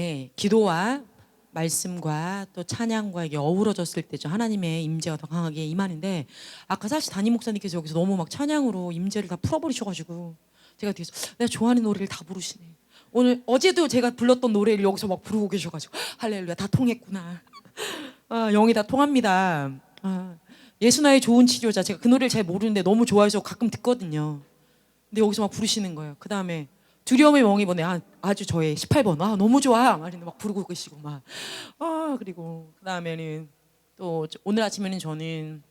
네, 기도와 말씀과 또 찬양과 이게 어우러졌을 때죠. 하나님의 임재가 더 강하게 임하는데, 아까 사실 담임 목사님께서 여기서 너무 막 찬양으로 임재를 다 풀어버리셔가지고 제가 뒤에서 내가 좋아하는 노래를 다 부르시네. 오늘 어제도 제가 불렀던 노래를 여기서 막 부르고 계셔가지고 할렐루야, 다 통했구나. 아, 영이 다 통합니다. 아, 예수나의 좋은 치료자, 제가 그 노래를 잘 모르는데 너무 좋아해서 가끔 듣거든요. 근데 여기서 막 부르시는 거예요. 그 다음에 두려움의 멍이 보내. 아주 저의 18번. 아, 너무 좋아. 막 부르고 계시고 막. 아, 그리고 그 다음에는 또 오늘 아침에는 저는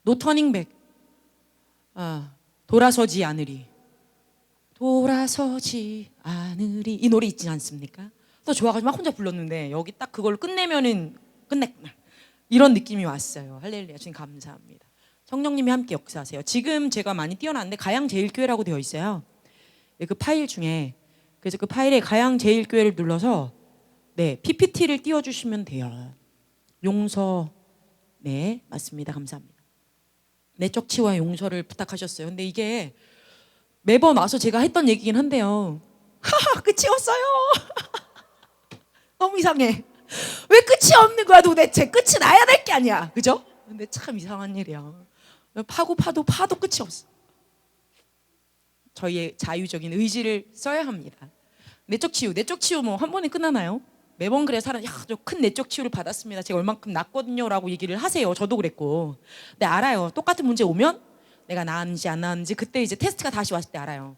노 터닝백. 아, 돌아서지 않으리. 돌아서지 않으리. 이 노래 있지 않습니까? 또 좋아가지고 막 혼자 불렀는데 여기 딱 그걸 끝내면은 끝냈구나. 이런 느낌이 왔어요. 할렐루야. 주님 감사합니다. 성령님이 함께 역사하세요. 지금 제가 많이 띄워놨는데 가양제일교회라고 되어 있어요. 그 파일 중에, 그래서 그 파일에 가양제일교회를 눌러서 네, PPT를 띄워주시면 돼요. 용서. 네, 맞습니다. 감사합니다. 내적 치유와 용서를 부탁하셨어요. 근데 이게 매번 와서 제가 했던 얘기긴 한데요. 하하, 끝이 없어요. 너무 이상해. 왜 끝이 없는 거야 도대체? 끝이 나야 될 게 아니야. 그죠? 근데 참 이상한 일이야. 파도 끝이 없어. 저희의 자유적인 의지를 써야 합니다. 내적 치유 뭐 한 번에 끝나나요? 매번 그래 사람, 야, 저 큰 내적 치유를 받았습니다. 제가 얼만큼 낫거든요 라고 얘기를 하세요. 저도 그랬고. 근데 알아요. 똑같은 문제 오면 내가 나았는지 안 나았는지 그때 이제 테스트가 다시 왔을 때 알아요.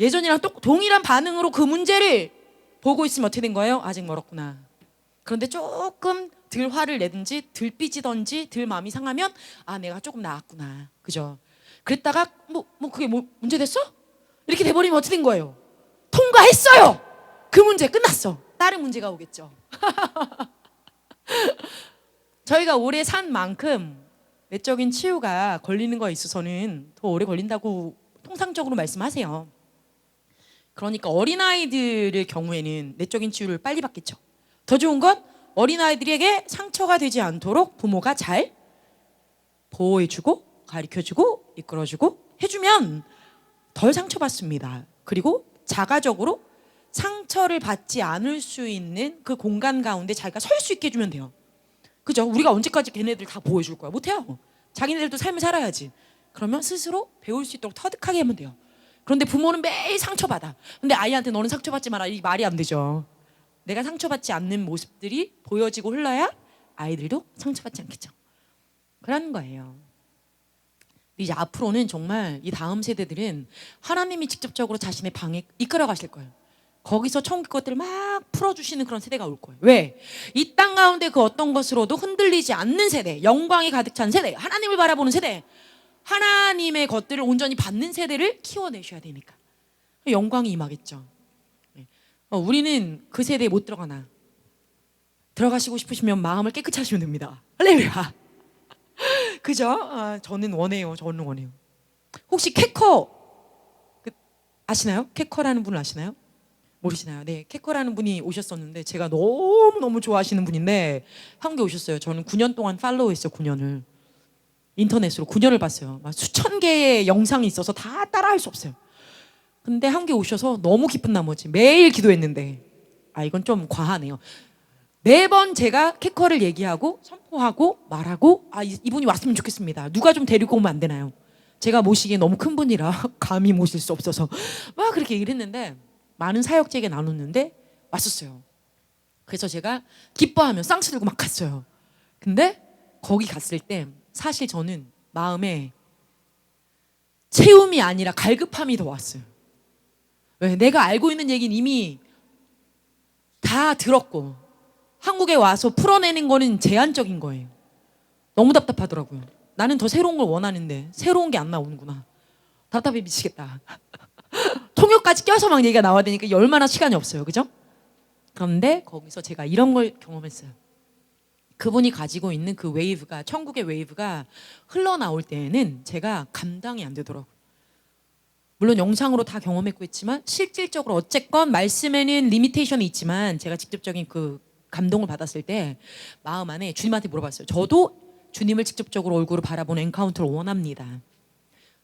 예전이랑 동일한 반응으로 그 문제를 보고 있으면 어떻게 된 거예요? 아직 멀었구나. 그런데 조금 덜 화를 내든지 덜 삐지든지 덜 마음이 상하면 아, 내가 조금 나았구나. 그죠? 그랬다가 그게 문제 됐어? 이렇게 돼버리면 어떻게 된 거예요? 통과했어요. 그 문제 끝났어. 다른 문제가 오겠죠. 저희가 오래 산 만큼 내적인 치유가 걸리는 거에 있어서는 더 오래 걸린다고 통상적으로 말씀하세요. 그러니까 어린아이들의 경우에는 내적인 치유를 빨리 받겠죠. 더 좋은 건 어린아이들에게 상처가 되지 않도록 부모가 잘 보호해주고 가르쳐주고 이끌어주고 해주면 덜 상처받습니다. 그리고 자가적으로 상처를 받지 않을 수 있는 그 공간 가운데 자기가 설 수 있게 해주면 돼요. 그죠? 우리가 언제까지 걔네들 다 보호해줄 거야? 못해요. 자기네들도 삶을 살아야지. 그러면 스스로 배울 수 있도록 터득하게 하면 돼요. 그런데 부모는 매일 상처받아. 근데 아이한테 너는 상처받지 마라, 이 말이 안 되죠. 내가 상처받지 않는 모습들이 보여지고 흘러야 아이들도 상처받지 않겠죠. 그런 거예요. 이제 앞으로는 정말 이 다음 세대들은 하나님이 직접적으로 자신의 방에 이끌어 가실 거예요. 거기서 천국 것들을 막 풀어주시는 그런 세대가 올 거예요. 왜? 이 땅 가운데 그 어떤 것으로도 흔들리지 않는 세대, 영광이 가득 찬 세대, 하나님을 바라보는 세대, 하나님의 것들을 온전히 받는 세대를 키워내셔야 되니까 영광이 임하겠죠. 우리는 그 세대에 못 들어가나. 들어가시고 싶으시면 마음을 깨끗이 하시면 됩니다. 할렐루야. 그죠? 저는 원해요. 혹시 캐커 아시나요? 캐커라는 분을 아시나요? 모르시나요? 네, 캐커라는 분이 오셨었는데 제가 너무 좋아하시는 분인데 한국에 오셨어요. 저는 9년 동안 팔로우했어요. 9년을 인터넷으로 9년을 봤어요. 막 수천 개의 영상이 있어서 다 따라할 수 없어요. 근데 한국에 오셔서 너무 기쁜 나머지 매일 기도했는데 이건 좀 과하네요. 매번 제가 캐커를 얘기하고 선포하고 말하고 이분이 왔으면 좋겠습니다. 누가 좀 데리고 오면 안 되나요? 제가 모시기에 너무 큰 분이라 감히 모실 수 없어서 막 그렇게 얘기를 했는데 많은 사역자에게 나눴는데 왔었어요. 그래서 제가 기뻐하며 쌍수 들고 막 갔어요. 근데 거기 갔을 때 사실 저는 마음에 채움이 아니라 갈급함이 더 왔어요. 왜? 내가 알고 있는 얘기는 이미 다 들었고 한국에 와서 풀어내는 거는 제한적인 거예요. 너무 답답하더라고요. 나는 더 새로운 걸 원하는데 새로운 게 안 나오는구나. 답답해 미치겠다. 통역까지 껴서 막 얘기가 나와야 되니까 얼마나 시간이 없어요. 그죠? 그런데 거기서 제가 이런 걸 경험했어요. 그분이 가지고 있는 그 웨이브가, 천국의 웨이브가 흘러나올 때에는 제가 감당이 안 되더라고요. 물론 영상으로 다 경험했고 했지만 실질적으로 어쨌건 말씀에는 리미테이션이 있지만 제가 직접적인 그 감동을 받았을 때 마음 안에 주님한테 물어봤어요. 저도 주님을 직접적으로 얼굴을 바라보는 엔카운터를 원합니다.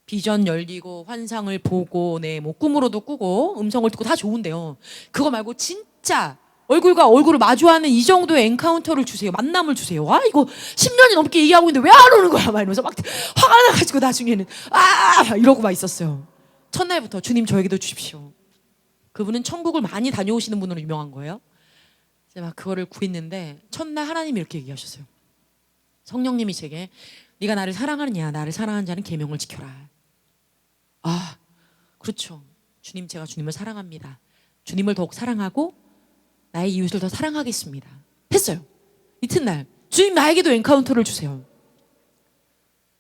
비전 열리고 환상을 보고 뭐 꿈으로도 꾸고 음성을 듣고 다 좋은데요. 그거 말고 진짜 얼굴과 얼굴을 마주하는 이 정도의 엔카운터를 주세요. 만남을 주세요. 아, 이거 10년이 넘게 얘기하고 있는데 왜 안 오는 거야? 막 이러면서 막 화가 나가지고 나중에는 이러고 막 있었어요. 첫날부터 주님 저에게도 주십시오. 그분은 천국을 많이 다녀오시는 분으로 유명한 거예요. 이제 막 그거를 구했는데 첫날 하나님이 이렇게 얘기하셨어요. 성령님이 제게 네가 나를 사랑하느냐, 나를 사랑하는 자는 계명을 지켜라. 아, 그렇죠. 주님, 제가 주님을 사랑합니다. 주님을 더욱 사랑하고 나의 이웃을 더 사랑하겠습니다. 했어요. 이튿날 주님 나에게도 엔카운터를 주세요.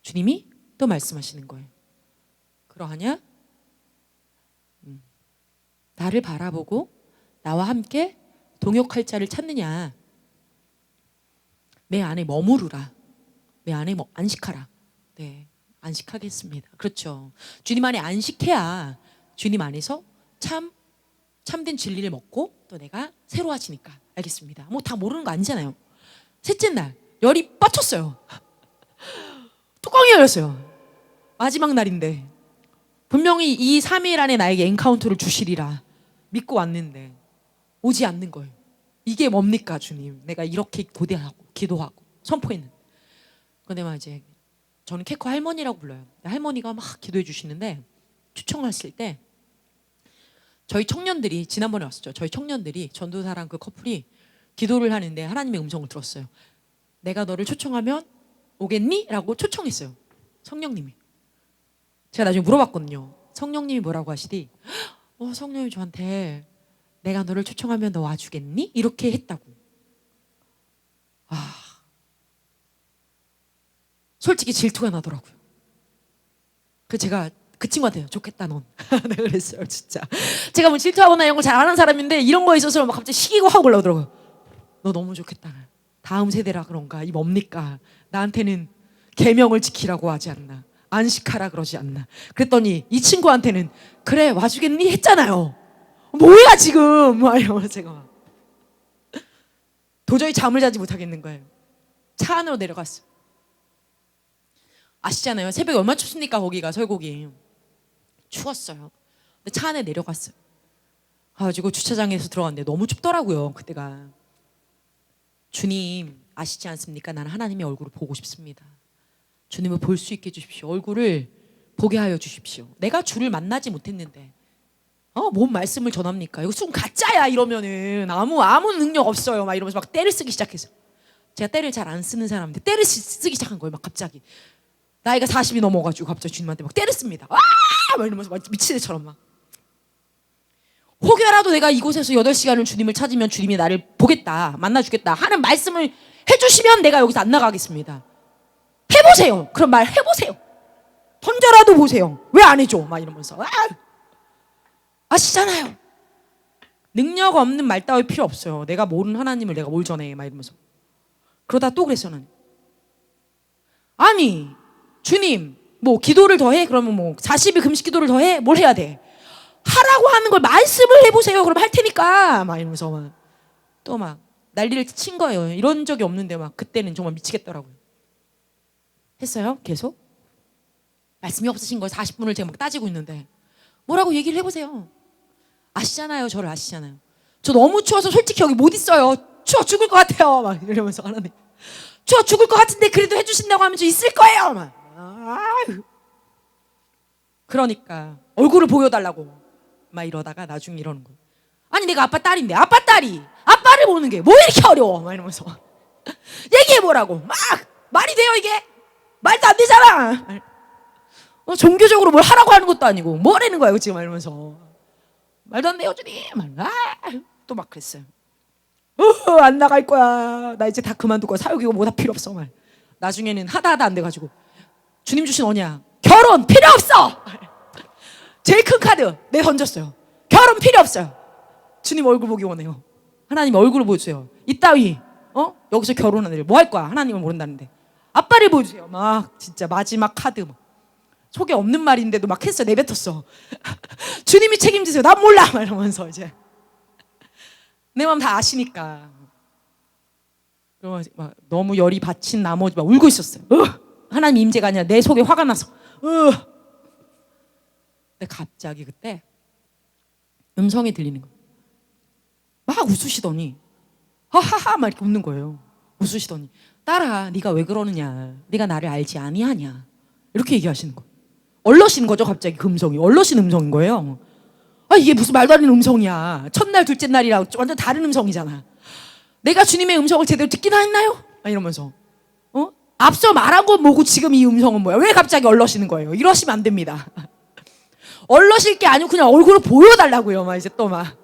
주님이 또 말씀하시는 거예요. 그러하냐? 나를 바라보고 나와 함께 동역할 자를 찾느냐? 내 안에 머무르라. 내 안에 안식하라. 네, 안식하겠습니다. 그렇죠. 주님 안에 안식해야 주님 안에서 참된 진리를 먹고 또 내가 새로워지니까. 알겠습니다. 뭐 다 모르는 거 아니잖아요. 셋째 날 열이 뻗쳤어요. 뚜껑이 열렸어요. 마지막 날인데 분명히 이 3일 안에 나에게 엔카운터를 주시리라 믿고 왔는데 오지 않는 거예요. 이게 뭡니까 주님? 내가 이렇게 고대하고 기도하고 선포했는데. 근데 막 이제 저는 캐커 할머니라고 불러요. 할머니가 막 기도해 주시는데 초청했을 때 저희 청년들이 지난번에 왔었죠. 저희 청년들이 전도사랑 그 커플이 기도를 하는데 하나님의 음성을 들었어요. 내가 너를 초청하면 오겠니? 라고 초청했어요. 성령님이. 제가 나중에 물어봤거든요. 성령님이 뭐라고 하시디? 성령님이 저한테 내가 너를 초청하면 너 와주겠니? 이렇게 했다고. 솔직히 질투가 나더라고요. 제가 그 친구한테요. 좋겠다 넌. 내가 그랬어요 진짜. 제가 뭐 질투하거나 이런 거 잘 안 하는 사람인데 이런 거에 있어서 막 갑자기 시기가 확 올라오더라고요. 너 너무 좋겠다. 다음 세대라 그런가? 이 뭡니까? 나한테는 계명을 지키라고 하지 않나? 안식하라 그러지 않나? 그랬더니 이 친구한테는 그래 와주겠니? 했잖아요. 뭐야 지금? 막 이러면서 제가 막 도저히 잠을 자지 못하겠는 거예요. 차 안으로 내려갔어요. 아시잖아요. 새벽에 얼마나 춥습니까? 거기가 설곡이. 추웠어요. 근데 차 안에 내려갔어요. 가지고 주차장에서 들어갔는데 너무 춥더라고요. 그때가. 주님 아시지 않습니까? 나는 하나님의 얼굴을 보고 싶습니다. 주님을 볼 수 있게 해주십시오. 얼굴을 보게 하여 주십시오. 내가 주를 만나지 못했는데 뭔 말씀을 전합니까? 이거 순 가짜야 이러면은 아무 능력 없어요. 막 이러면서 막 떼를 쓰기 시작해서. 제가 떼를 잘 안 쓰는 사람인데 떼를 쓰기 시작한 거예요. 막 갑자기. 나이가 40이 넘어가지고 갑자기 주님한테 막 떼를 씁니다. 막 이러면서 막 미친 애처럼 막. 혹여라도 내가 이곳에서 8시간을 주님을 찾으면 주님이 나를 보겠다, 만나주겠다 하는 말씀을 해주시면 내가 여기서 안 나가겠습니다. 해보세요. 그런 말 해보세요. 던져라도 보세요. 왜 안 해줘? 막 이러면서. 아시잖아요. 능력 없는 말 따위 필요 없어요. 내가 모르는 하나님을 내가 뭘 전해? 막 이러면서. 그러다 또 그랬어요. 나는. 아니 주님 뭐 기도를 더 해? 그러면 뭐 40일 금식 기도를 더 해? 뭘 해야 돼? 하라고 하는 걸 말씀을 해보세요. 그럼 할 테니까 막 이러면서 또 막 난리를 친 거예요. 이런 적이 없는데 막 그때는 정말 미치겠더라고요. 했어요? 계속? 말씀이 없으신 거예요. 40분을 제가 막 따지고 있는데 뭐라고 얘기를 해보세요. 아시잖아요. 저를 아시잖아요. 저 너무 추워서 솔직히 여기 못 있어요. 추워 죽을 것 같아요. 막 이러면서 하나님 추워 죽을 것 같은데 그래도 해주신다고 하면 저 있을 거예요. 막. 그러니까 얼굴을 보여달라고 막 이러다가 나중에 이러는 거예요. 아니 내가 아빠 딸인데 아빠 딸이 아빠를 보는 게 뭐 이렇게 어려워? 막 이러면서 얘기해보라고. 막 말이 돼요 이게? 말도 안 되잖아. 종교적으로 뭘 하라고 하는 것도 아니고 뭐라는 거야 지금? 막 이러면서 말도 안 돼요 주님. 또 막 그랬어요. 안 나갈 거야. 나 이제 다 그만두고 사역이고 뭐 다 필요 없어. 말. 나중에는 하다 안 돼가지고 주님 주신 언약 결혼 필요 없어. 제일 큰 카드 내 던졌어요. 결혼 필요 없어요. 주님 얼굴 보기 원해요. 하나님 얼굴을 보여주세요. 이따위 여기서 결혼하는 뭐 할 거야? 하나님을 모른다는데 아빠를 보여주세요. 막 진짜 마지막 카드 막. 속에 없는 말인데도 막 했어. 내뱉었어. 주님이 책임지세요. 난 몰라. 막 이러면서 이제 내 마음 다 아시니까. 막 너무 열이 받친 나머지 막 울고 있었어요. 하나님 임재가 아니라 내 속에 화가 나서. 근데 갑자기 그때 음성이 들리는 거예요. 막 웃으시더니 하하하 막 이렇게 웃는 거예요. 웃으시더니 딸아 네가 왜 그러느냐, 네가 나를 알지 아니하냐, 이렇게 얘기하시는 거예요. 얼러시는 거죠. 갑자기 그 음성이 얼러신 음성인 거예요. 아 이게 무슨 말도 안 되는 음성이야. 첫날 둘째 날이랑 완전 다른 음성이잖아. 내가 주님의 음성을 제대로 듣기나 했나요? 막 이러면서 앞서 말한 건 뭐고 지금 이 음성은 뭐야? 왜 갑자기 얼러시는 거예요? 이러시면 안 됩니다. 얼러실 게 아니고 그냥 얼굴을 보여달라고요. 막 이제 또 막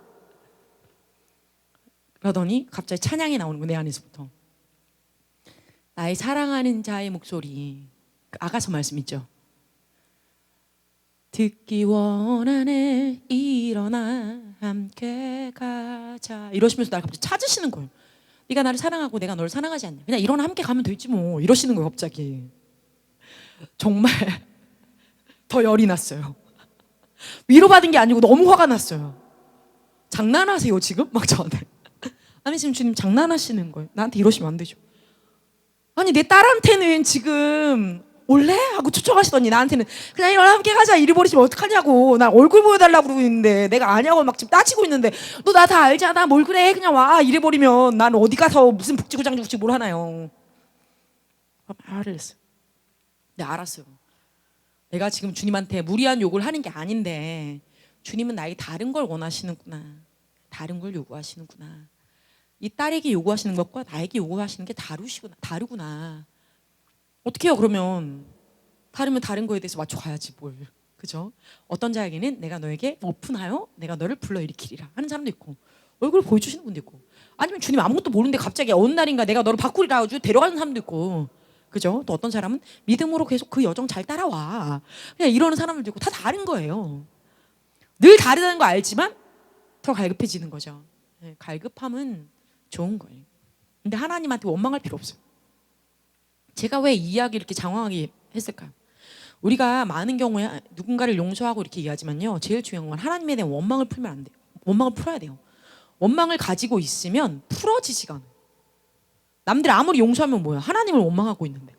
그러더니 갑자기 찬양이 나오는 거예요. 내 안에서부터. 나의 사랑하는 자의 목소리, 아가서 말씀 있죠. 듣기 원하네 일어나 함께 가자 이러시면서 나를 갑자기 찾으시는 거예요. 네가 나를 사랑하고 내가 너를 사랑하지 않냐, 그냥 일어나 함께 가면 되지 뭐, 이러시는 거예요. 갑자기 정말 더 열이 났어요. 위로받은 게 아니고 너무 화가 났어요. 장난하세요 지금? 막 저한테. 아니 지금 주님 장난하시는 거예요. 나한테 이러시면 안 되죠. 아니 내 딸한테는 지금 올래? 하고 초청하시더니 나한테는 그냥 일어나 함께 가자 이리 버리시면 어떡하냐고. 나 얼굴 보여달라고 그러고 있는데 내가 아냐고 막 지금 따지고 있는데 너 나 다 알잖아 뭘 그래 그냥 와 이래 버리면 난 어디 가서 무슨 북치고 장구치 뭘 하나요. 말을 했어요. 네 알았어요. 내가 지금 주님한테 무리한 요구를 하는 게 아닌데 주님은 나에게 다른 걸 원하시는구나, 다른 걸 요구하시는구나. 이 딸에게 요구하시는 것과 나에게 요구하시는 게 다르구나. 어떻게 해요 그러면? 다르면 다른 거에 대해서 맞춰가야지 뭘. 그죠? 어떤 자에게는 내가 너에게 오픈하여 내가 너를 불러일으키리라 하는 사람도 있고, 얼굴을 보여주시는 분도 있고, 아니면 주님 아무것도 모르는데 갑자기 어느 날인가 내가 너를 바꾸리라 하고 데려가는 사람도 있고, 그죠? 또 어떤 사람은 믿음으로 계속 그 여정 잘 따라와 그냥 이러는 사람들도 있고, 다 다른 거예요. 늘 다르다는 거 알지만 더 갈급해지는 거죠. 네, 갈급함은 좋은 거예요. 근데 하나님한테 원망할 필요 없어요. 제가 왜 이 이야기를 이렇게 장황하게 했을까요? 우리가 많은 경우에 누군가를 용서하고 이렇게 얘기하지만요, 제일 중요한 건 하나님에 대한 원망을 풀면 안 돼요. 원망을 풀어야 돼요. 원망을 가지고 있으면 풀어지지가 않아요. 남들 아무리 용서하면 뭐야? 하나님을 원망하고 있는데.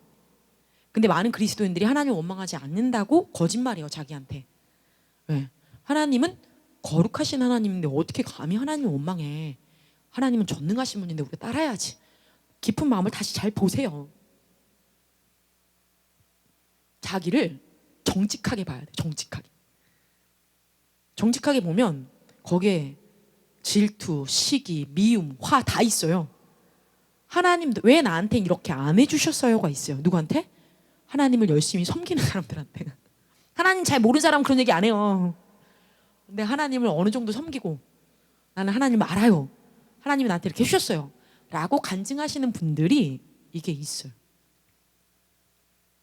근데 많은 그리스도인들이 하나님을 원망하지 않는다고 거짓말해요, 자기한테. 왜? 하나님은 거룩하신 하나님인데 어떻게 감히 하나님을 원망해? 하나님은 전능하신 분인데 우리가 따라야지. 깊은 마음을 다시 잘 보세요. 자기를 정직하게 봐야 돼. 정직하게 보면 거기에 질투, 시기, 미움, 화 다 있어요. 하나님도 왜 나한테 이렇게 안 해주셨어요가 있어요. 누구한테? 하나님을 열심히 섬기는 사람들한테. 하나님 잘 모르는 사람은 그런 얘기 안 해요. 근데 하나님을 어느 정도 섬기고 나는 하나님을 알아요, 하나님이 나한테 이렇게 해주셨어요 라고 간증하시는 분들이 이게 있어요.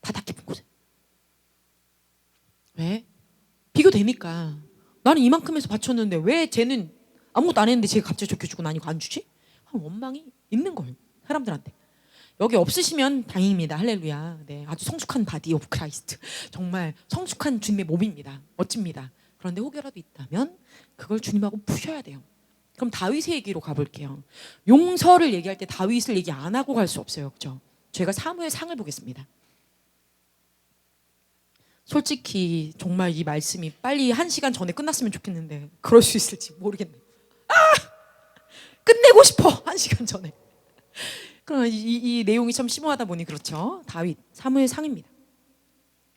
바닥 깊은 곳에. 왜? 비교되니까. 나는 이만큼 해서 바쳤는데 왜 쟤는 아무것도 안 했는데 쟤가 갑자기 저렇게 주고 난 이거 안 주지? 원망이 있는 거예요, 사람들한테. 여기 없으시면 다행입니다. 할렐루야. 네, 아주 성숙한 바디 오브 크라이스트. 정말 성숙한 주님의 몸입니다. 멋집니다. 그런데 혹여라도 있다면 그걸 주님하고 푸셔야 돼요. 그럼 다윗의 얘기로 가볼게요. 용서를 얘기할 때 다윗을 얘기 안 하고 갈 수 없어요. 그렇죠? 제가 사무엘 상을 보겠습니다. 솔직히 정말 이 말씀이 빨리 1시간 전에 끝났으면 좋겠는데 그럴 수 있을지 모르겠네요. 끝내고 싶어 1시간 전에. 그럼 이 내용이 참 심오하다 보니 그렇죠. 다윗 사무엘 상입니다.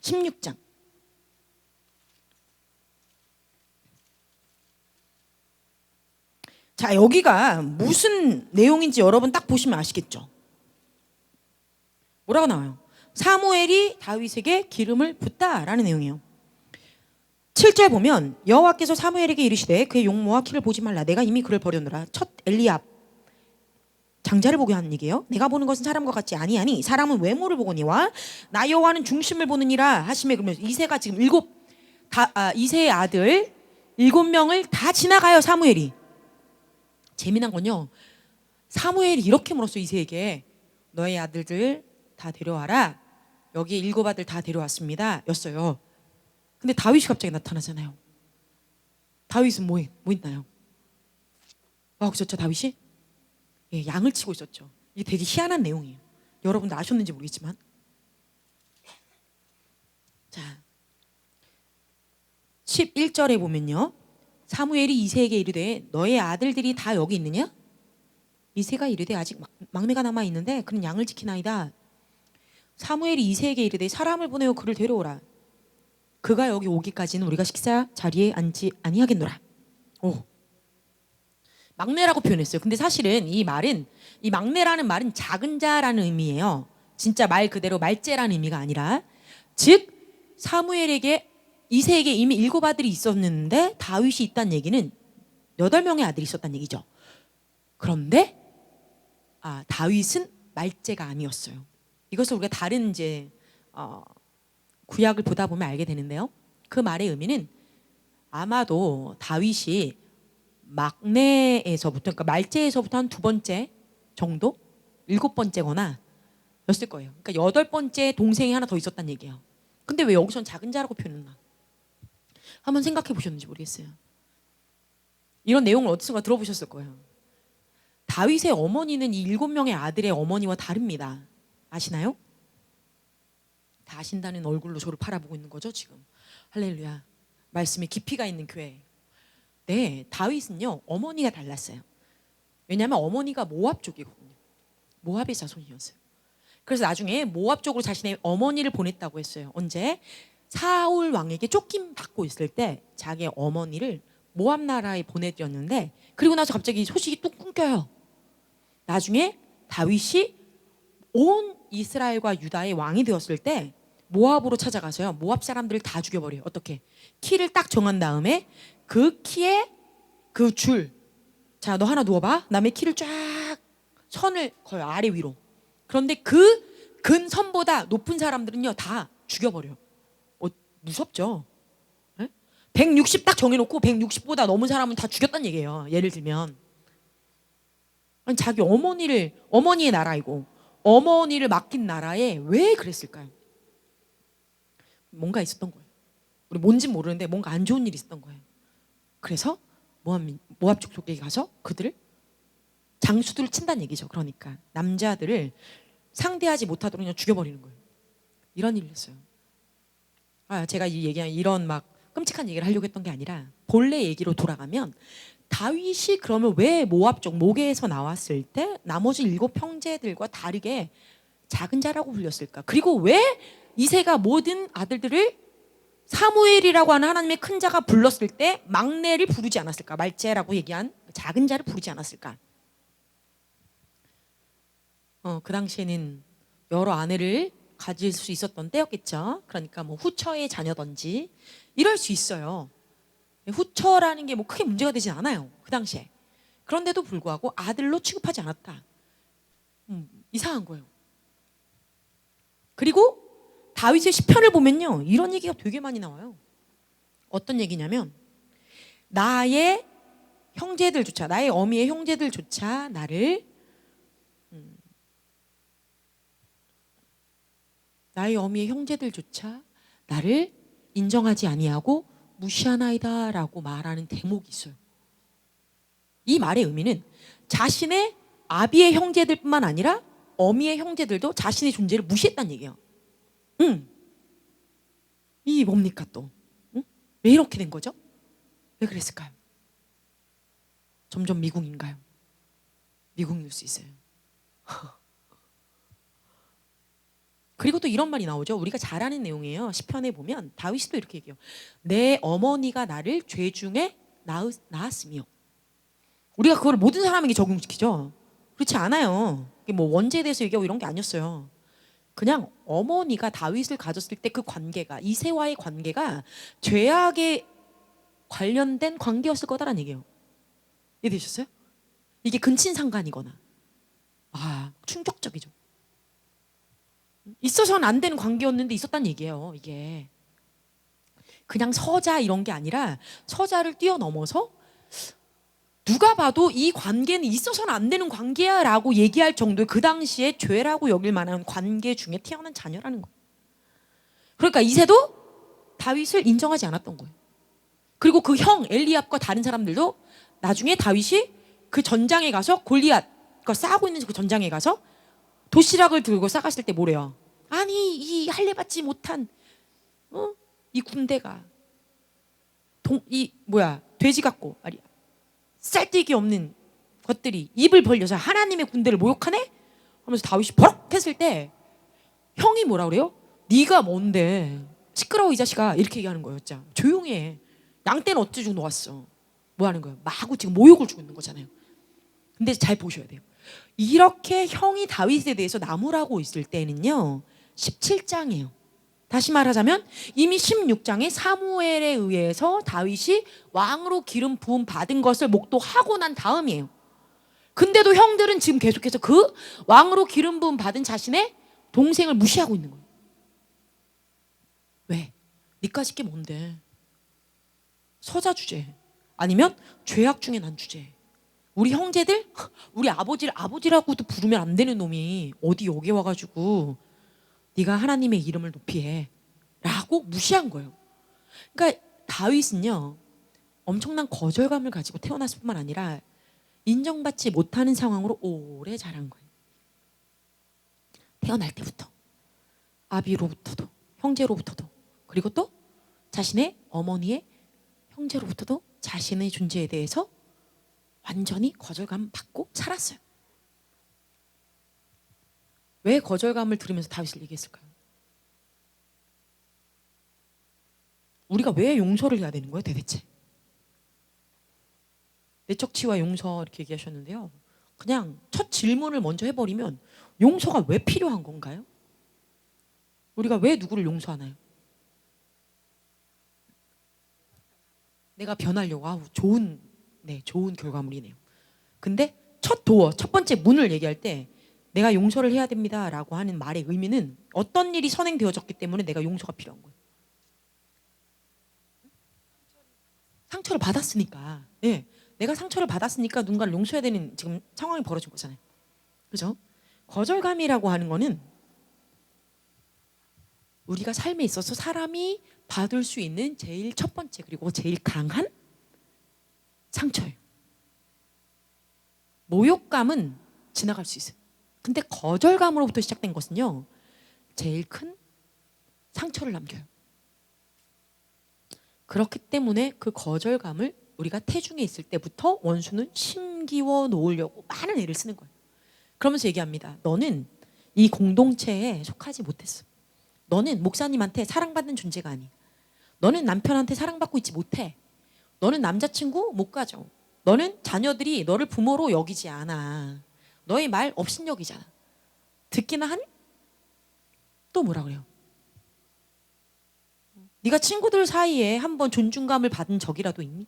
16장. 자, 여기가 무슨 내용인지 여러분 딱 보시면 아시겠죠. 뭐라고 나와요? 사무엘이 다윗에게 기름을 붓다라는 내용이에요. 7절 보면 여호와께서 사무엘에게 이르시되 그의 용모와 키를 보지 말라. 내가 이미 그를 버렸노라. 첫 엘리압 장자를 보게 하는 얘기예요. 내가 보는 것은 사람과 같지 아니하니 사람은 외모를 보거니와 나 여호와는 중심을 보느니라 하시매. 그러면 이새가 지금 이새의 아들 7명을 다 지나가요, 사무엘이. 재미난 건요, 사무엘이 이렇게 물었어요, 이새에게. 너의 아들들 다 데려와라. 여기 7 아들 다 데려왔습니다 였어요. 근데 다윗이 갑자기 나타나잖아요. 다윗은 뭐 있나요? 그렇죠, 다윗이? 예, 양을 치고 있었죠. 이게 되게 희한한 내용이에요. 여러분도 아셨는지 모르겠지만. 자, 11절에 보면요, 사무엘이 이새에게 이르되 너의 아들들이 다 여기 있느냐? 이새가 이르되 아직 막내가 남아 있는데 그는 양을 지키나이다. 사무엘이 이새에게 이르되 사람을 보내어 그를 데려오라. 그가 여기 오기까지는 우리가 식사 자리에 앉지 아니하겠노라. 오, 막내라고 표현했어요. 근데 사실은 이 막내라는 말은 작은 자라는 의미예요. 진짜 말 그대로 말째라는 의미가 아니라, 즉 사무엘에게 이새에게 이미 7 아들이 있었는데 다윗이 있다는 얘기는 8명의 아들이 있었다는 얘기죠. 그런데 다윗은 말째가 아니었어요. 이것을 우리가 다른 구약을 보다 보면 알게 되는데요. 그 말의 의미는 아마도 다윗이 막내에서부터, 그러니까 말째에서부터 한 2번째 정도? 7번째거나 였을 거예요. 그러니까 8번째 동생이 하나 더 있었다는 얘기예요. 근데 왜 여기선 작은 자라고 표현했나? 한번 생각해 보셨는지 모르겠어요. 이런 내용을 어디선가 들어보셨을 거예요. 다윗의 어머니는 이 7명의 아들의 어머니와 다릅니다. 아시나요? 다 아신다는 얼굴로 저를 바라보고 있는 거죠, 지금. 할렐루야. 말씀에 깊이가 있는 교회. 네, 다윗은요 어머니가 달랐어요. 왜냐하면 어머니가 모압 쪽이거든요. 모압의 자손이었어요. 그래서 나중에 모압 쪽으로 자신의 어머니를 보냈다고 했어요. 언제? 사울 왕에게 쫓김 받고 있을 때 자기의 어머니를 모압 나라에 보내드렸는데, 그리고 나서 갑자기 소식이 뚝 끊겨요. 나중에 다윗이 온 이스라엘과 유다의 왕이 되었을 때 모압으로 찾아가서요 모압 사람들을 다 죽여버려요. 어떻게? 키를 딱 정한 다음에 그 키에 그 줄, 자 너 하나 누워봐. 남의 키를 쫙 선을 그어요, 아래 위로. 그런데 그 근선보다 높은 사람들은요 다 죽여버려요. 무섭죠? 160 딱 정해놓고 160보다 넘은 사람은 다 죽였다는 얘기예요. 예를 들면 아니, 자기 어머니의 나라이고 어머니를 맡긴 나라에 왜 그랬을까요? 뭔가 있었던 거예요. 우리 뭔진 모르는데 뭔가 안 좋은 일이 있었던 거예요. 그래서 모압 족속에게 가서 그들을 장수들을 친다는 얘기죠. 그러니까 남자들을 상대하지 못하도록 그냥 죽여버리는 거예요. 이런 일을 했어요. 제가 이런 막 끔찍한 얘기를 하려고 했던 게 아니라 본래 얘기로 돌아가면 다윗이 그러면 왜 모압 쪽 모계에서 나왔을 때 나머지 7 형제들과 다르게 작은 자라고 불렸을까? 그리고 왜 이새가 모든 아들들을 사무엘이라고 하는 하나님의 큰 자가 불렀을 때 막내를 부르지 않았을까? 말째라고 얘기한 작은 자를 부르지 않았을까? 그 당시에는 여러 아내를 가질 수 있었던 때였겠죠. 그러니까 뭐 후처의 자녀든지 이럴 수 있어요. 후처라는 게 뭐 크게 문제가 되진 않아요, 그 당시에. 그런데도 불구하고 아들로 취급하지 않았다. 이상한 거예요. 그리고 다윗의 시편을 보면요 이런 얘기가 되게 많이 나와요. 어떤 얘기냐면 나의 형제들조차, 나의 어미의 형제들조차 나의 어미의 형제들조차 나를 인정하지 아니하고 무시하나이다 라고 말하는 대목이 있어요. 이 말의 의미는 자신의 아비의 형제들뿐만 아니라 어미의 형제들도 자신의 존재를 무시했다는 얘기예요. 이 뭡니까 또? 왜 이렇게 된 거죠? 왜 그랬을까요? 점점 미궁인가요? 미궁일 수 있어요. 그리고 또 이런 말이 나오죠. 우리가 잘 아는 내용이에요. 시편에 보면 다윗도 이렇게 얘기해요. 내 어머니가 나를 죄 중에 낳았으며. 우리가 그걸 모든 사람에게 적용시키죠. 그렇지 않아요. 뭐 원죄에 대해서 얘기하고 이런 게 아니었어요. 그냥 어머니가 다윗을 가졌을 때 그 관계가, 이새와의 관계가 죄악에 관련된 관계였을 거다라는 얘기예요. 이해되셨어요? 이게 근친상간이거나 충격적이죠. 있어서는 안 되는 관계였는데 있었다는 얘기예요. 이게 그냥 서자 이런 게 아니라 서자를 뛰어넘어서 누가 봐도 이 관계는 있어서는 안 되는 관계야 라고 얘기할 정도의 그 당시에 죄라고 여길 만한 관계 중에 태어난 자녀라는 거예요. 그러니까 이새도 다윗을 인정하지 않았던 거예요. 그리고 그 형 엘리압과 다른 사람들도 나중에 다윗이 그 전장에 가서 골리앗과 싸우고 있는 그 전장에 가서 도시락을 들고 싸갔을 때 뭐래요? 아니 이 할례받지 못한 이 군대가 돼지 같고 말이야 쌀데기 없는 것들이 입을 벌려서 하나님의 군대를 모욕하네? 하면서 다윗이 버럭 했을 때 형이 뭐라 그래요? 네가 뭔데 시끄러워 이 자식아 이렇게 얘기하는 거예요. 진짜 조용히 해. 양떼는 어찌 주고 놓았어. 뭐 하는 거예요? 마구 지금 모욕을 주고 있는 거잖아요. 근데 잘 보셔야 돼요. 이렇게 형이 다윗에 대해서 나무라고 있을 때는요 17장이에요. 다시 말하자면 이미 16장에 사무엘에 의해서 다윗이 왕으로 기름 부음 받은 것을 목도하고 난 다음이에요. 근데도 형들은 지금 계속해서 그 왕으로 기름 부음 받은 자신의 동생을 무시하고 있는 거예요. 왜? 니까짓 게 뭔데? 서자 주제 아니면 죄악 중에 난 주제. 우리 형제들 우리 아버지를 아버지라고도 부르면 안 되는 놈이 어디 여기 와가지고 네가 하나님의 이름을 높이 해 라고 무시한 거예요. 그러니까 다윗은요 엄청난 거절감을 가지고 태어났을 뿐만 아니라 인정받지 못하는 상황으로 오래 자란 거예요. 태어날 때부터 아비로부터도 형제로부터도 그리고 또 자신의 어머니의 형제로부터도 자신의 존재에 대해서 완전히 거절감 받고 살았어요. 왜 거절감을 들으면서 다윗을 얘기했을까요? 우리가 왜 용서를 해야 되는 거예요 대체? 내적 치유와 용서 이렇게 얘기하셨는데요. 그냥 첫 질문을 먼저 해버리면 용서가 왜 필요한 건가요? 우리가 왜 누구를 용서하나요? 내가 변하려고. 아우 좋은 결과물이네요. 근데 첫 번째 문을 얘기할 때 내가 용서를 해야 됩니다라고 하는 말의 의미는 어떤 일이 선행되어졌기 때문에 내가 용서가 필요한 거예요. 상처를 받았으니까. 네. 내가 상처를 받았으니까 누군가를 용서해야 되는 지금 상황이 벌어진 거잖아요. 그죠? 거절감이라고 하는 거는 우리가 삶에 있어서 사람이 받을 수 있는 제일 첫 번째 그리고 제일 강한 상처예요. 모욕감은 지나갈 수 있어요. 근데 거절감으로부터 시작된 것은요 제일 큰 상처를 남겨요. 그렇기 때문에 그 거절감을 우리가 태중에 있을 때부터 원수는 심기워 놓으려고 많은 애를 쓰는 거예요. 그러면서 얘기합니다. 너는 이 공동체에 속하지 못했어. 너는 목사님한테 사랑받는 존재가 아니야. 너는 남편한테 사랑받고 있지 못해. 너는 남자친구 못 가져. 너는 자녀들이 너를 부모로 여기지 않아. 너의 말 업신여기잖아. 듣기나 하니? 또 뭐라 그래요? 네가 친구들 사이에 한번 존중감을 받은 적이라도 있니?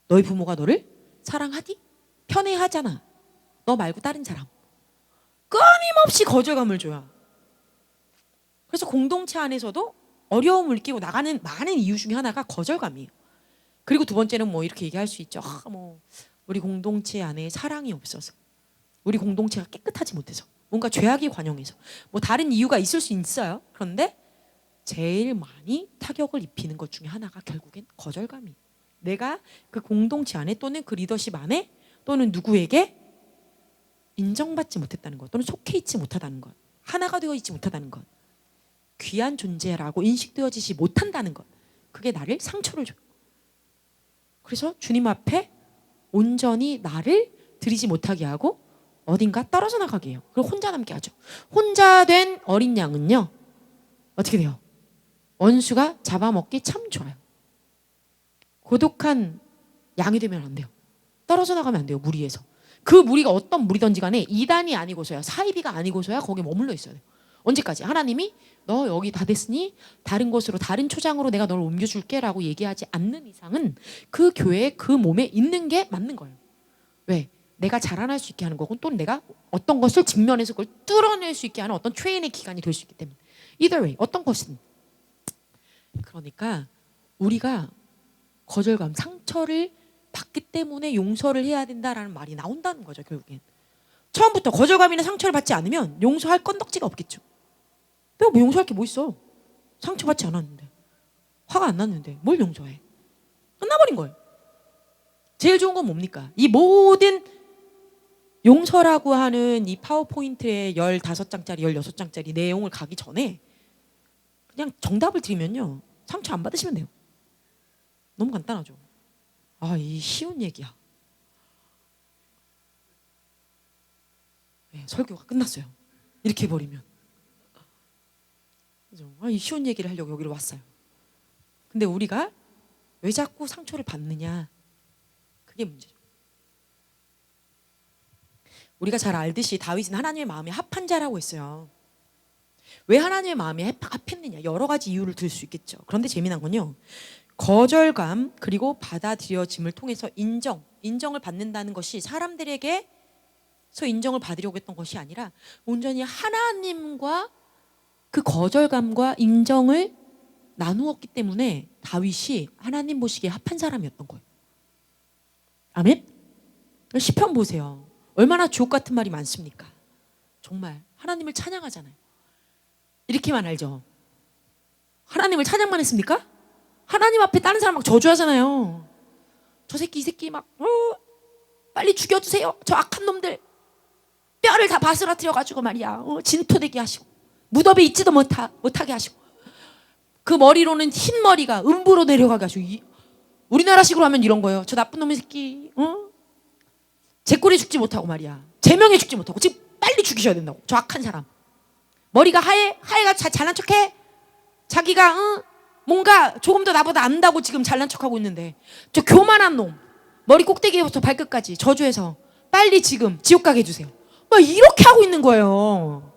너희 부모가 너를 사랑하디? 편애하잖아. 너 말고 다른 사람. 끊임없이 거절감을 줘요. 그래서 공동체 안에서도 어려움을 느끼고 나가는 많은 이유 중에 하나가 거절감이에요. 그리고 두 번째는 뭐 이렇게 얘기할 수 있죠. 우리 공동체 안에 사랑이 없어서, 우리 공동체가 깨끗하지 못해서, 뭔가 죄악이 관영해서, 뭐 다른 이유가 있을 수 있어요. 그런데 제일 많이 타격을 입히는 것 중에 하나가 결국엔 거절감이에요. 내가 그 공동체 안에 또는 그 리더십 안에 또는 누구에게 인정받지 못했다는 것 또는 속해 있지 못하다는 것, 하나가 되어 있지 못하다는 것, 귀한 존재라고 인식되어지지 못한다는 것, 그게 나를 상처를 줘요. 그래서 주님 앞에 온전히 나를 드리지 못하게 하고 어딘가 떨어져 나가게 해요. 그리고 혼자 남게 하죠. 혼자 된 어린 양은요 어떻게 돼요? 원수가 잡아먹기 참 좋아요. 고독한 양이 되면 안 돼요. 떨어져 나가면 안 돼요. 무리에서. 그 무리가 어떤 무리든지 간에 이단이 아니고서야, 사이비가 아니고서야 거기에 머물러 있어야 돼요. 언제까지? 하나님이 너 여기 다 됐으니 다른 곳으로, 다른 초장으로 내가 너를 옮겨줄게 라고 얘기하지 않는 이상은 그 교회에, 그 몸에 있는 게 맞는 거예요. 왜? 내가 자라날 수 있게 하는 거고, 또는 내가 어떤 것을 직면해서 그걸 뚫어낼 수 있게 하는 어떤 트레이닝의 기간이 될 수 있기 때문에. Either way, 어떤 것은. 그러니까 우리가 거절감, 상처를 받기 때문에 용서를 해야 된다라는 말이 나온다는 거죠. 결국엔 처음부터 거절감이나 상처를 받지 않으면 용서할 건덕지가 없겠죠. 내가 뭐 용서할 게 뭐 있어? 상처받지 않았는데, 화가 안 났는데 뭘 용서해? 끝나버린 거예요. 제일 좋은 건 뭡니까? 이 모든 용서라고 하는 이 파워포인트의 15장짜리 16장짜리 내용을 가기 전에 그냥 정답을 드리면요 상처 안 받으시면 돼요. 너무 간단하죠. 아, 이 쉬운 얘기야. 네, 설교가 끝났어요. 이렇게 해버리면. 그죠? 아, 이 쉬운 얘기를 하려고 여기로 왔어요. 근데 우리가 왜 자꾸 상처를 받느냐? 그게 문제죠. 우리가 잘 알듯이 다윗은 하나님의 마음에 합한 자라고 했어요. 왜 하나님의 마음에 합했느냐? 여러 가지 이유를 들 수 있겠죠. 그런데 재미난 건요, 거절감 그리고 받아들여짐을 통해서 인정을 받는다는 것이 사람들에게서 인정을 받으려고 했던 것이 아니라 온전히 하나님과 그 거절감과 인정을 나누었기 때문에 다윗이 하나님 보시기에 합한 사람이었던 거예요. 아멘? 시편 보세요. 얼마나 주옥 같은 말이 많습니까? 정말 하나님을 찬양하잖아요. 이렇게만 알죠. 하나님을 찬양만 했습니까? 하나님 앞에 다른 사람 막 저주하잖아요. 저 새끼 이 새끼 막 빨리 죽여주세요. 저 악한 놈들 뼈를 다 바스라뜨려가지고 말이야 진토되게 하시고 무덤에 있지도 못하게 하시고 그 머리로는 흰 머리가 음부로 내려가게 하시고 우리나라식으로 하면 이런 거예요. 저 나쁜 놈의 새끼 제 꼴에 죽지 못하고 말이야 제 명예 죽지 못하고 지금 빨리 죽이셔야 된다고. 저 악한 사람 머리가 하얘가 잘난 척해. 자기가 뭔가 조금 더 나보다 안다고 지금 잘난 척하고 있는데 저 교만한 놈 머리 꼭대기부터 발끝까지 저주해서 빨리 지금 지옥 가게 해주세요. 막 이렇게 하고 있는 거예요.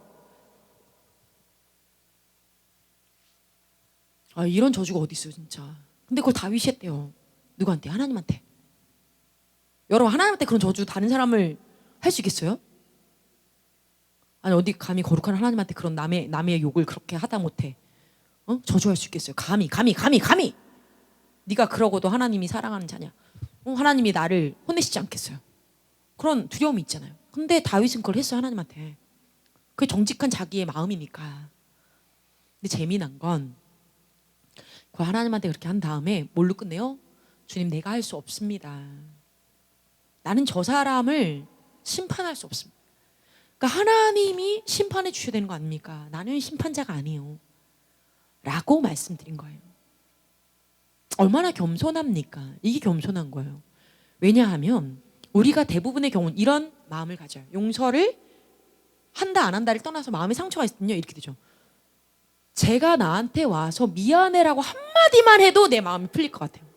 아, 이런 저주가 어디 있어요 진짜. 근데 그걸 다윗이 했대요. 누구한테? 하나님한테. 여러분, 하나님한테 그런 저주 다른 사람을 할 수 있겠어요? 아니, 어디 감히 거룩한 하나님한테 그런 남의 욕을 그렇게 하다 못해 저주할 수 있겠어요? 감히 네가 그러고도 하나님이 사랑하는 자냐? 하나님이 나를 혼내시지 않겠어요? 그런 두려움이 있잖아요. 근데 다윗은 그걸 했어요. 하나님한테. 그게 정직한 자기의 마음이니까. 근데 재미난 건 그 하나님한테 그렇게 한 다음에 뭘로 끝내요? 주님, 내가 할 수 없습니다. 나는 저 사람을 심판할 수 없습니다. 그러니까 하나님이 심판해 주셔야 되는 거 아닙니까? 나는 심판자가 아니에요 라고 말씀드린 거예요. 얼마나 겸손합니까? 이게 겸손한 거예요. 왜냐하면 우리가 대부분의 경우는 이런 마음을 가져요. 용서를 한다 안 한다를 떠나서 마음에 상처가 있으면요 이렇게 되죠. 제가 나한테 와서 미안해라고 한마디만 해도 내 마음이 풀릴 것 같아요.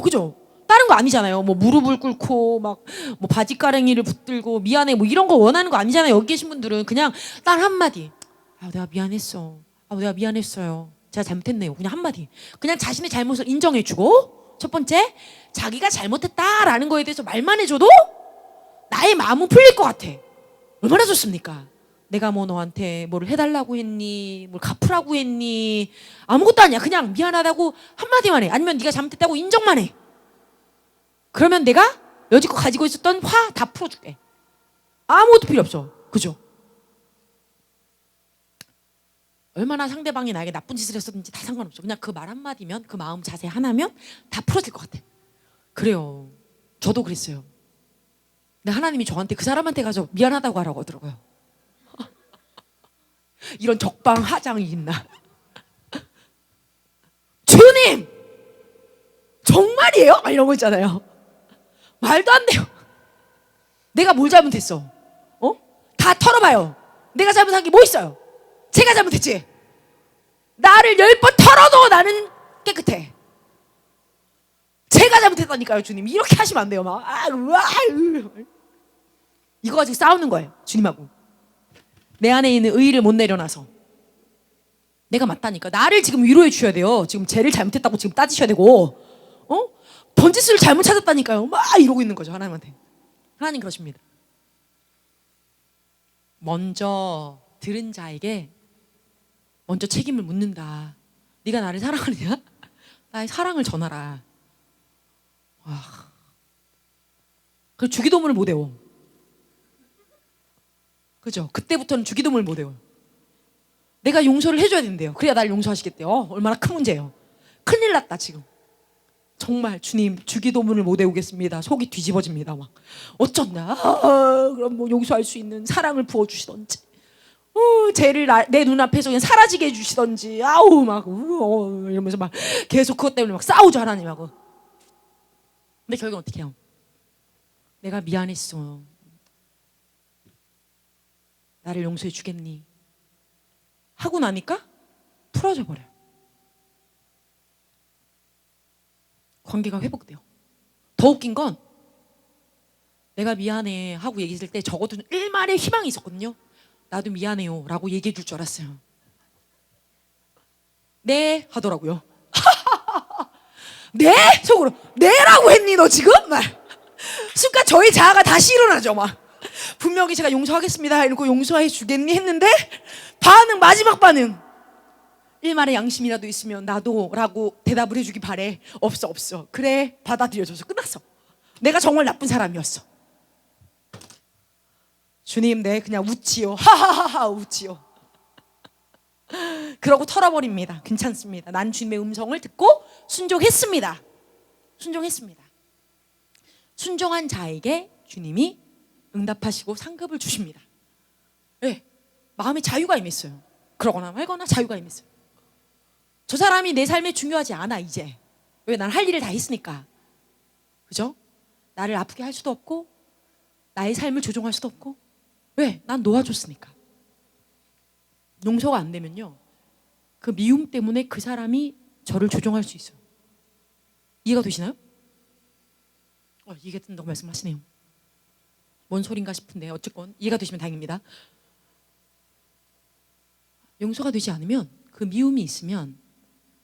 그죠? 다른 거 아니잖아요. 뭐 무릎을 꿇고 막 뭐 바지가랭이를 붙들고 미안해 뭐 이런 거 원하는 거 아니잖아요. 여기 계신 분들은 그냥 딱 한마디. 내가 미안했어. 내가 미안했어요. 제가 잘못했네요. 그냥 한마디. 그냥 자신의 잘못을 인정해주고, 첫 번째, 자기가 잘못했다라는 거에 대해서 말만 해줘도 나의 마음은 풀릴 것 같아. 얼마나 좋습니까? 내가 뭐 너한테 뭘 해달라고 했니? 뭘 갚으라고 했니? 아무것도 아니야. 그냥 미안하다고 한마디만 해. 아니면 네가 잘못했다고 인정만 해. 그러면 내가 여지껏 가지고 있었던 화 다 풀어줄게. 아무것도 필요 없어. 그죠? 얼마나 상대방이 나에게 나쁜 짓을 했었는지 다 상관없어. 그냥 그 말 한마디면, 그 마음 자세 하나면 다 풀어질 것 같아. 그래요. 저도 그랬어요. 근데 하나님이 저한테 그 사람한테 가서 미안하다고 하라고 하더라고요. 이런 적방하장이 있나? 주님! 정말이에요? 이런 거 있잖아요. 말도 안 돼요. 내가 뭘 잘못했어? 다 털어봐요. 내가 잘못한 게 뭐 있어요? 제가 잘못했지. 나를 10번 털어도 나는 깨끗해. 제가 잘못했다니까요, 주님. 이렇게 하시면 안 돼요. 이거 가지고 싸우는 거예요, 주님하고. 내 안에 있는 의의를 못 내려놔서. 내가 맞다니까. 나를 지금 위로해 주셔야 돼요. 지금 쟤를 잘못했다고 지금 따지셔야 되고, 번지수를 잘못 찾았다니까요. 막 이러고 있는 거죠, 하나님한테. 하나님 그러십니다. 먼저 들은 자에게 먼저 책임을 묻는다. 네가 나를 사랑하느냐? 나의 사랑을 전하라. 그 주기도문을 못 외워. 그죠? 그때부터는 주기도문을 못 외워요. 내가 용서를 해줘야 된대요. 그래야 날 용서하시겠대요. 얼마나 큰 문제예요. 큰일 났다 지금. 정말 주님 주기도문을 못 외우겠습니다. 속이 뒤집어집니다. 막 어쩐다. 그럼 뭐 용서할 수 있는 사랑을 부어주시던지, 죄를 내 눈앞에서 그냥 사라지게 해주시던지, 막 이러면서 막 계속 그것 때문에 막 싸우죠 하나님하고. 근데 결국엔 어떻게 해요? 내가 미안했어. 나를 용서해 주겠니? 하고 나니까 풀어져 버려요. 관계가 회복돼요. 더 웃긴 건 내가 미안해 하고 얘기했을 때 적어도 일말의 희망이 있었거든요. 나도 미안해요 라고 얘기해 줄 줄 알았어요. 네 하더라고요. 네? 속으로 네라고 했니 너 지금? 막 순간 저의 자아가 다시 일어나죠. 막 분명히 제가 용서하겠습니다 이러고 용서해 주겠니 했는데 반응, 마지막 반응, 일말의 양심이라도 있으면 나도 라고 대답을 해주기 바래. 없어. 그래 받아들여줘서 끝났어. 내가 정말 나쁜 사람이었어. 주님, 네 그냥 웃지요. 하하하하 웃지요. 그러고 털어버립니다. 괜찮습니다. 난 주님의 음성을 듣고 순종했습니다. 순종한 자에게 주님이 응답하시고 상급을 주십니다. 네, 마음에 자유가 임했어요. 그러거나 말거나 자유가 임했어요. 저 사람이 내 삶에 중요하지 않아 이제. 왜? 난 할 일을 다 했으니까. 그죠? 나를 아프게 할 수도 없고 나의 삶을 조종할 수도 없고. 왜? 난 놓아줬으니까. 용서가 안 되면요, 그 미움 때문에 그 사람이 저를 조종할 수 있어요. 이해가 되시나요? 이해가 된다고 말씀하시네요. 뭔 소린가 싶은데 어쨌건 이해가 되시면 다행입니다. 용서가 되지 않으면 그 미움이 있으면,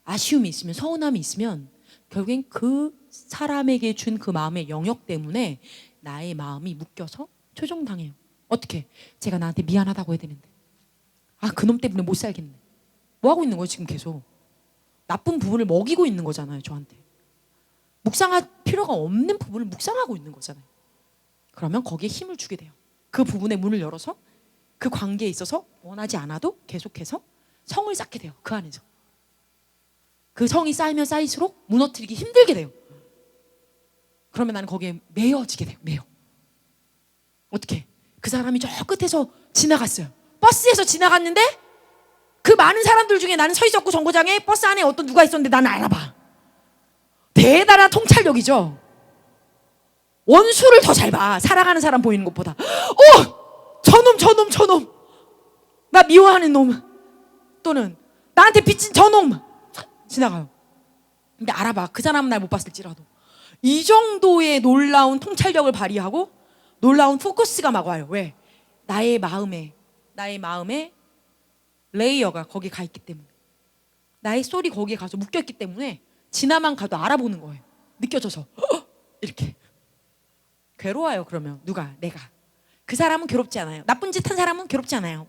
아쉬움이 있으면, 서운함이 있으면 결국엔 그 사람에게 준 그 마음의 영역 때문에 나의 마음이 묶여서 조종당해요. 어떻게? 제가 나한테 미안하다고 해야 되는데 그놈 때문에 못 살겠네. 뭐 하고 있는 거예요 지금? 계속 나쁜 부분을 먹이고 있는 거잖아요. 저한테 묵상할 필요가 없는 부분을 묵상하고 있는 거잖아요. 그러면 거기에 힘을 주게 돼요. 그 부분의 문을 열어서 그 관계에 있어서 원하지 않아도 계속해서 성을 쌓게 돼요. 그 안에서 그 성이 쌓이면 쌓일수록 무너뜨리기 힘들게 돼요. 그러면 나는 거기에 매여지게 돼요. 매여. 어떻게? 그 사람이 저 끝에서 지나갔어요. 버스에서 지나갔는데 그 많은 사람들 중에 나는 서 있었고 정거장에 버스 안에 어떤 누가 있었는데 나는 알아봐. 대단한 통찰력이죠. 원수를 더 잘 봐. 살아가는 사람 보이는 것보다. 저놈 나 미워하는 놈, 또는 나한테 빚진 저놈 지나가요. 근데 알아봐. 그 사람은 날 못 봤을지라도. 이 정도의 놀라운 통찰력을 발휘하고 놀라운 포커스가 막 와요. 왜? 나의 마음에 레이어가 거기 가 있기 때문에, 나의 소리 거기에 가서 묶여있기 때문에 지나만 가도 알아보는 거예요. 느껴져서 이렇게 괴로워요. 그러면 누가? 내가. 그 사람은 괴롭지 않아요. 나쁜 짓 한 사람은 괴롭지 않아요.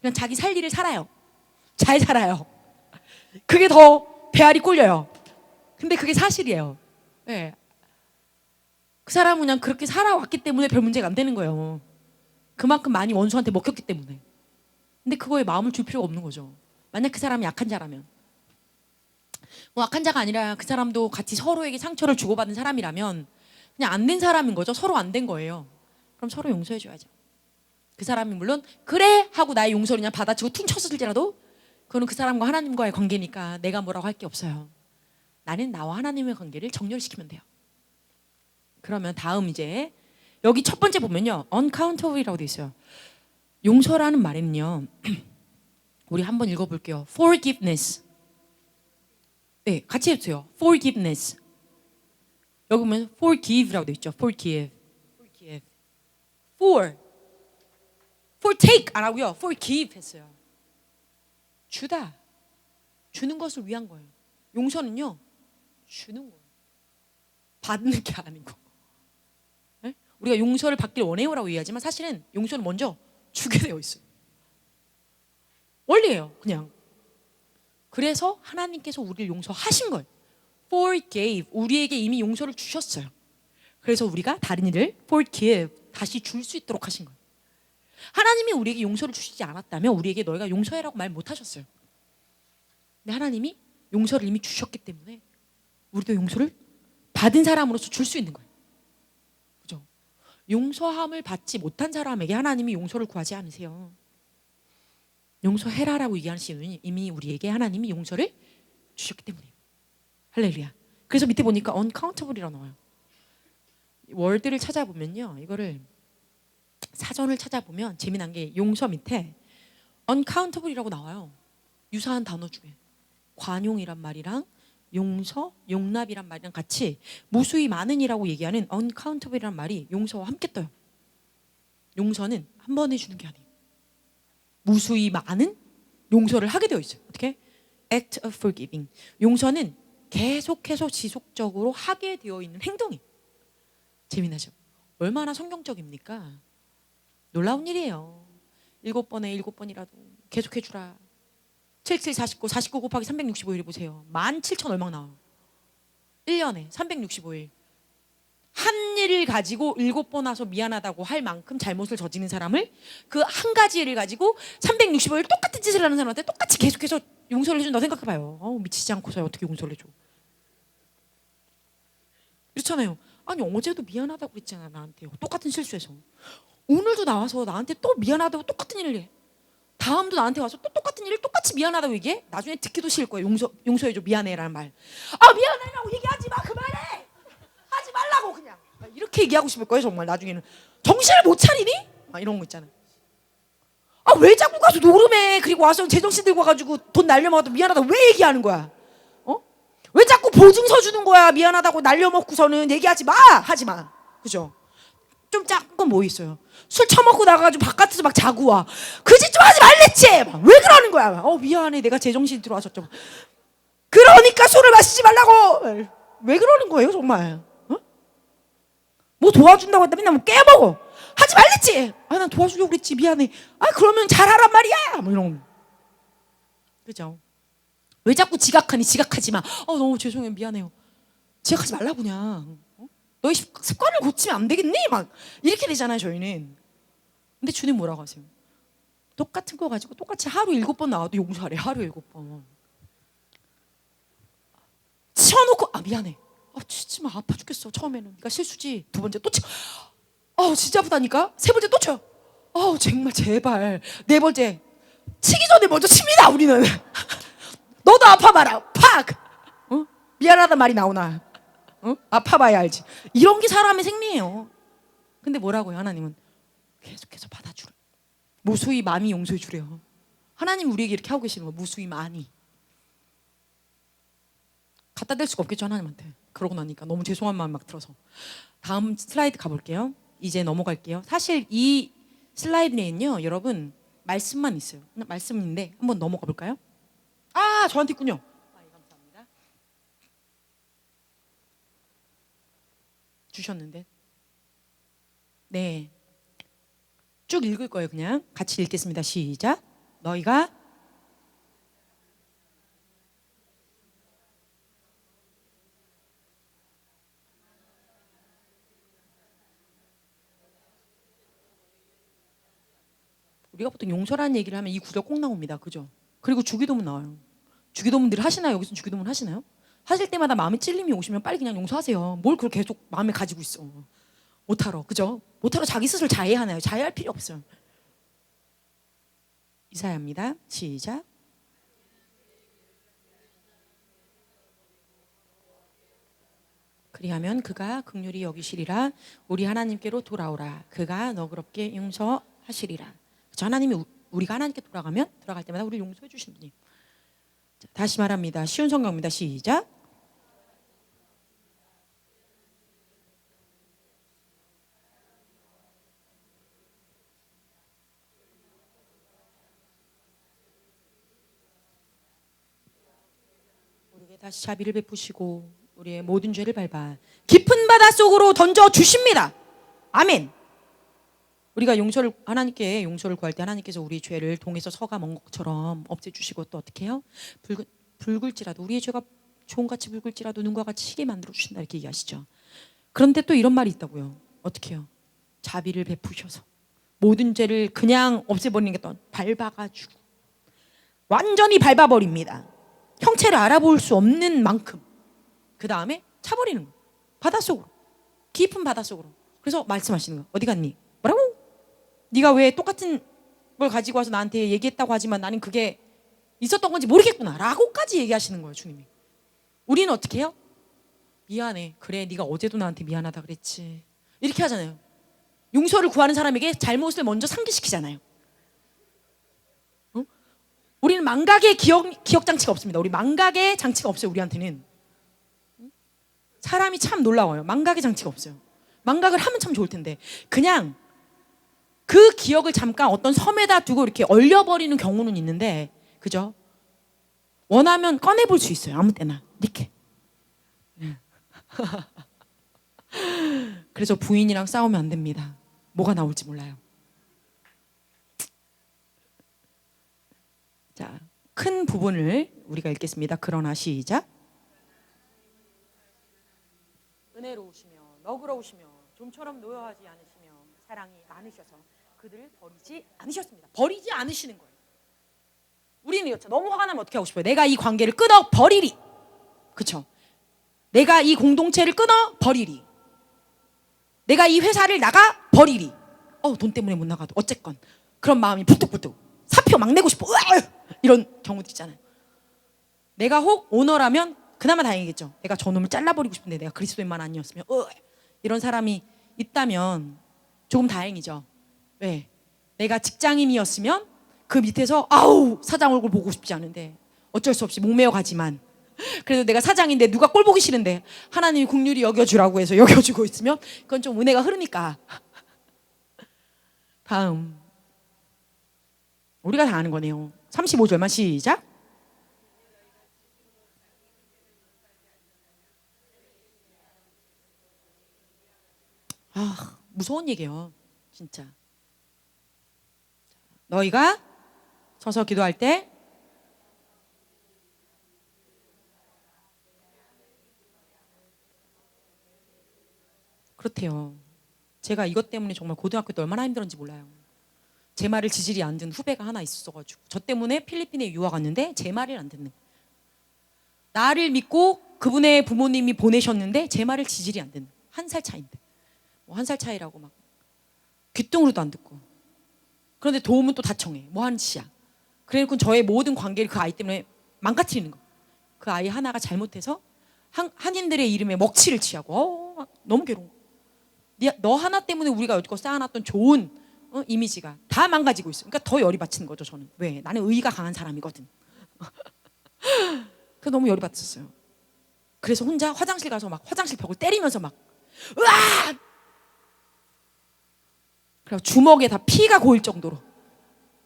그냥 자기 살 일을 살아요. 잘 살아요. 그게 더 배알이 꼴려요. 근데 그게 사실이에요. 네. 그 사람은 그냥 그렇게 살아왔기 때문에 별 문제가 안 되는 거예요. 그만큼 많이 원수한테 먹혔기 때문에. 근데 그거에 마음을 줄 필요가 없는 거죠. 만약 그 사람이 약한 자라면, 뭐 악한 자가 아니라 그 사람도 같이 서로에게 상처를 주고받은 사람이라면 그냥 안 된 사람인 거죠. 서로 안 된 거예요. 그럼 서로 용서해줘야죠. 그 사람이 물론 그래 하고 나의 용서를 그냥 받아치고 퉁 쳤을지라도 그거는 그 사람과 하나님과의 관계니까 내가 뭐라고 할 게 없어요. 나는 나와 하나님의 관계를 정렬시키면 돼요. 그러면 다음 이제 여기 첫 번째 보면요, uncountable이라고 돼 있어요. 용서라는 말에는요, 우리 한번 읽어볼게요. forgiveness. 네, 같이 해주세요. forgiveness. 여기 보면 forgive라고 돼 있죠. forgive. for take 안 하고요. forgive 했어요. 주는 것을 위한 거예요. 용서는요, 주는 거예요. 받는 게 아니고. 네? 우리가 용서를 받길 원해요라고 이해하지만 사실은 용서는 먼저 주게 되어 있어요. 원리예요, 그냥. 그래서 하나님께서 우리를 용서하신 거예요. forgave, 우리에게 이미 용서를 주셨어요. 그래서 우리가 다른 이를 forgive, 다시 줄 수 있도록 하신 거예요. 하나님이 우리에게 용서를 주시지 않았다면 우리에게 너희가 용서해라고 말 못하셨어요. 근데 하나님이 용서를 이미 주셨기 때문에 우리도 용서를 받은 사람으로서 줄 수 있는 거예요. 그죠? 용서함을 받지 못한 사람에게 하나님이 용서를 구하지 않으세요. 용서해라라고 얘기하시는 이유는 이미 우리에게 하나님이 용서를 주셨기 때문이에요. 할렐루야. 그래서 밑에 보니까 uncountable이라고 나와요. 월드를 찾아보면요, 이거를 사전을 찾아보면 재미난 게 용서 밑에 uncountable이라고 나와요. 유사한 단어 중에 관용이란 말이랑 용서, 용납이란 말이랑 같이 무수히 많은이라고 얘기하는 uncountable이란 말이 용서와 함께 떠요. 용서는 한 번 해주는 게 아니에요. 무수히 많은 용서를 하게 되어 있어요. 어떻게? act of forgiving. 용서는 계속해서 지속적으로 하게 되어 있는 행동이에요. 재미나죠? 얼마나 성경적입니까? 놀라운 일이에요. 7번에 7번이라도 계속해주라. 77, 49, 49 곱하기 365일 보세요. 17,000 얼마 나와요. 1년에 365일. 한 일을 가지고 7번 와서 미안하다고 할 만큼 잘못을 저지른 사람을 그 한 가지 일을 가지고 365일 똑같은 짓을 하는 사람한테 똑같이 계속해서 용서를 해준다고 생각해봐요. 미치지 않고서 어떻게 용서를 해줘. 그렇잖아요. 아니 어제도 미안하다고 그랬잖아 나한테. 똑같은 실수해서. 오늘도 나와서 나한테 또 미안하다고 똑같은 일을 해. 다음도 나한테 와서 또 똑같은 일을 똑같이 미안하다고 얘기해. 나중에 듣기도 싫을 거예요. 용서해줘 미안해라는 말. 아 미안해라고 얘기하지 마 그만해. 하지 말라고 그냥. 이렇게 얘기하고 싶을 거예요 정말 나중에는. 정신을 못 차리니? 막 이런 거 있잖아요. 아 왜 자꾸 가서 노름해. 그리고 와서 제정신 들고 와가지고 돈 날려먹어도 미안하다고 왜 얘기하는 거야? 왜 자꾸 보증서 주는 거야? 미안하다고 날려먹고서는 얘기하지 마. 하지 마. 그죠? 좀 작은 건 뭐 있어요? 술 처먹고 나가가지고 바깥에서 막 자고 와. 그 짓 좀 하지 말랬지. 막 왜 그러는 거야? 미안해. 내가 제정신이 들어와서 좀. 그러니까 술을 마시지 말라고. 왜 그러는 거예요 정말? 뭐 도와준다고 했다 맨날 뭐 깨먹어. 하지 말랬지. 아 난 도와주려고 그랬지. 미안해. 아 그러면 잘하란 말이야. 뭐 이런 거. 그죠? 왜 자꾸 지각하니? 지각하지 마. 너무 죄송해요. 미안해요. 지각하지 말라 그냥. 너희 습관을 고치면 안 되겠니? 막 이렇게 되잖아요 저희는. 근데 주님 뭐라고 하세요? 똑같은 거 가지고 똑같이 하루 7번 나와도 용서하래. 하루 7번. 치워놓고 미안해. 치지 마. 아파 죽겠어. 처음에는 네가 실수지. 두 번째 또 치. 진짜 아프다니까. 세 번째 또 쳐. 정말 제발. 네 번째 치기 전에 먼저 칩니다 우리는. 너도 아파봐라. 팍. 미안하단 말이 나오나? 아파봐야 알지. 이런 게 사람의 생리예요. 근데 뭐라고요 하나님은? 계속해서 받아주래. 무수히 많이 용서해 주래요. 하나님 우리에게 이렇게 하고 계시는 거예요. 무수히 많이. 갖다 댈 수가 없겠죠 하나님한테. 그러고 나니까 너무 죄송한 마음 막 들어서. 다음 슬라이드 가볼게요. 이제 넘어갈게요. 사실 이 슬라이드에는요 여러분 말씀만 있어요. 말씀인데 한번 넘어가 볼까요? 저한테 있군요. 감사합니다. 주셨는데. 네. 쭉 읽을 거예요. 그냥 같이 읽겠습니다. 시작. 너희가 우리가 보통 용서라는 얘기를 하면 이 구절 꼭 나옵니다. 그죠? 그리고 주기도문 나와요. 주기도문 늘 하시나요? 여기서 주기도문 하시나요? 하실 때마다 마음에 찔림이 오시면 빨리 그냥 용서하세요. 뭘 그걸 계속 마음에 가지고 있어. 못하러. 그죠? 못하러 자기 스스로 자해하나요? 자해할 필요 없어요. 이사야입니다. 시작. 그리하면 그가 긍휼히 여기시리라. 우리 하나님께로 돌아오라. 그가 너그럽게 용서하시리라. 하나님이 우리가 하나님께 돌아갈 때마다 우리 용서해 주시는 분이에요. 다시 말합니다. 쉬운 성경입니다. 시작. 우리에게 다시 자비를 베푸시고 우리의 모든 죄를 밟아 깊은 바다 속으로 던져 주십니다. 아멘. 우리가 하나님께 용서를 구할 때 하나님께서 우리 죄를 동에서 서가 먼 것처럼 없애주시고 또 어떻게 해요? 붉을지라도 우리의 죄가 종같이 붉을지라도 눈과 같이 희게 만들어 주신다 이렇게 얘기하시죠. 그런데 또 이런 말이 있다고요. 어떻게 해요? 자비를 베푸셔서 모든 죄를 그냥 없애버리는 게 또 밟아가지고 완전히 밟아버립니다. 형체를 알아볼 수 없는 만큼 그 다음에 차버리는 거예요. 바닷속으로. 깊은 바닷속으로. 그래서 말씀하시는 거예요. 어디 갔니? 뭐라고? 네가 왜 똑같은 걸 가지고 와서 나한테 얘기했다고 하지만 나는 그게 있었던 건지 모르겠구나 라고까지 얘기하시는 거예요. 주님이. 우리는 어떻게 해요? 미안해. 그래, 네가 어제도 나한테 미안하다 그랬지. 이렇게 하잖아요. 용서를 구하는 사람에게 잘못을 먼저 상기시키잖아요. 어? 우리는 망각의 기억 장치가 없습니다. 우리 망각의 장치가 없어요. 우리한테는. 사람이 참 놀라워요. 망각의 장치가 없어요. 망각을 하면 참 좋을 텐데 그냥 그 기억을 잠깐 어떤 섬에다 두고 이렇게 얼려버리는 경우는 있는데, 그죠? 원하면 꺼내볼 수 있어요. 아무 때나 이렇게. 그래서 부인이랑 싸우면 안 됩니다. 뭐가 나올지 몰라요. 자, 큰 부분을 우리가 읽겠습니다. 그러나 시작. 은혜로우시며 너그러우시며 좀처럼 노여하지 않으시며 사랑이 많으셔서 그들을 버리지 않으셨습니다. 버리지 않으시는 거예요. 우리는 이렇죠. 너무 화가 나면 어떻게 하고 싶어요? 내가 이 관계를 끊어 버리리. 그렇죠? 내가 이 공동체를 끊어 버리리. 내가 이 회사를 나가 버리리. 돈 때문에 못 나가도 어쨌건 그런 마음이 부뚝부뚝 사표 막 내고 싶어. 이런 경우도 있잖아요. 내가 혹 오너라면 그나마 다행이겠죠. 내가 저놈을 잘라버리고 싶은데 내가 그리스도인만 아니었으면 이런 사람이 있다면 조금 다행이죠. 왜? 내가 직장인이었으면 그 밑에서 사장 얼굴 보고 싶지 않은데 어쩔 수 없이 목매어 가지만 그래도 내가 사장인데 누가 꼴 보기 싫은데 하나님이 긍휼히 여겨주라고 해서 여겨주고 있으면 그건 좀 은혜가 흐르니까. 다음 우리가 다 아는 거네요. 35절만 시작. 무서운 얘기예요. 진짜. 너희가 서서 기도할 때 그렇대요. 제가 이것 때문에 정말 고등학교 때 얼마나 힘들었는지 몰라요. 제 말을 지질이 안 듣는 후배가 하나 있었어가지고 저 때문에 필리핀에 유학 왔는데 제 말을 안 듣는, 나를 믿고 그분의 부모님이 보내셨는데 제 말을 지질이 안 듣는, 한 살 차인데 뭐 한 살 차이라고 막 귀뚱으로도 안 듣고, 그런데 도움은 또 다 청해. 뭐 하는 짓이야. 그래놓고 저의 모든 관계를 그 아이 때문에 망가뜨리는 거. 그 아이 하나가 잘못해서 한인들의 이름에 먹칠을 취하고 너무 괴로운 거. 너 하나 때문에 우리가 여지껏 쌓아놨던 좋은 이미지가 다 망가지고 있어. 그러니까 더 열이 받치는 거죠. 저는. 왜? 나는 의가 강한 사람이거든. 그래서 너무 열이 받쳤어요. 그래서 혼자 화장실 가서 막 화장실 벽을 때리면서 막 으아! 그래서 주먹에 다 피가 고일 정도로.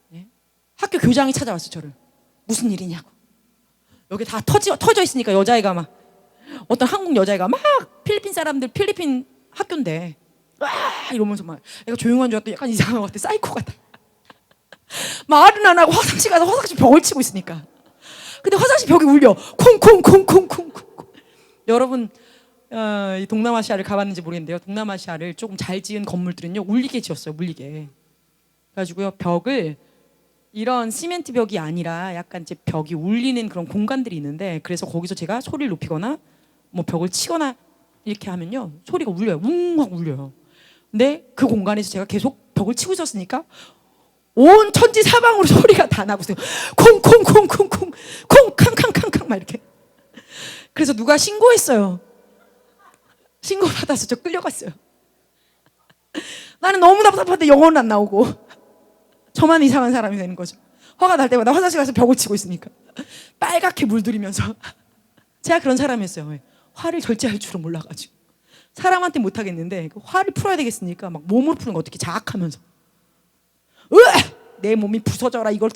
네? 학교 교장이 찾아왔어. 저를. 무슨 일이냐고. 여기 다 터져 있으니까 여자애가 막 어떤 한국 여자애가 막 필리핀 사람들 필리핀 학교인데 이러면서 막 애가 조용한 줄 알았더니 약간 이상한 것 같아. 사이코 같아. 말은 안 하고 화장실 가서 화장실 벽을 치고 있으니까. 근데 화장실 벽이 울려. 콩콩콩콩콩콩. 여러분 이 동남아시아를 가봤는지 모르겠는데요. 동남아시아를 조금 잘 지은 건물들은요 울리게 지었어요. 울리게. 그래가지고요 벽을 이런 시멘트 벽이 아니라 약간 이제 벽이 울리는 그런 공간들이 있는데, 그래서 거기서 제가 소리를 높이거나 뭐 벽을 치거나 이렇게 하면요 소리가 울려요. 웅 울려요. 근데 그 공간에서 제가 계속 벽을 치고 있었으니까 온 천지 사방으로 소리가 다 나고 있어요. 콩콩콩콩콩 콩 캉캉캉캉 막 이렇게. 그래서 누가 신고했어요. 신고 받아서 저 끌려갔어요. 나는 너무 답답한데 영어는 안 나오고 저만 이상한 사람이 되는 거죠. 화가 날 때마다 화장실 가서 벽을 치고 있으니까 빨갛게 물들이면서. 제가 그런 사람이었어요. 화를 절제할 줄은 몰라가지고 사람한테 못하겠는데 화를 풀어야 되겠으니까 막 몸으로 푸는 거 어떻게 자악하면서 내 몸이 부서져라. 이걸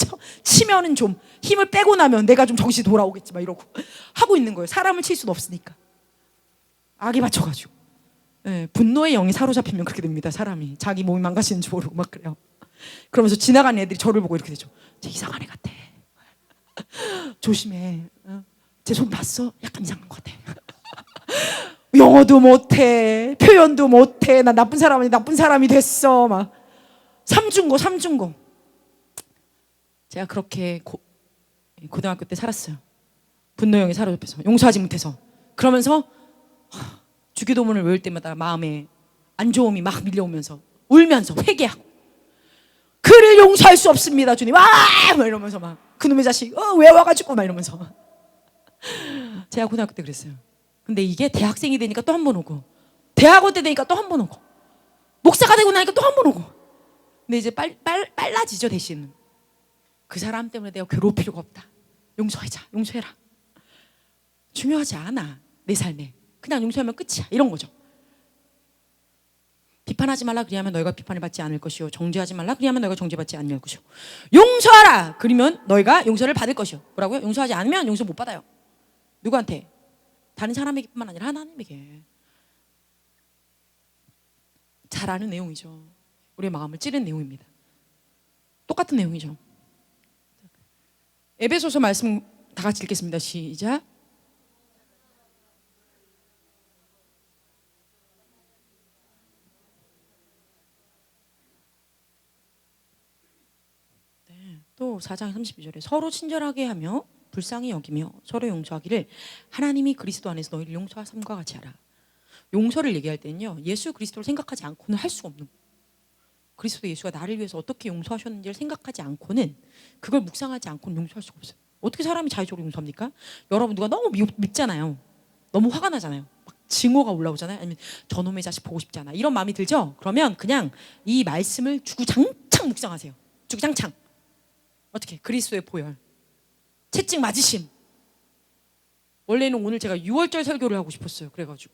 치면은 좀 힘을 빼고 나면 내가 좀 정신이 돌아오겠지 막 이러고 하고 있는 거예요. 사람을 칠 수는 없으니까. 악에 맞춰가지고. 네, 분노의 영이 사로잡히면 그렇게 됩니다. 사람이 자기 몸이 망가지는지 모르고 막 그래요. 그러면서 지나가는 애들이 저를 보고 이렇게 되죠. 쟤 이상한 애 같아. 조심해. 쟤 손 봤어? 약간 이상한 것 같아. 영어도 못해, 표현도 못해. 나 나쁜 사람이 됐어. 막 삼중고. 제가 그렇게 고등학교 때 살았어요. 분노형이 사로잡혀서 용서하지 못해서. 그러면서 주기도문을 외울 때마다 마음에 안 좋음이 막 밀려오면서 울면서 회개하고, 그를 용서할 수 없습니다 주님. 막 이러면서 막 그놈의 자식 왜 와가지고 막 이러면서. 제가 고등학교 때 그랬어요. 근데 이게 대학생이 되니까 또 한 번 오고, 대학원 때 되니까 또 한 번 오고, 목사가 되고 나니까 또 한 번 오고. 근데 이제 빨라지죠. 대신 그 사람 때문에 내가 괴로울 필요가 없다. 용서하자, 용서해라. 중요하지 않아. 내 삶에 그냥 용서하면 끝이야. 이런 거죠. 비판하지 말라 그리하면 너희가 비판을 받지 않을 것이요, 정죄하지 말라 그리하면 너희가 정죄받지 않을 것이요, 용서하라 그러면 너희가 용서를 받을 것이요. 뭐라고요? 용서하지 않으면 용서 못 받아요. 누구한테? 다른 사람에게뿐만 아니라 하나님에게. 잘 아는 내용이죠. 우리의 마음을 찌른 내용입니다. 똑같은 내용이죠. 에베소서 말씀 다 같이 읽겠습니다. 시작. 또 4장 32절에 서로 친절하게 하며 불쌍히 여기며 서로 용서하기를 하나님이 그리스도 안에서 너희를 용서하심과 같이 하라. 용서를 얘기할 때는요, 예수 그리스도를 생각하지 않고는 할 수가 없는 거예요. 그리스도 예수가 나를 위해서 어떻게 용서하셨는지를 생각하지 않고는, 그걸 묵상하지 않고는 용서할 수가 없어요. 어떻게 사람이 자의적으로 용서합니까? 여러분 누가 너무 밉잖아요. 너무 화가 나잖아요. 막 증오가 올라오잖아요. 아니면 저놈의 자식 보고 싶지 않아. 이런 마음이 들죠? 그러면 그냥 이 말씀을 주구장창 묵상하세요. 주구장창. 어떻게? 그리스도의 보혈, 채찍 맞으심. 원래는 오늘 제가 6월절 설교를 하고 싶었어요. 그래가지고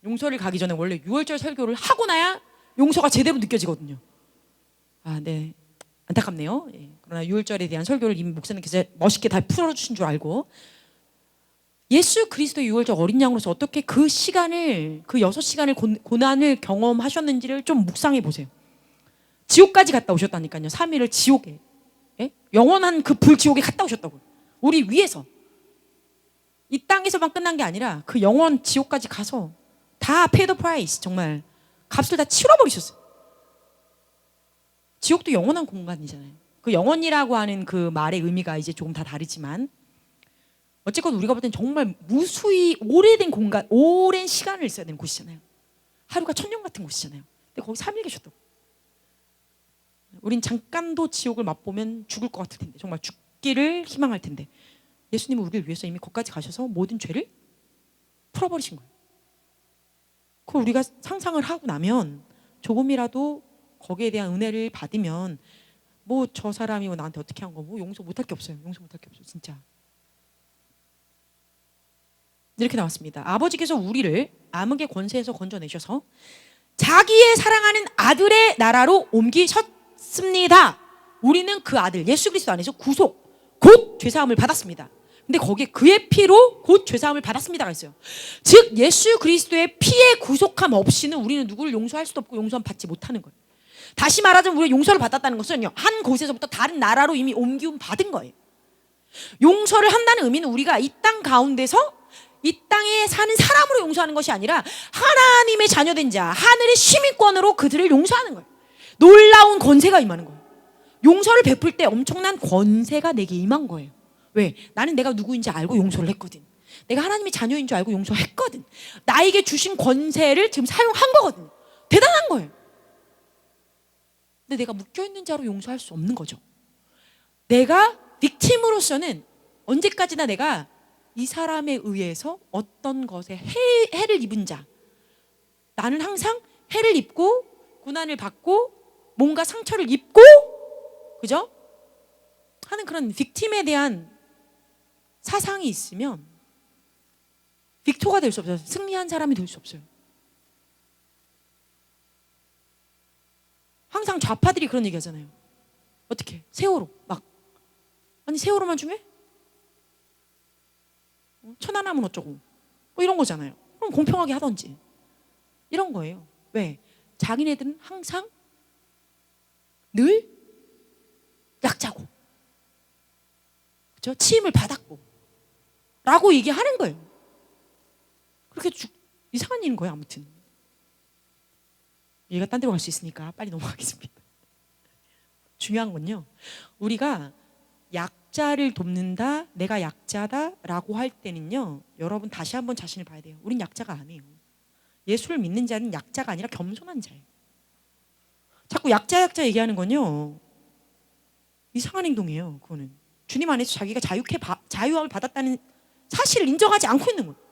용서를 가기 전에 원래 6월절 설교를 하고 나야 용서가 제대로 느껴지거든요. 아, 네, 안타깝네요. 예. 그러나 6월절에 대한 설교를 이미 목사님께서 멋있게 다 풀어주신 줄 알고, 예수 그리스도의 6월절 어린 양으로서 어떻게 그 시간을, 그 6시간을 고난을 경험하셨는지를 좀 묵상해 보세요. 지옥까지 갔다 오셨다니까요. 3일을 지옥에, 예? 영원한 그 불지옥에 갔다 오셨다고요. 우리 위해서. 이 땅에서만 끝난 게 아니라 그 영원 지옥까지 가서 다 pay the price, 정말 값을 다 치러버리셨어요. 지옥도 영원한 공간이잖아요. 그 영원이라고 하는 그 말의 의미가 이제 조금 다 다르지만, 어쨌건 우리가 볼 땐 정말 무수히 오래된 공간, 오랜 시간을 있어야 되는 곳이잖아요. 하루가 천년 같은 곳이잖아요. 근데 거기 3일 계셨다고. 우린 잠깐도 지옥을 맛보면 죽을 것 같을 텐데, 정말 죽기를 희망할 텐데, 예수님은 우리를 위해서 이미 거기까지 가셔서 모든 죄를 풀어버리신 거예요. 그걸 우리가 상상을 하고 나면, 조금이라도 거기에 대한 은혜를 받으면, 뭐 저 사람이 뭐 나한테 어떻게 한 거 뭐 용서 못할 게 없어요. 용서 못할 게 없어요. 진짜. 이렇게 나왔습니다. 아버지께서 우리를 암흑의 권세에서 건져내셔서 자기의 사랑하는 아들의 나라로 옮기셨습니다. 우리는 그 아들 예수 그리스도 안에서 구속, 곧 죄사함을 받았습니다. 근데 거기에 그의 피로 곧 죄사함을 받았습니다가 있어요. 즉 예수 그리스도의 피의 구속함 없이는 우리는 누구를 용서할 수도 없고 용서함 받지 못하는 거예요. 다시 말하자면 우리가 용서를 받았다는 것은요, 한 곳에서부터 다른 나라로 이미 옮기움 받은 거예요. 용서를 한다는 의미는 우리가 이 땅 가운데서 이 땅에 사는 사람으로 용서하는 것이 아니라 하나님의 자녀된 자, 하늘의 시민권으로 그들을 용서하는 거예요. 놀라운 권세가 임하는 거예요. 용서를 베풀 때 엄청난 권세가 내게 임한 거예요. 왜? 나는 내가 누구인지 알고 용서를 했거든. 내가 하나님의 자녀인 줄 알고 용서했거든. 나에게 주신 권세를 지금 사용한 거거든요. 대단한 거예요. 근데 내가 묶여있는 자로 용서할 수 없는 거죠. 내가 빅팀으로서는 언제까지나 내가 이 사람에 의해서 어떤 것에 해를 입은 자, 나는 항상 해를 입고 고난을 받고 뭔가 상처를 입고, 그죠? 하는 그런 빅팀에 대한 사상이 있으면 빅토가 될 수 없어요. 승리한 사람이 될 수 없어요. 항상 좌파들이 그런 얘기 하잖아요. 어떻게? 세월호 막, 아니 세월호만 중요해? 천안함은 어쩌고 뭐 이런 거잖아요. 그럼 공평하게 하던지. 이런 거예요. 왜? 자기네들은 항상 늘 약자고, 그렇죠? 치임을 받았고 라고 얘기하는 거예요. 그렇게 이상한 일인 거예요. 아무튼 얘가 딴 데로 갈 수 있으니까 빨리 넘어가겠습니다. 중요한 건요, 우리가 약자를 돕는다, 내가 약자다라고 할 때는요, 여러분 다시 한번 자신을 봐야 돼요. 우린 약자가 아니에요. 예수를 믿는 자는 약자가 아니라 겸손한 자예요. 자꾸 약자 얘기하는 건요, 이상한 행동이에요. 그거는 주님 안에서 자기가 자유함을 받았다는 사실을 인정하지 않고 있는 거예요.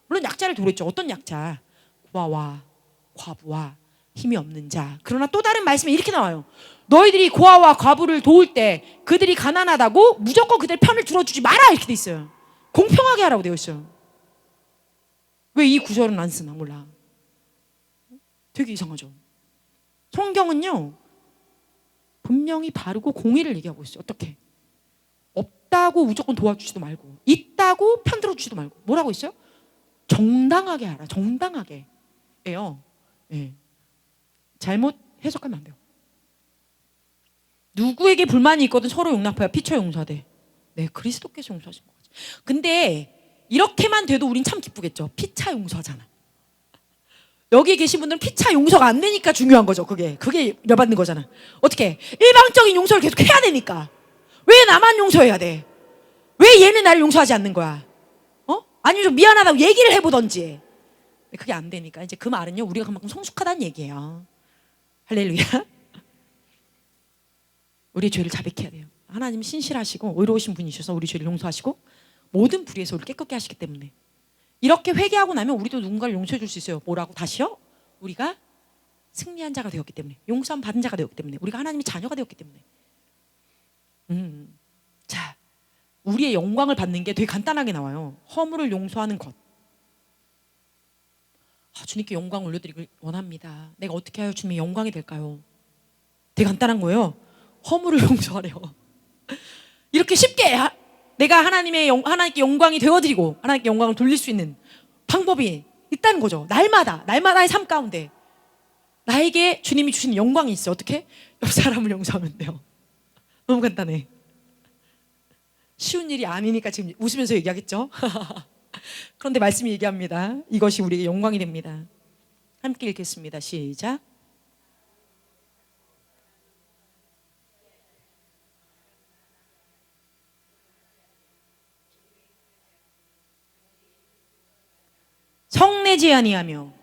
물론 약자를 도랬죠. 어떤 약자? 고아와 과부와 힘이 없는 자. 그러나 또 다른 말씀에 이렇게 나와요. 너희들이 고아와 과부를 도울 때 그들이 가난하다고 무조건 그들 편을 들어주지 마라, 이렇게 돼 있어요. 공평하게 하라고 되어 있어요. 왜 이 구절은 안 쓰나 몰라. 되게 이상하죠. 성경은요 분명히 바르고 공의를 얘기하고 있어요. 어떻게? 없다고 무조건 도와주지도 말고, 있다고 편들어주지도 말고, 뭐라고 있어요? 정당하게 하라. 정당하게 예요. 예. 잘못 해석하면 안 돼요. 누구에게 불만이 있거든 서로 용납해야 피차 용서돼. 네, 그리스도께서 용서하신 거지. 근데 이렇게만 돼도 우린 참 기쁘겠죠. 피차 용서잖아. 여기 계신 분들은 피차 용서가 안 되니까 중요한 거죠. 그게 열받는 거잖아. 어떻게? 일방적인 용서를 계속 해야 되니까. 왜 나만 용서해야 돼? 왜 얘는 나를 용서하지 않는 거야? 아니면 좀 미안하다고 얘기를 해보던지. 그게 안 되니까 이제 그 말은요 우리가 그만큼 성숙하다는 얘기예요. 할렐루야. 우리의 죄를 자백해야 돼요. 하나님 신실하시고 의로우신 분이셔서 우리 죄를 용서하시고 모든 불의에서 우리를 깨끗게 하시기 때문에 이렇게 회개하고 나면 우리도 누군가를 용서해 줄 수 있어요. 뭐라고? 다시요? 우리가 승리한 자가 되었기 때문에, 용서함 받은 자가 되었기 때문에, 우리가 하나님의 자녀가 되었기 때문에. 자, 우리의 영광을 받는 게 되게 간단하게 나와요. 허물을 용서하는 것. 주님께 영광 올려드리길 원합니다. 내가 어떻게 하여 주님의 영광이 될까요? 되게 간단한 거예요. 허물을 용서하래요. 이렇게 쉽게 내가 하나님께 영광이 되어드리고 하나님께 영광을 돌릴 수 있는 방법이 있다는 거죠. 날마다의 삶 가운데 나에게 주님이 주시는 영광이 있어요. 어떻게? 옆 사람을 용서하면 돼요. 너무 간단해. 쉬운 일이 아니니까 지금 웃으면서 얘기하겠죠. 그런데 말씀이 얘기합니다. 이것이 우리에게 영광이 됩니다. 함께 읽겠습니다. 시작. 성내지 아니하며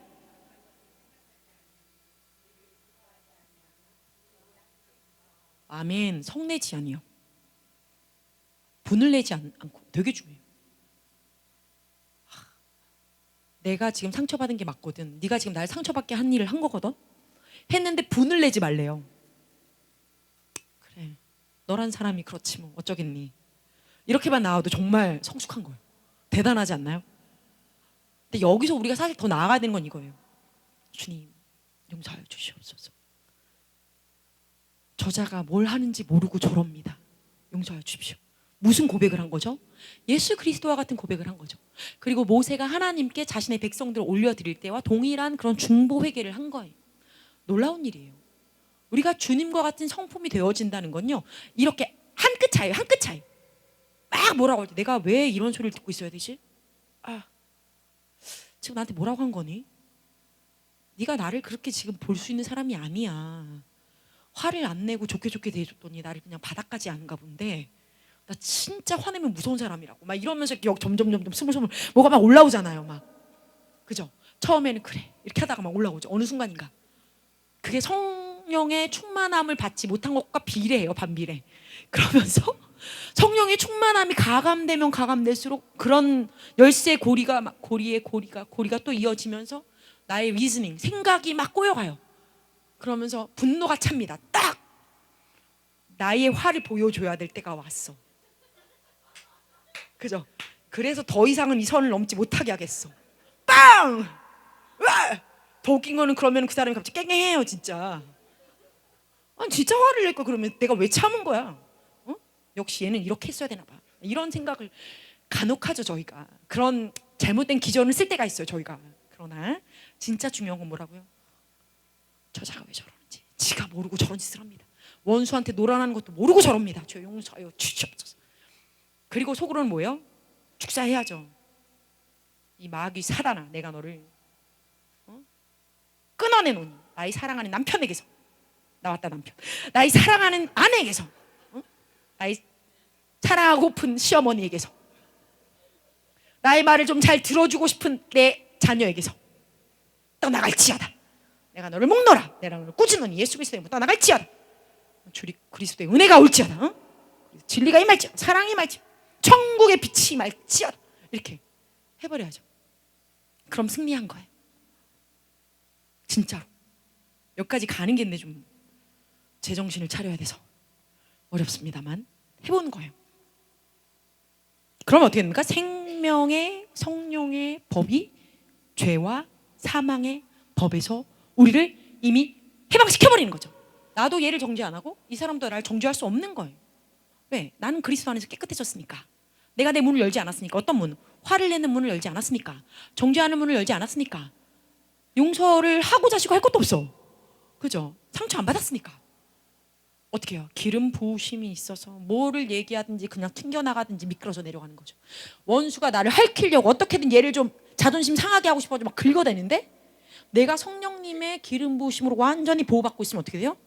아멘. 성내지 아니요. 분을 내지 않고. 되게 중요해요. 내가 지금 상처받은 게 맞거든. 네가 지금 날 상처받게 한 일을 한 거거든. 했는데 분을 내지 말래요. 그래, 너란 사람이 그렇지 뭐 어쩌겠니. 이렇게만 나와도 정말 성숙한 거예요. 대단하지 않나요? 근데 여기서 우리가 사실 더 나아가야 되는 건 이거예요. 주님 용서하여 주시옵소서. 저자가 뭘 하는지 모르고 저럽니다. 용서하여 주십시오. 무슨 고백을 한 거죠? 예수 그리스도와 같은 고백을 한 거죠. 그리고 모세가 하나님께 자신의 백성들을 올려드릴 때와 동일한 그런 중보 회개를 한 거예요. 놀라운 일이에요. 우리가 주님과 같은 성품이 되어진다는 건요 이렇게 한 끗 차이예요. 한 끗 차이. 막 뭐라고 할 때 내가 왜 이런 소리를 듣고 있어야 되지? 지금 나한테 뭐라고 한 거니? 네가 나를 그렇게 지금 볼 수 있는 사람이 아니야. 화를 안 내고 좋게 대해줬더니 나를 그냥 바닥까지 안가 본데 나 진짜 화내면 무서운 사람이라고 막 이러면서 점점 스물스물 뭐가 막 올라오잖아요. 막 그죠? 처음에는 그래 이렇게 하다가 막 올라오죠. 어느 순간인가 그게 성령의 충만함을 받지 못한 것과 비례해요. 반비례. 그러면서 성령의 충만함이 가감되면 가감될수록 그런 열쇠 고리가 막 고리가 또 이어지면서 나의 리즈닝 생각이 막 꼬여가요. 그러면서 분노가 찹니다. 딱 나의 화를 보여줘야 될 때가 왔어. 그죠? 그래서 더 이상은 이 선을 넘지 못하게 하겠어. 빵! 더 웃긴 거는 그러면 그 사람이 갑자기 깽깽해요. 진짜. 아니 진짜 화를 낼 거 그러면 내가 왜 참은 거야? 역시 얘는 이렇게 했어야 되나 봐. 이런 생각을 간혹 하죠. 저희가 그런 잘못된 기전을 쓸 때가 있어요. 저희가. 그러나 진짜 중요한 건 뭐라고요? 저자가 왜 저러는지 지가 모르고 저런 짓을 합니다. 원수한테 놀아나는 것도 모르고 저럽니다. 저 용서하여 주시옵소서. 그리고 속으로는 뭐예요? 축사해야죠. 이 마귀 사단아, 내가 너를 끊어내노니 나의 사랑하는 남편에게서 나왔다. 남편 나의 사랑하는 아내에게서 나의 사랑하고픈 시어머니에게서 나의 말을 좀 잘 들어주고 싶은 내 자녀에게서 떠나갈지어다. 내가 너를 목놓아 내가 너를 꾸짖노니 예수 그리스도의 이름으로 떠나갈지어다. 주리 그리스도의 은혜가 올지어다. 진리가 임할지어다. 사랑이 임할지어다. 천국의 빛이 임할지어다. 이렇게 해버려야죠. 그럼 승리한 거예요. 진짜로. 여기까지 가는 게 좀 제정신을 차려야 돼서 어렵습니다만 해보는 거예요. 그럼 어떻게 됩니까? 생명의 성령의 법이 죄와 사망의 법에서 우리를 이미 해방시켜버리는 거죠. 나도 얘를 정죄 안 하고 이 사람도 나를 정죄할 수 없는 거예요. 왜? 나는 그리스도 안에서 깨끗해졌으니까. 내가 내 문을 열지 않았으니까. 어떤 문? 화를 내는 문을 열지 않았으니까. 정죄하는 문을 열지 않았으니까. 용서를 하고 자시고 할 것도 없어. 그죠? 상처 안 받았으니까. 어떻게 해요? 기름 부으심이 있어서 뭐를 얘기하든지 그냥 튕겨나가든지 미끄러져 내려가는 거죠. 원수가 나를 핥히려고 어떻게든 얘를 좀 자존심 상하게 하고 싶어서 막 긁어대는데 내가 성령님의 기름 부으심으로 완전히 보호받고 있으면 어떻게 돼요?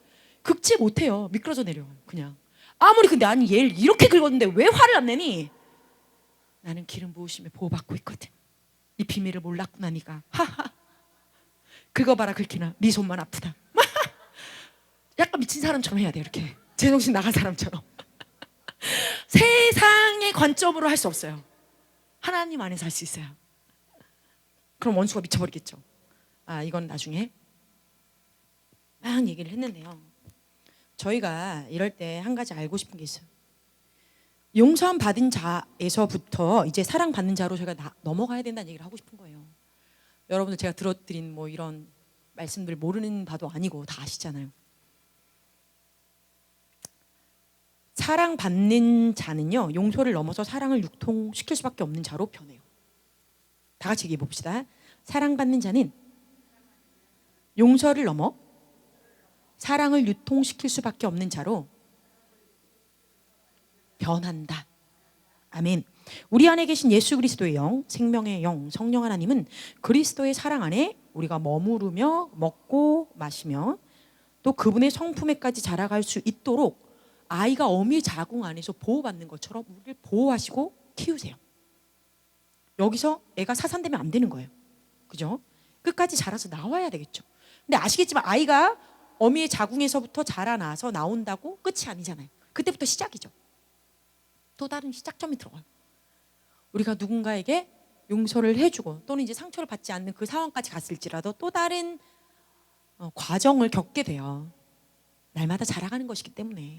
긁지 못해요. 미끄러져 내려가요. 그냥. 아무리 근데 아니 얘를 이렇게 긁었는데 왜 화를 안 내니? 나는 기름 부으심에 보호받고 있거든. 이 비밀을 몰랐구나 네가. 하하. 긁어봐라 긁히나. 네 손만 아프다. 약간 미친 사람처럼 해야 돼. 이렇게 제정신 나간 사람처럼. 세상의 관점으로 할 수 없어요. 하나님 안에서 할 수 있어요. 그럼 원수가 미쳐버리겠죠. 이건 나중에 막 얘기를 했는데요. 저희가 이럴 때 한 가지 알고 싶은 게 있어요. 용서함 받은 자에서부터 이제 사랑받는 자로 저희가 넘어가야 된다는 얘기를 하고 싶은 거예요. 여러분들 제가 들어드린 뭐 이런 말씀들 모르는 바도 아니고 다 아시잖아요. 사랑받는 자는요, 용서를 넘어서 사랑을 유통시킬 수밖에 없는 자로 변해요. 다 같이 얘기해 봅시다. 사랑받는 자는 용서를 넘어 사랑을 유통시킬 수밖에 없는 자로 변한다. 아멘. 우리 안에 계신 예수 그리스도의 영, 생명의 영, 성령 하나님은 그리스도의 사랑 안에 우리가 머무르며 먹고 마시며 또 그분의 성품에까지 자라갈 수 있도록 아이가 어미 자궁 안에서 보호받는 것처럼 우리를 보호하시고 키우세요. 여기서 애가 사산되면 안 되는 거예요. 그죠? 끝까지 자라서 나와야 되겠죠. 근데 아시겠지만 아이가 어미의 자궁에서부터 자라나서 나온다고 끝이 아니잖아요. 그때부터 시작이죠. 또 다른 시작점이 들어가요. 우리가 누군가에게 용서를 해주고 또는 이제 상처를 받지 않는 그 상황까지 갔을지라도 또 다른 과정을 겪게 돼요. 날마다 자라가는 것이기 때문에.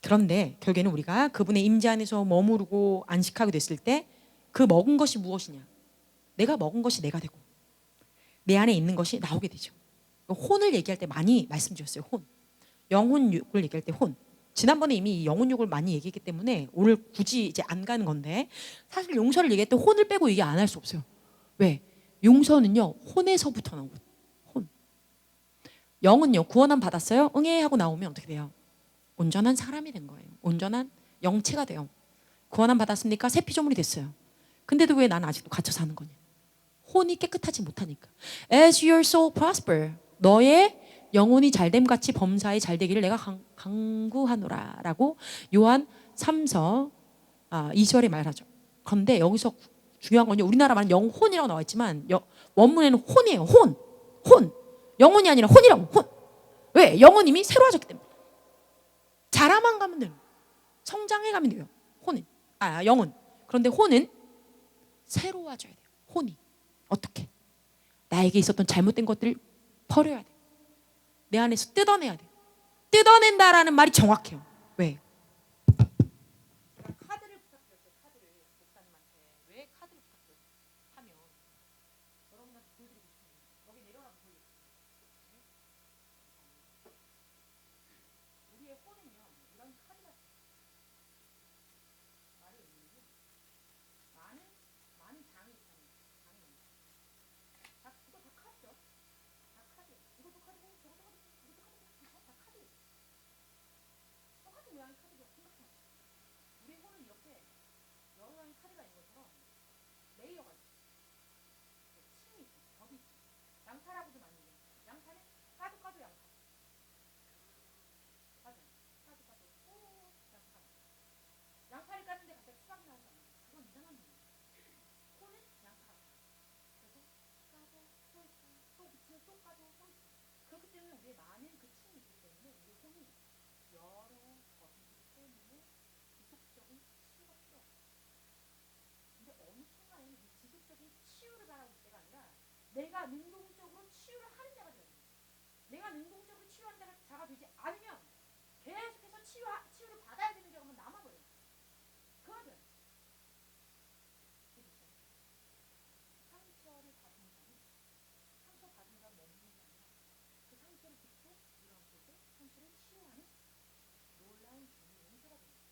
그런데 결국에는 우리가 그분의 임재 안에서 머무르고 안식하게 됐을 때 그 먹은 것이 무엇이냐? 내가 먹은 것이 내가 되고 내 안에 있는 것이 나오게 되죠. 혼을 얘기할 때 많이 말씀드렸어요. 혼. 영혼육을 얘기할 때 혼. 지난번에 이미 이 영혼육을 많이 얘기했기 때문에 오늘 굳이 이제 안 가는 건데 사실 용서를 얘기할 때 혼을 빼고 얘기 안 할 수 없어요. 왜? 용서는요 혼에서부터 나오거든요. 혼. 영은요 구원함 받았어요? 응애 하고 나오면 어떻게 돼요? 온전한 사람이 된 거예요. 온전한 영체가 돼요. 구원함 받았으니까 새 피조물이 됐어요. 근데도 왜 나는 아직도 갇혀 사는 거냐? 혼이 깨끗하지 못하니까. As your soul prosper, 너의 영혼이 잘됨같이 범사에 잘되기를 내가 간구하노라 라고 요한 3서 2절에 말하죠. 그런데 여기서 중요한 건요, 우리나라 말은 영혼이라고 나와 있지만 원문에는 혼이에요. 혼. 영혼이 아니라 혼이라고. 혼. 왜? 영혼 이미 새로워졌기 때문에. 자라만 가면 돼요. 성장해 가면 돼요. 영혼. 그런데 혼은 새로워져야 돼요. 혼이. 어떻게? 나에게 있었던 잘못된 것들을 버려야 돼. 내 안에서 뜯어내야 돼. 뜯어낸다라는 말이 정확해요. 왜? 카드를 부탁드렸어요. 카드를 목사님한테. 왜 카드를 부탁드렸어요? 하면 여러분한테 보여드리고 싶은데 여기 내려놔서 보여드릴게요. 우리의 혼은요 이런 카드 같은 말을 의미는 많은 장이 있다는 장이 이거 다 카드죠? 다 카드. 이것도 카드고 저것도 카드고 이것도 카드고 다 카드. 똑같은 모양의 카드죠. 생각하세요. 우리 혼은 이렇게 여러 장의 카드가 있는 것처럼 레이어가 있어요. 층이 있어요. 겹이 있어요. 양파라고도 많이 얘기해요. 양파는 까도 양파. 맞아요. 까도 양파. 양파를 까는데 갑자기 수박이 나오는 거 아니에요? 그건 이상한 거예요. 혼은 양파. 그래서 까도 또 있고 또 붙이면 또 까도 또 있고. 그렇기 때문에 우리의 많은 그 층이 있기 때문에 우리 혼이 여러 것이기 때문에 지속적인 치유가 필요해요. 근데 어느 순간에는 이 치유를 바라볼 때가 아니라 내가 능동적으로 치유를 하는 자가 되어야 됩니다. 내가 능동적으로 치유하는 자가 되지 않으면 계속해서 치유를 받아야 되는 경우는 남아버려요. 그러면 상처를 받은 자는 상처 받은 자는 머무는 게 아니라 그 상처를 딛고 일어났을 때 상처를 치유하는 놀라운 주님의 용서가 됩니다.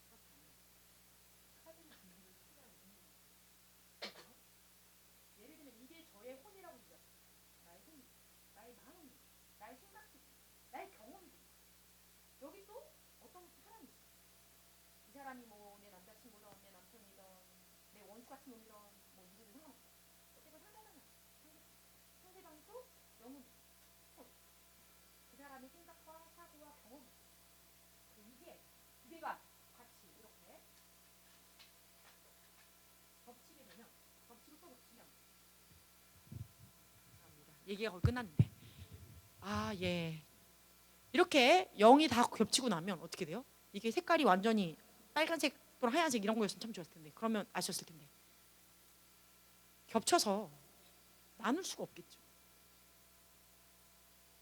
그렇다면 카드를 받는 걸 치유하는 의미가 예를 들면 이게 저의 혼이라고 믿어요. 나의 혼이, 나의 마음이, 나의 생각이, 나의 경험이. 여기 또 어떤 사람이 있어. 이 사람이 뭐 내 남자친구든 내 남편이든 내 원수 같은 놈이든 뭐 누구든 상관없어. 어쨌든 상대방이 또 영혼이 그 사람의 생각과 사고와 경험이 이게 두 개가 같이 이렇게 겹치게 되면 겹치고 또 겹치면 얘기가 거의 끝났는데 예. 이렇게 0이 다 겹치고 나면 어떻게 돼요? 이게 색깔이 완전히 빨간색 또는 하얀색 이런 거였으면 참 좋았을 텐데 그러면 아셨을 텐데 겹쳐서 나눌 수가 없겠죠.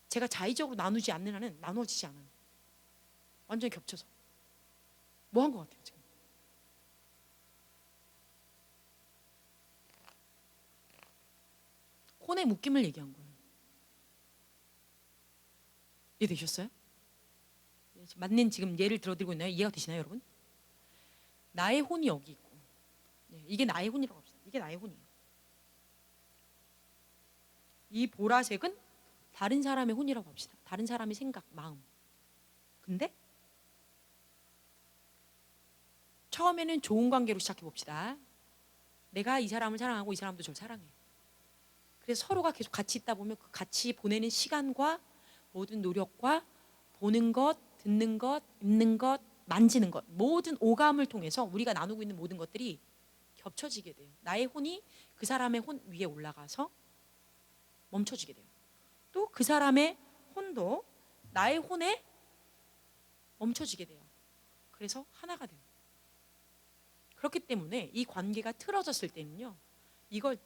제가 자의적으로 나누지 않는 한은 나눠지지 않아요. 완전히 겹쳐서 뭐 한 것 같아요 지금. 혼의 묶임을 얘기한 거예요. 이해되셨어요? 맞는 지금 예를 들어드리고 있나요? 이해가 되시나요 여러분? 나의 혼이 여기 있고 이게 나의 혼이라고 합시다. 이게 나의 혼이에요. 이 보라색은 다른 사람의 혼이라고 합시다. 다른 사람의 생각, 마음. 근데 처음에는 좋은 관계로 시작해 봅시다. 내가 이 사람을 사랑하고 이 사람도 저를 사랑해요. 그래서 서로가 계속 같이 있다 보면 그 같이 보내는 시간과 모든 노력과 보는 것, 듣는 것, 입는 것, 만지는 것 모든 오감을 통해서 우리가 나누고 있는 모든 것들이 겹쳐지게 돼요. 나의 혼이 그 사람의 혼 위에 올라가서 멈춰지게 돼요. 또 그 사람의 혼도 나의 혼에 멈춰지게 돼요. 그래서 하나가 돼요. 그렇기 때문에 이 관계가 틀어졌을 때는요, 이걸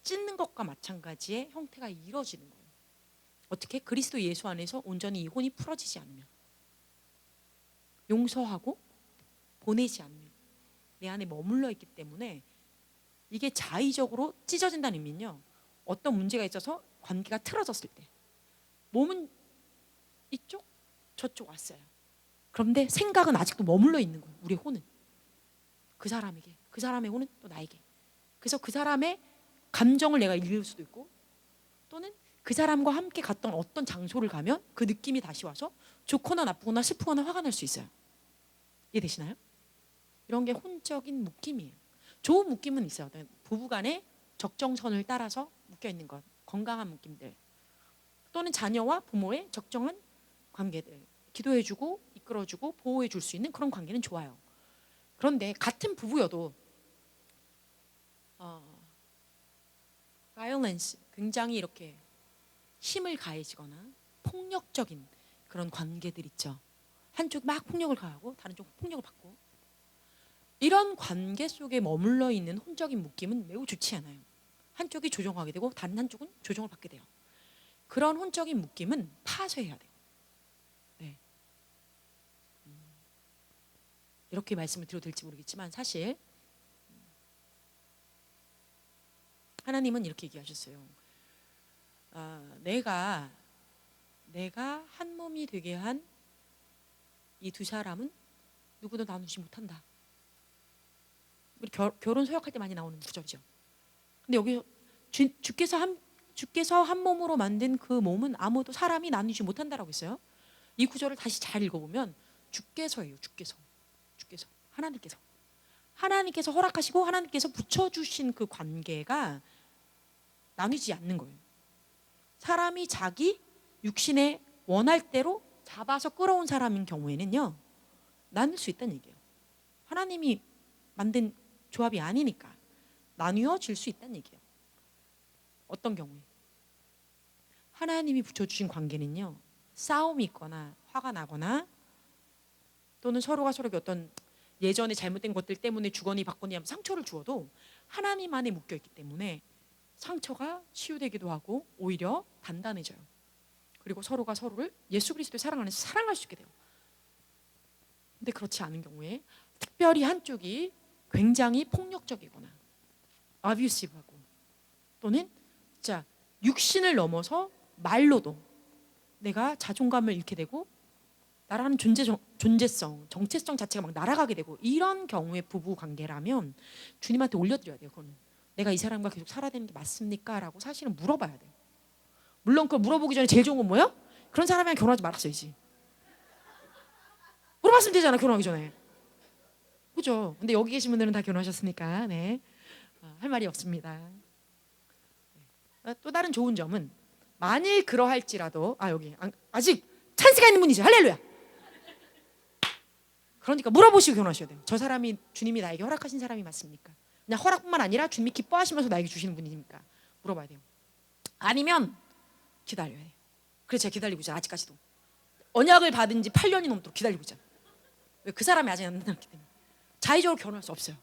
찢는 것과 마찬가지의 형태가 이루어지는 거예요. 어떻게? 그리스도 예수 안에서 온전히 이 혼이 풀어지지 않으면, 용서하고 보내지 않으면 내 안에 머물러 있기 때문에 이게 자의적으로 찢어진다는 의미는요, 어떤 문제가 있어서 관계가 틀어졌을 때 몸은 이쪽 저쪽 왔어요. 그런데 생각은 아직도 머물러 있는 거예요. 우리의 혼은 그 사람에게, 그 사람의 혼은 또 나에게. 그래서 그 사람의 감정을 내가 읽을 수도 있고, 또는 그 사람과 함께 갔던 어떤 장소를 가면 그 느낌이 다시 와서 좋거나 나쁘거나 슬프거나 화가 날 수 있어요. 이해되시나요? 이런 게 혼적인 묶임이에요. 좋은 묶임은 있어요. 부부간에 적정선을 따라서 묶여 있는 것, 건강한 묶임들, 또는 자녀와 부모의 적정한 관계들, 기도해주고 이끌어주고 보호해줄 수 있는 그런 관계는 좋아요. 그런데 같은 부부여도 violence, 굉장히 이렇게 힘을 가해지거나 폭력적인 그런 관계들 있죠. 한쪽 막 폭력을 가하고 다른 쪽 폭력을 받고, 이런 관계 속에 머물러 있는 혼적인 묶임은 매우 좋지 않아요. 한쪽이 조종하게 되고 다른 한쪽은 조종을 받게 돼요. 그런 혼적인 묶임은 파쇄해야 돼요. 네. 이렇게 말씀을 드려도 될지 모르겠지만 사실 하나님은 이렇게 얘기하셨어요. 내가 한 몸이 되게 한 이 두 사람은 누구도 나누지 못한다. 우리 결혼 서약할 때 많이 나오는 구절이죠. 근데 여기 주께서 한 몸으로 만든 그 몸은 아무도 사람이 나누지 못한다라고 했어요. 이 구절을 다시 잘 읽어보면 주께서예요. 주께서 하나님께서 허락하시고 하나님께서 붙여주신 그 관계가 나누지 않는 거예요. 사람이 자기 육신에 원할 대로 잡아서 끌어온 사람인 경우에는요, 나눌 수 있다는 얘기예요. 하나님이 만든 조합이 아니니까 나뉘어질 수 있다는 얘기예요. 어떤 경우에? 하나님이 붙여주신 관계는요, 싸움이 있거나 화가 나거나 또는 서로가 서로에게 어떤 예전에 잘못된 것들 때문에 주거니 받거니 하면 상처를 주어도 하나님 안에 묶여 있기 때문에 상처가 치유되기도 하고 오히려 단단해져요. 그리고 서로가 서로를 예수 그리스도의 사랑 안에서 사랑할 수 있게 돼요. 근데 그렇지 않은 경우에 특별히 한쪽이 굉장히 폭력적이거나 아뷰시브하고 또는 진짜 육신을 넘어서 말로도 내가 자존감을 잃게 되고 나라는 존재성, 정체성 자체가 막 날아가게 되고 이런 경우의 부부 관계라면 주님한테 올려드려야 돼요. 그거는 내가 이 사람과 계속 살아야 되는 게 맞습니까? 라고 사실은 물어봐야 돼요. 물론 그걸 물어보기 전에 제일 좋은 건 뭐예요? 그런 사람이랑 결혼하지 말았어야지. 물어봤으면 되잖아, 결혼하기 전에. 그죠? 근데 여기 계신 분들은 다 결혼하셨으니까 네. 할 말이 없습니다. 또 다른 좋은 점은 만일 그러할지라도 여기 아직 찬스가 있는 분이죠. 할렐루야. 그러니까 물어보시고 결혼하셔야 돼요. 저 사람이 주님이 나에게 허락하신 사람이 맞습니까? 그냥 허락뿐만 아니라 주님이 기뻐하시면서 나에게 주시는 분이니까 물어봐야 돼요. 아니면 기다려야 돼요. 그래서 제가 기다리고 있잖아요. 아직까지도 언약을 받은 지 8년이 넘도록 기다리고 있잖아요. 왜? 그 사람이 아직 안 나타났기 때문에. 자의적으로 결혼할 수 없어요.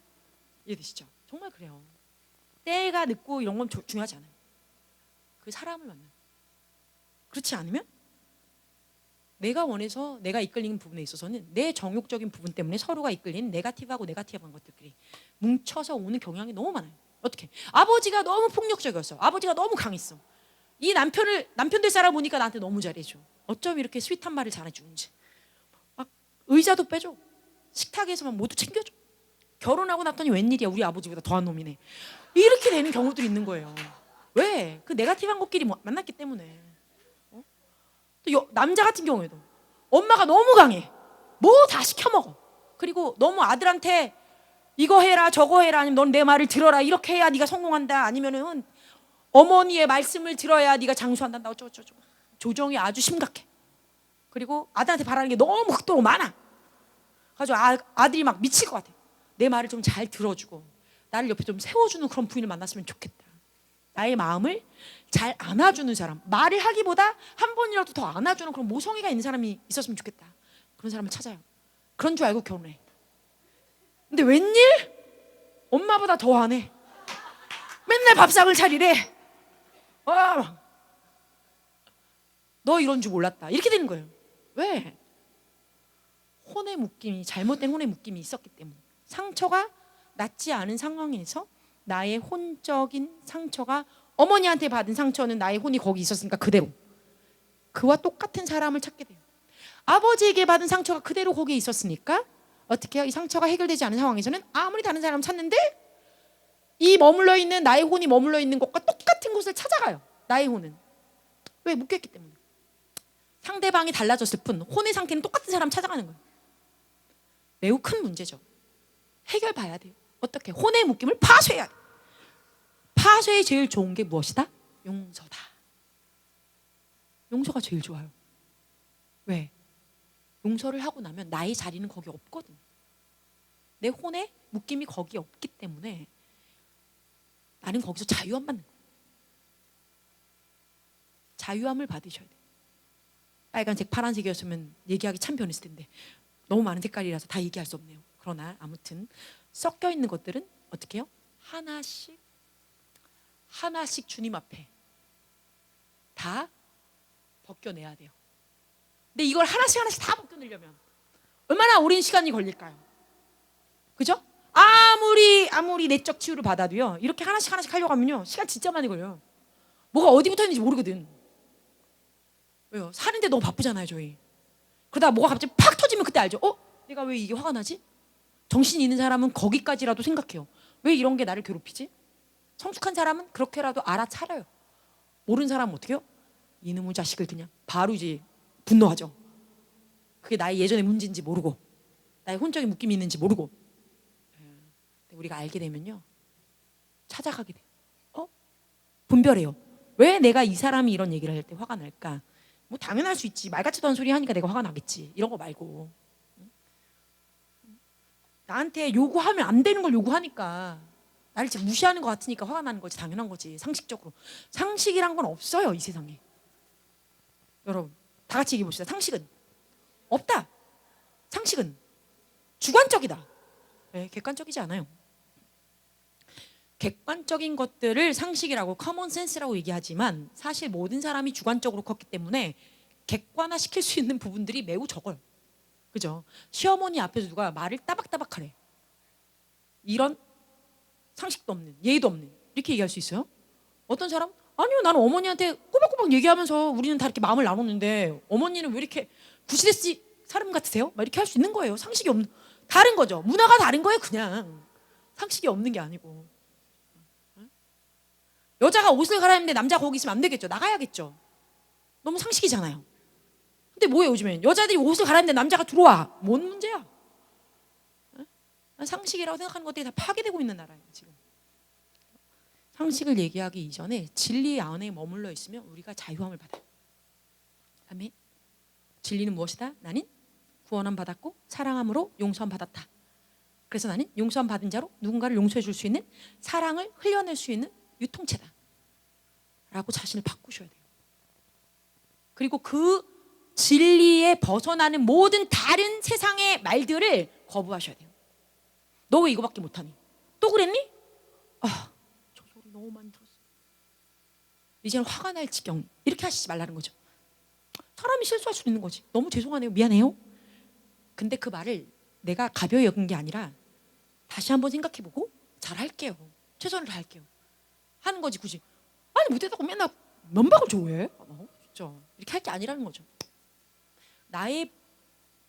이해되시죠? 정말 그래요. 때가 늦고 이런 건 중요하지 않아요. 그 사람을 만나요. 그렇지 않으면 내가 원해서 내가 이끌리는 부분에 있어서는 내 정욕적인 부분 때문에 서로가 이끌린 네거티브한 것들끼리 뭉쳐서 오는 경향이 너무 많아요. 어떻게? 아버지가 너무 폭력적이었어. 아버지가 너무 강했어. 이 남편 될 사람 보니까 나한테 너무 잘해줘. 어쩜 이렇게 스윗한 말을 잘해주는지. 막 의자도 빼줘. 식탁에서만 모두 챙겨줘. 결혼하고 났더니 웬일이야, 우리 아버지보다 더한 놈이네. 이렇게 되는 경우들이 있는 거예요. 왜? 그 네거티브한 것끼리 만났기 때문에. 또 남자 같은 경우에도 엄마가 너무 강해. 뭐 다 시켜 먹어. 그리고 너무 아들한테 이거 해라 저거 해라, 아니면 넌 내 말을 들어라, 이렇게 해야 네가 성공한다, 아니면은 어머니의 말씀을 들어야 네가 장수한다, 어쩌고저쩌고. 조정이 아주 심각해. 그리고 아들한테 바라는 게 너무 극도로 많아. 그래서 아들이 막 미칠 것 같아. 내 말을 좀 잘 들어주고 나를 옆에 좀 세워주는 그런 부인을 만났으면 좋겠다. 나의 마음을 잘 안아주는 사람, 말을 하기보다 한 번이라도 더 안아주는 그런 모성애가 있는 사람이 있었으면 좋겠다. 그런 사람을 찾아요. 그런 줄 알고 결혼해. 근데 웬일? 엄마보다 더 안 해. 맨날 밥상을 차리래. 너 이런 줄 몰랐다. 이렇게 되는 거예요. 왜? 잘못된 혼의 묶임이 있었기 때문에. 상처가 낫지 않은 상황에서 나의 혼적인 상처가, 어머니한테 받은 상처는 나의 혼이 거기 있었으니까 그대로 그와 똑같은 사람을 찾게 돼요. 아버지에게 받은 상처가 그대로 거기에 있었으니까 어떻게 해요? 이 상처가 해결되지 않은 상황에서는 아무리 다른 사람을 찾는데 나의 혼이 머물러 있는 것과 똑같은 곳을 찾아가요. 나의 혼은. 왜? 묶여있기 때문에. 상대방이 달라졌을 뿐 혼의 상태는 똑같은 사람 찾아가는 거예요. 매우 큰 문제죠. 해결 봐야 돼요. 어떻게? 혼의 묶임을 파쇄해야 돼. 파쇄에 제일 좋은 게 무엇이다? 용서다. 용서가 제일 좋아요. 왜? 용서를 하고 나면 나의 자리는 거기 없거든. 내 혼의 묶임이 거기 없기 때문에 나는 거기서 자유함 받는 거예요. 자유함을 받으셔야 돼요. 빨간색, 파란색이었으면 얘기하기 참 변했을 텐데 너무 많은 색깔이라서 다 얘기할 수 없네요. 그러나 아무튼 섞여 있는 것들은 어떻게 해요? 하나씩 주님 앞에 다 벗겨내야 돼요. 근데 이걸 하나씩 다 벗겨내려면 얼마나 오랜 시간이 걸릴까요? 그죠? 아무리 내적 치유를 받아도요, 이렇게 하나씩 하려고 하면요 시간 진짜 많이 걸려요. 뭐가 어디부터 있는지 모르거든. 왜요? 사는데 너무 바쁘잖아요 저희. 그러다가 뭐가 갑자기 팍 터지면 그때 알죠. 내가 왜 이게 화가 나지? 정신이 있는 사람은 거기까지라도 생각해요. 왜 이런 게 나를 괴롭히지? 성숙한 사람은 그렇게라도 알아차려요. 모르는 사람은 어떻게 해요? 이놈의 자식을 그냥 바로 이제 분노하죠. 그게 나의 예전의 문제인지 모르고 나의 혼적인 묶임이 있는지 모르고. 우리가 알게 되면요 찾아가게 돼요. 분별해요. 왜 내가 이 사람이 이런 얘기를 할 때 화가 날까? 뭐 당연할 수 있지. 말 같지도 않은 소리 하니까 내가 화가 나겠지. 이런 거 말고 나한테 요구하면 안 되는 걸 요구하니까 나를 지금 무시하는 것 같으니까 화가 나는 거지. 당연한 거지. 상식적으로. 상식이란 건 없어요 이 세상에. 여러분 다 같이 얘기해 봅시다. 상식은 없다. 상식은 주관적이다. 네, 객관적이지 않아요. 객관적인 것들을 상식이라고 커먼 센스라고 얘기하지만 사실 모든 사람이 주관적으로 컸기 때문에 객관화시킬 수 있는 부분들이 매우 적어요. 그죠? 시어머니 앞에서 누가 말을 따박따박 하래. 이런 상식도 없는, 예의도 없는, 이렇게 얘기할 수 있어요? 어떤 사람? 아니요, 나는 어머니한테 꼬박꼬박 얘기하면서 우리는 다 이렇게 마음을 나눴는데 어머니는 왜 이렇게 구시대씨 사람 같으세요? 막 이렇게 할 수 있는 거예요. 상식이 없는, 다른 거죠. 문화가 다른 거예요, 그냥. 상식이 없는 게 아니고. 여자가 옷을 갈아입는데 남자가 거기 있으면 안 되겠죠. 나가야겠죠. 너무 상식이잖아요. 근데 뭐예요, 요즘엔? 여자들이 옷을 갈아입는데 남자가 들어와. 뭔 문제야? 상식이라고 생각하는 것들이 다 파괴되고 있는 나라예요, 지금. 상식을 얘기하기 이전에 진리 안에 머물러 있으면 우리가 자유함을 받아요. 아멘. 진리는 무엇이다? 나는 구원함 받았고 사랑함으로 용서함 받았다. 그래서 나는 용서함 받은 자로 누군가를 용서해 줄 수 있는, 사랑을 흘려낼 수 있는 유통체다 라고 자신을 바꾸셔야 돼요. 그리고 그 진리에 벗어나는 모든 다른 세상의 말들을 거부하셔야 돼요. 너 왜 이거밖에 못하니? 또 그랬니? 아, 저 소리 너무 많이 들었어. 이제는 화가 날 지경. 이렇게 하시지 말라는 거죠. 사람이 실수할 수 있는 거지. 너무 죄송하네요, 미안해요. 근데 그 말을 내가 가벼이 여긴 게 아니라 다시 한번 생각해보고 잘할게요, 최선을 다할게요 하는 거지. 굳이 아니 못했다고 맨날 면박을 줘 왜? 진짜 이렇게 할 게 아니라는 거죠. 나의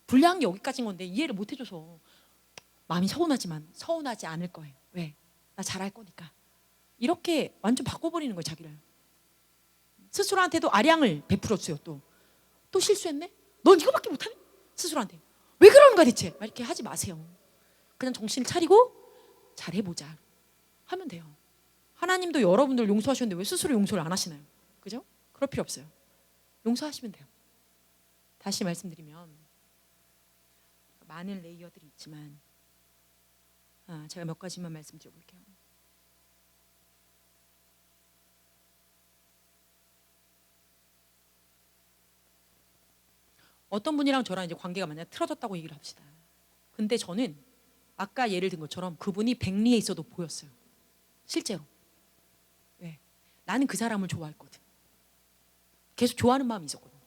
불량이 여기까지인 건데 이해를 못 해줘서 마음이 서운하지만 서운하지 않을 거예요. 왜? 나 잘할 거니까. 이렇게 완전 바꿔버리는 거예요, 자기를. 스스로한테도 아량을 베풀었어요. 또 실수했네? 넌 이거밖에 못하네? 스스로한테 왜 그러는 거야 대체? 이렇게 하지 마세요. 그냥 정신을 차리고 잘해보자 하면 돼요. 하나님도 여러분들 용서하셨는데 왜 스스로 용서를 안 하시나요? 그죠? 그럴 필요 없어요. 용서하시면 돼요. 다시 말씀드리면 많은 레이어들이 있지만 제가 몇 가지만 말씀드려볼게요. 어떤 분이랑 저랑 이제 관계가 만약 틀어졌다고 얘기를 합시다. 근데 저는 아까 예를 든 것처럼 그분이 백리에 있어도 보였어요. 실제로. 왜? 나는 그 사람을 좋아했거든. 계속 좋아하는 마음이 있었거든.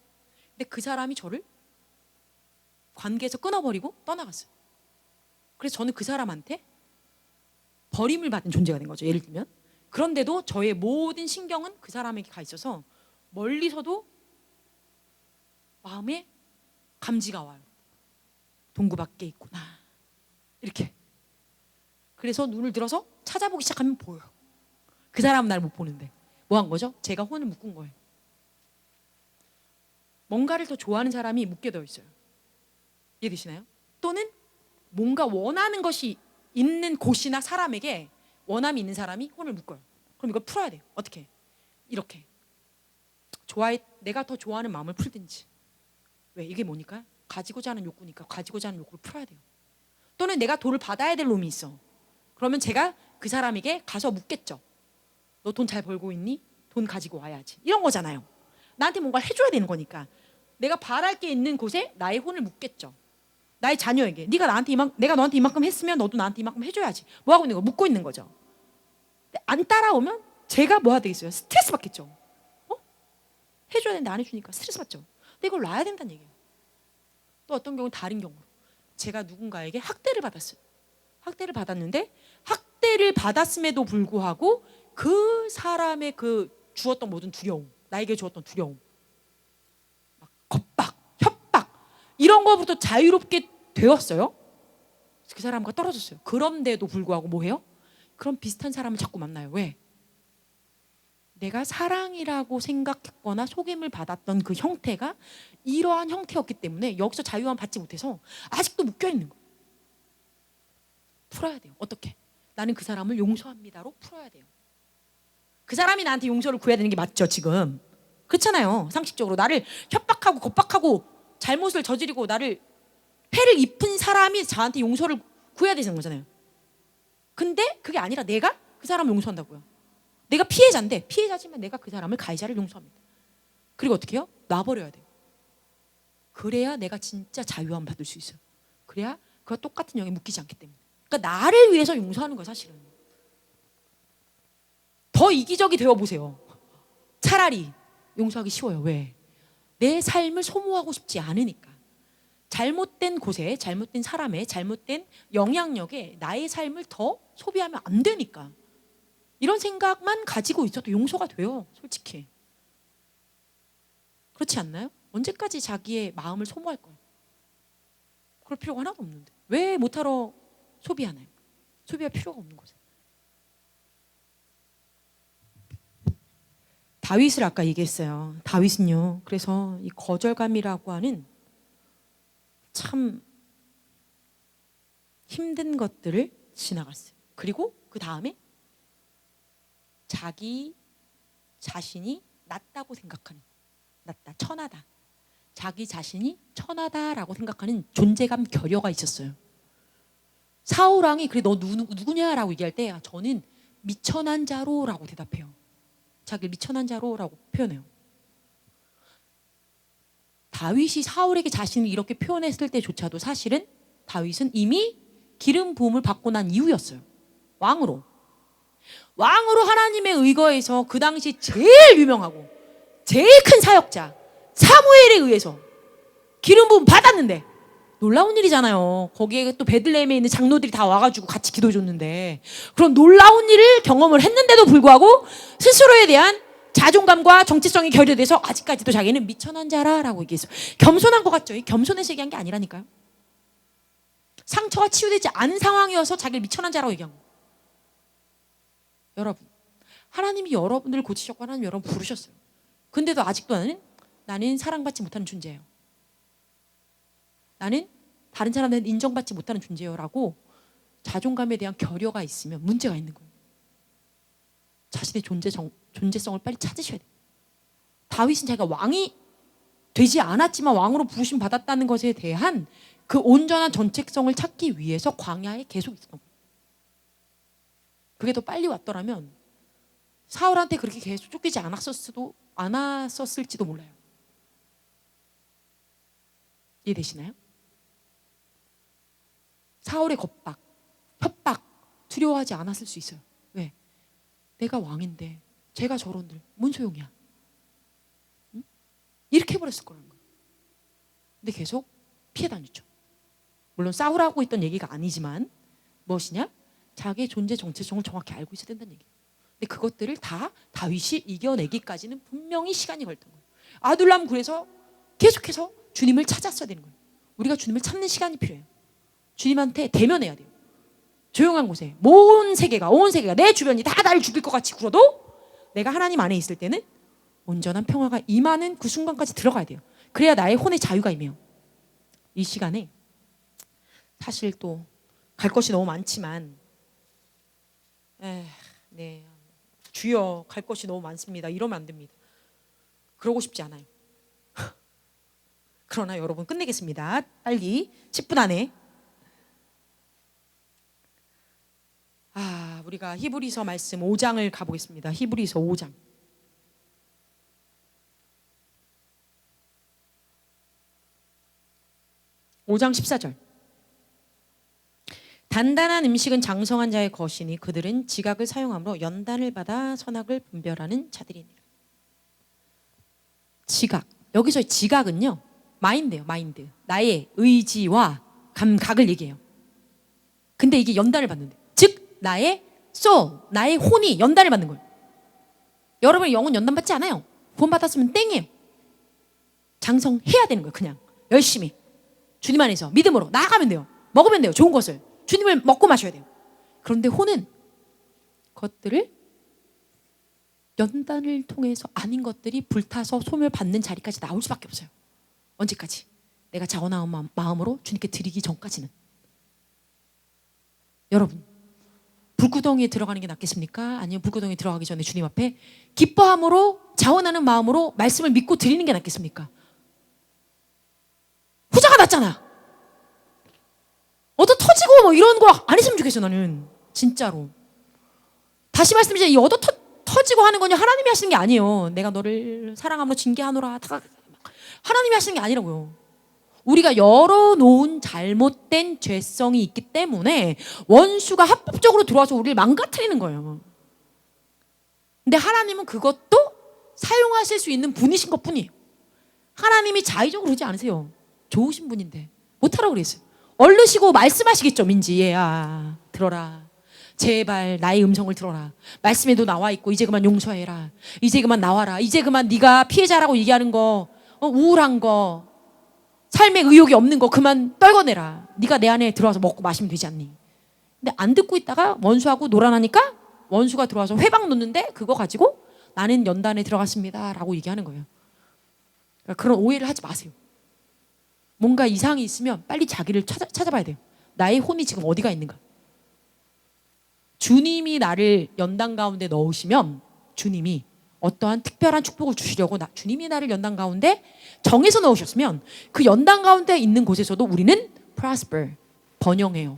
근데 그 사람이 저를 관계에서 끊어버리고 떠나갔어요. 그래서 저는 그 사람한테 버림을 받은 존재가 된 거죠, 예를 들면. 그런데도 저의 모든 신경은 그 사람에게 가 있어서 멀리서도 마음에 감지가 와요. 동구 밖에 있구나, 이렇게. 그래서 눈을 들어서 찾아보기 시작하면 보여요. 그 사람은 날 못 보는데 뭐 한 거죠? 제가 혼을 묶은 거예요. 뭔가를 더 좋아하는 사람이 묶여 져 있어요. 이해되시나요? 또는 뭔가 원하는 것이 있는 곳이나 사람에게 원함이 있는 사람이 혼을 묶어요. 그럼 이걸 풀어야 돼요. 어떻게? 이렇게 내가 더 좋아하는 마음을 풀든지. 왜? 이게 뭐니까? 가지고자 하는 욕구니까 가지고자 하는 욕구를 풀어야 돼요. 또는 내가 돈을 받아야 될 놈이 있어. 그러면 제가 그 사람에게 가서 묻겠죠. 너 돈 잘 벌고 있니? 돈 가지고 와야지. 이런 거잖아요. 나한테 뭔가를 해줘야 되는 거니까 내가 바랄 게 있는 곳에 나의 혼을 묻겠죠. 나의 자녀에게 내가 너한테 이만큼 했으면 너도 나한테 이만큼 해줘야지. 뭐 하고 있는 거? 묻고 있는 거죠. 안 따라오면 제가 뭐 해야 되겠어요? 스트레스 받겠죠. 해줘야 되는데 안 해주니까 스트레스 받죠. 근데 이걸 놔야 된다는 얘기예요. 또 어떤 경우는 다른 경우로 제가 누군가에게 학대를 받았어요. 학대를 받았는데 학대를 받았음에도 불구하고 그 사람의 그 주었던 모든 두려움, 나에게 주었던 두려움, 막 겁박, 협박 이런 거부터 자유롭게 되었어요. 그 사람과 떨어졌어요. 그런데도 불구하고 뭐 해요? 그런 비슷한 사람을 자꾸 만나요. 왜? 내가 사랑이라고 생각했거나 속임을 받았던 그 형태가 이러한 형태였기 때문에 여기서 자유함 받지 못해서 아직도 묶여있는 거예요. 풀어야 돼요. 어떻게? 나는 그 사람을 용서합니다로 풀어야 돼요. 그 사람이 나한테 용서를 구해야 되는 게 맞죠, 지금. 그렇잖아요. 상식적으로 나를 협박하고 겁박하고 잘못을 저지르고 나를 해를 입힌 사람이 저한테 용서를 구해야 되는 거잖아요. 근데 그게 아니라 내가 그 사람을 용서한다고요. 내가 피해자인데 피해자지만 내가 그 사람을 가해자를 용서합니다. 그리고 어떻게 해요? 놔버려야 돼요. 그래야 내가 진짜 자유함 받을 수 있어요. 그래야 그와 똑같은 영에 묶이지 않기 때문에. 그러니까 나를 위해서 용서하는 거예요, 사실은. 더 이기적이 되어보세요. 차라리 용서하기 쉬워요. 왜? 내 삶을 소모하고 싶지 않으니까. 잘못된 곳에, 잘못된 사람의, 잘못된 영향력에 나의 삶을 더 소비하면 안 되니까. 이런 생각만 가지고 있어도 용서가 돼요. 솔직히. 그렇지 않나요? 언제까지 자기의 마음을 소모할 거예요? 그럴 필요가 하나도 없는데. 왜 못하러 소비하나요? 소비할 필요가 없는 곳에. 다윗을 아까 얘기했어요. 다윗은요. 그래서 이 거절감이라고 하는 참 힘든 것들을 지나갔어요. 그리고 그 다음에 자기 자신이 낫다고 생각하는, 낫다, 천하다. 자기 자신이 천하다라고 생각하는 존재감 결여가 있었어요. 사울 왕이 그래 너 누구냐라고 얘기할 때 저는 미천한 자로라고 대답해요. 자기를 미천한 자로라고 표현해요. 다윗이 사울에게 자신을 이렇게 표현했을 때조차도 사실은 다윗은 이미 기름 부음을 받고 난 이후였어요. 왕으로 하나님의 의거에서 그 당시 제일 유명하고 제일 큰 사역자 사무엘에 의해서 기름 부음 받았는데 놀라운 일이잖아요. 거기에 또 베들레헴에 있는 장로들이 다 와가지고 같이 기도해 줬는데 그런 놀라운 일을 경험을 했는데도 불구하고 스스로에 대한 자존감과 정체성이 결여돼서 아직까지도 자기는 미천한 자라라고 얘기했어요. 겸손한 것 같죠? 겸손해서 얘기한 게 아니라니까요. 상처가 치유되지 않은 상황이어서 자기를 미천한 자라고 얘기한 거예요. 여러분, 하나님이 여러분들을 고치셨고 하나님 여러분 부르셨어요. 근데도 아직도 나는 사랑받지 못하는 존재예요. 나는 다른 사람들한테 인정받지 못하는 존재예요 라고 자존감에 대한 결여가 있으면 문제가 있는 거예요. 자신의 존재성을 빨리 찾으셔야 돼요. 다윗은 자기가 왕이 되지 않았지만 왕으로 부르심 받았다는 것에 대한 그 온전한 정체성을 찾기 위해서 광야에 계속 있었던 거예요. 그게 더 빨리 왔더라면 사울한테 그렇게 계속 쫓기지 않았었을지도 몰라요. 이해되시나요? 사울의 겁박, 협박 두려워하지 않았을 수 있어요. 왜? 내가 왕인데 제가 저런들 뭔 소용이야? 응? 이렇게 해버렸을 거라는 거예요. 근데 계속 피해 다녔죠. 물론 싸우라고 했던 얘기가 아니지만 무엇이냐? 자기의 존재 정체성을 정확히 알고 있어야 된다는 얘기예요. 근데 그것들을 다 다윗이 이겨내기까지는 분명히 시간이 걸렸던 거예요. 아둘람 굴에서 계속해서 주님을 찾았어야 되는 거예요. 우리가 주님을 찾는 시간이 필요해요. 주님한테 대면해야 돼요. 조용한 곳에 온 세계가 내 주변이 다 나를 죽일 것 같이 굴어도 내가 하나님 안에 있을 때는 온전한 평화가 임하는 그 순간까지 들어가야 돼요. 그래야 나의 혼의 자유가 임해요. 이 시간에 사실 또 갈 것이 너무 많지만 네, 주여 갈 것이 너무 많습니다. 이러면 안 됩니다. 그러고 싶지 않아요. 그러나 여러분 끝내겠습니다. 빨리 10분 안에. 우리가 히브리서 말씀 5장을 가보겠습니다. 히브리서 5장. 5장 14절. 단단한 음식은 장성한 자의 것이니 그들은 지각을 사용함으로 연단을 받아 선악을 분별하는 자들이니라. 지각. 여기서 지각은요. 마인드예요. 마인드. 나의 의지와 감각을 얘기해요. 근데 이게 연단을 받는데. 즉 나의 soul, 나의 혼이 연단을 받는 거예요. 여러분의 영은 연단받지 않아요. 구원 받았으면 땡이에요. 장성해야 되는 거예요. 그냥 열심히 주님 안에서 믿음으로 나아가면 돼요. 먹으면 돼요. 좋은 것을 주님을 먹고 마셔야 돼요. 그런데 혼은 것들을 연단을 통해서 아닌 것들이 불타서 소멸받는 자리까지 나올 수밖에 없어요. 언제까지? 내가 자원한 마음으로 주님께 드리기 전까지는. 여러분 불구덩이에 들어가는 게 낫겠습니까? 아니면 불구덩이에 들어가기 전에 주님 앞에 기뻐함으로 자원하는 마음으로 말씀을 믿고 드리는 게 낫겠습니까? 후자가 낫잖아. 얻어 터지고 뭐 이런 거 안 했으면 좋겠어. 나는 진짜로 다시 말씀드리자. 이 얻어 터지고 하는 건요 하나님이 하시는 게 아니에요. 내가 너를 사랑함으로 징계하노라 하나님이 하시는 게 아니라고요. 우리가 열어놓은 잘못된 죄성이 있기 때문에 원수가 합법적으로 들어와서 우리를 망가뜨리는 거예요. 근데 하나님은 그것도 사용하실 수 있는 분이신 것뿐이에요. 하나님이 자의적으로 그러지 않으세요. 좋으신 분인데 못하라고 그랬어요. 얼르시고 말씀하시겠죠. 민지 얘야 들어라. 제발 나의 음성을 들어라. 말씀에도 나와 있고 이제 그만 용서해라. 이제 그만 나와라. 이제 그만 네가 피해자라고 얘기하는 거, 우울한 거, 삶에 의욕이 없는 거 그만 떨궈내라. 네가 내 안에 들어와서 먹고 마시면 되지 않니? 근데 안 듣고 있다가 원수하고 놀아나니까 원수가 들어와서 회방 놓는데 그거 가지고 나는 연단에 들어갔습니다 라고 얘기하는 거예요. 그러니까 그런 오해를 하지 마세요. 뭔가 이상이 있으면 빨리 자기를 찾아봐야 돼요. 나의 혼이 지금 어디가 있는가. 주님이 나를 연단 가운데 넣으시면 주님이 어떠한 특별한 축복을 주시려고 주님이 나를 연단 가운데 정해서 넣으셨으면 그 연단 가운데 있는 곳에서도 우리는 prosper, 번영해요.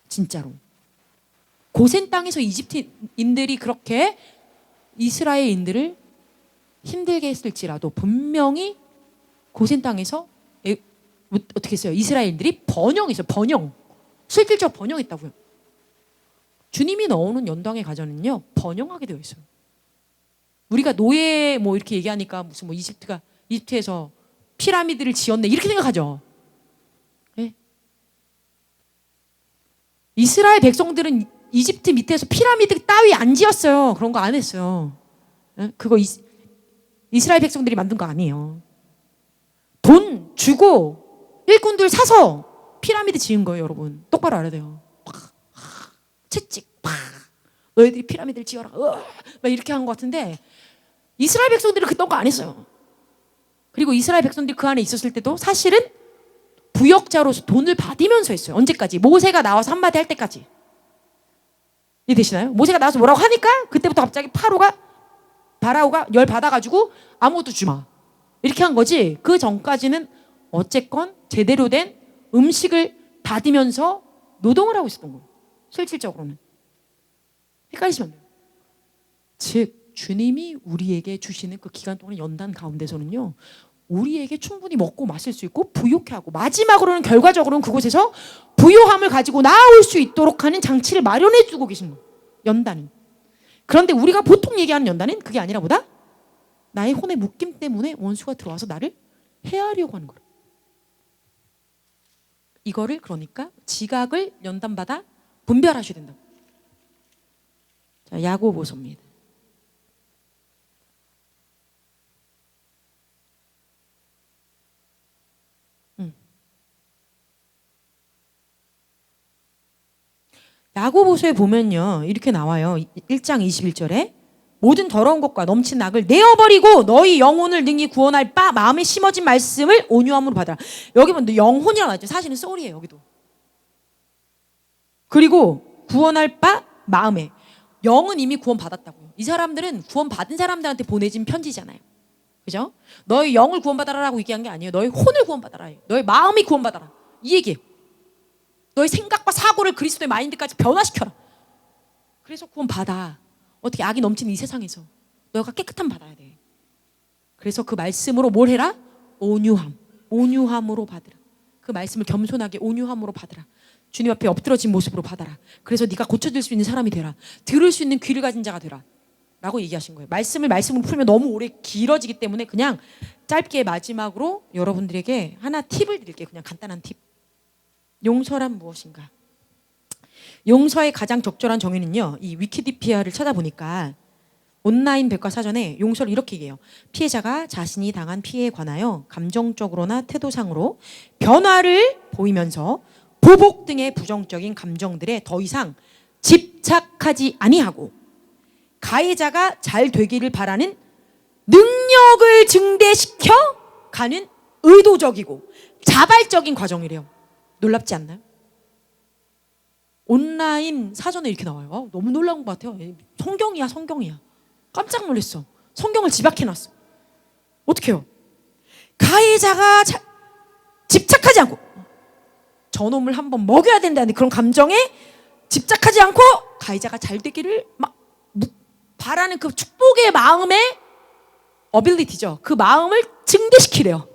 진짜로. 고센 땅에서 이집트인들이 그렇게 이스라엘인들을 힘들게 했을지라도 분명히 고센 땅에서 어떻게 했어요? 이스라엘인들이 번영했어요. 번영. 실질적 번영했다고요. 주님이 넣어놓은 연단의 가정은요 번영하게 되어 있어요. 우리가 노예 뭐 이렇게 얘기하니까 무슨 뭐 이집트에서 피라미드를 지었네 이렇게 생각하죠. 네? 이스라엘 백성들은 이집트 밑에서 피라미드 따위 안 지었어요. 그런 거 안 했어요. 네? 그거 이스라엘 백성들이 만든 거 아니에요. 돈 주고 일꾼들 사서 피라미드 지은 거예요, 여러분. 똑바로 알아야 돼요. 채찍 너희들이 피라미드를 지어라 막 이렇게 한 것 같은데 이스라엘 백성들은 그딴 거 안 했어요. 그리고 이스라엘 백성들이 그 안에 있었을 때도 사실은 부역자로서 돈을 받으면서 했어요. 언제까지? 모세가 나와서 한마디 할 때까지. 이해되시나요? 모세가 나와서 뭐라고 하니까 그때부터 갑자기 바라오가 열 받아가지고 아무것도 주마 이렇게 한 거지. 그 전까지는 어쨌건 제대로 된 음식을 받으면서 노동을 하고 있었던 거예요. 실질적으로는. 헷갈리시면 안 돼요. 즉 주님이 우리에게 주시는 그 기간 동안 연단 가운데서는요 우리에게 충분히 먹고 마실 수 있고 부욕해 하고 마지막으로는 결과적으로는 그곳에서 부요함을 가지고 나올 수 있도록 하는 장치를 마련해 주고 계신 거예요. 연단은. 그런데 우리가 보통 얘기하는 연단은 그게 아니라 보다 나의 혼의 묶임 때문에 원수가 들어와서 나를 해하려고 하는 거예요. 이거를 그러니까 지각을 연단받아 분별하셔야 된다. 자, 야고보서입니다. 야고보서에 보면요 이렇게 나와요. 1장 21절에 모든 더러운 것과 넘친 악을 내어버리고 너희 영혼을 능히 구원할 바 마음에 심어진 말씀을 온유함으로 받아라. 여기 보면 영혼이라고 나왔죠. 사실은 soul이에요. 여기도. 그리고 구원할 바 마음에. 영은 이미 구원받았다고요. 이 사람들은 구원받은 사람들한테 보내진 편지잖아요. 그죠? 너희 영을 구원받아라라고 얘기한 게 아니에요. 너희 혼을 구원받아라. 너희 마음이 구원받아라. 이 얘기예요. 너의 생각과 사고를 그리스도의 마인드까지 변화시켜라. 그래서 구원받아. 어떻게 악이 넘치는 이 세상에서 너가 깨끗함 받아야 돼. 그래서 그 말씀으로 뭘 해라? 온유함. 온유함으로 받으라. 그 말씀을 겸손하게 온유함으로 받으라. 주님 앞에 엎드러진 모습으로 받아라. 그래서 네가 고쳐질 수 있는 사람이 되라. 들을 수 있는 귀를 가진 자가 되라. 라고 얘기하신 거예요. 말씀으로 풀면 너무 오래 길어지기 때문에 그냥 짧게 마지막으로 여러분들에게 하나 팁을 드릴게요. 그냥 간단한 팁. 용서란 무엇인가? 용서의 가장 적절한 정의는요. 이 위키디피아를 찾아보니까 온라인 백과사전에 용서를 이렇게 얘기해요. 피해자가 자신이 당한 피해에 관하여 감정적으로나 태도상으로 변화를 보이면서 보복 등의 부정적인 감정들에 더 이상 집착하지 아니하고 가해자가 잘 되기를 바라는 능력을 증대시켜 가는 의도적이고 자발적인 과정이래요. 놀랍지 않나요? 온라인 사전에 이렇게 나와요. 너무 놀라운 것 같아요. 성경이야, 성경이야. 깜짝 놀랐어. 성경을 집약해놨어. 어떻게 해요? 가해자가 집착하지 않고 저놈을 한번 먹여야 된다는 그런 감정에 집착하지 않고 가해자가 잘 되기를 막 바라는 그 축복의 마음의 어빌리티죠. 그 마음을 증대시키래요.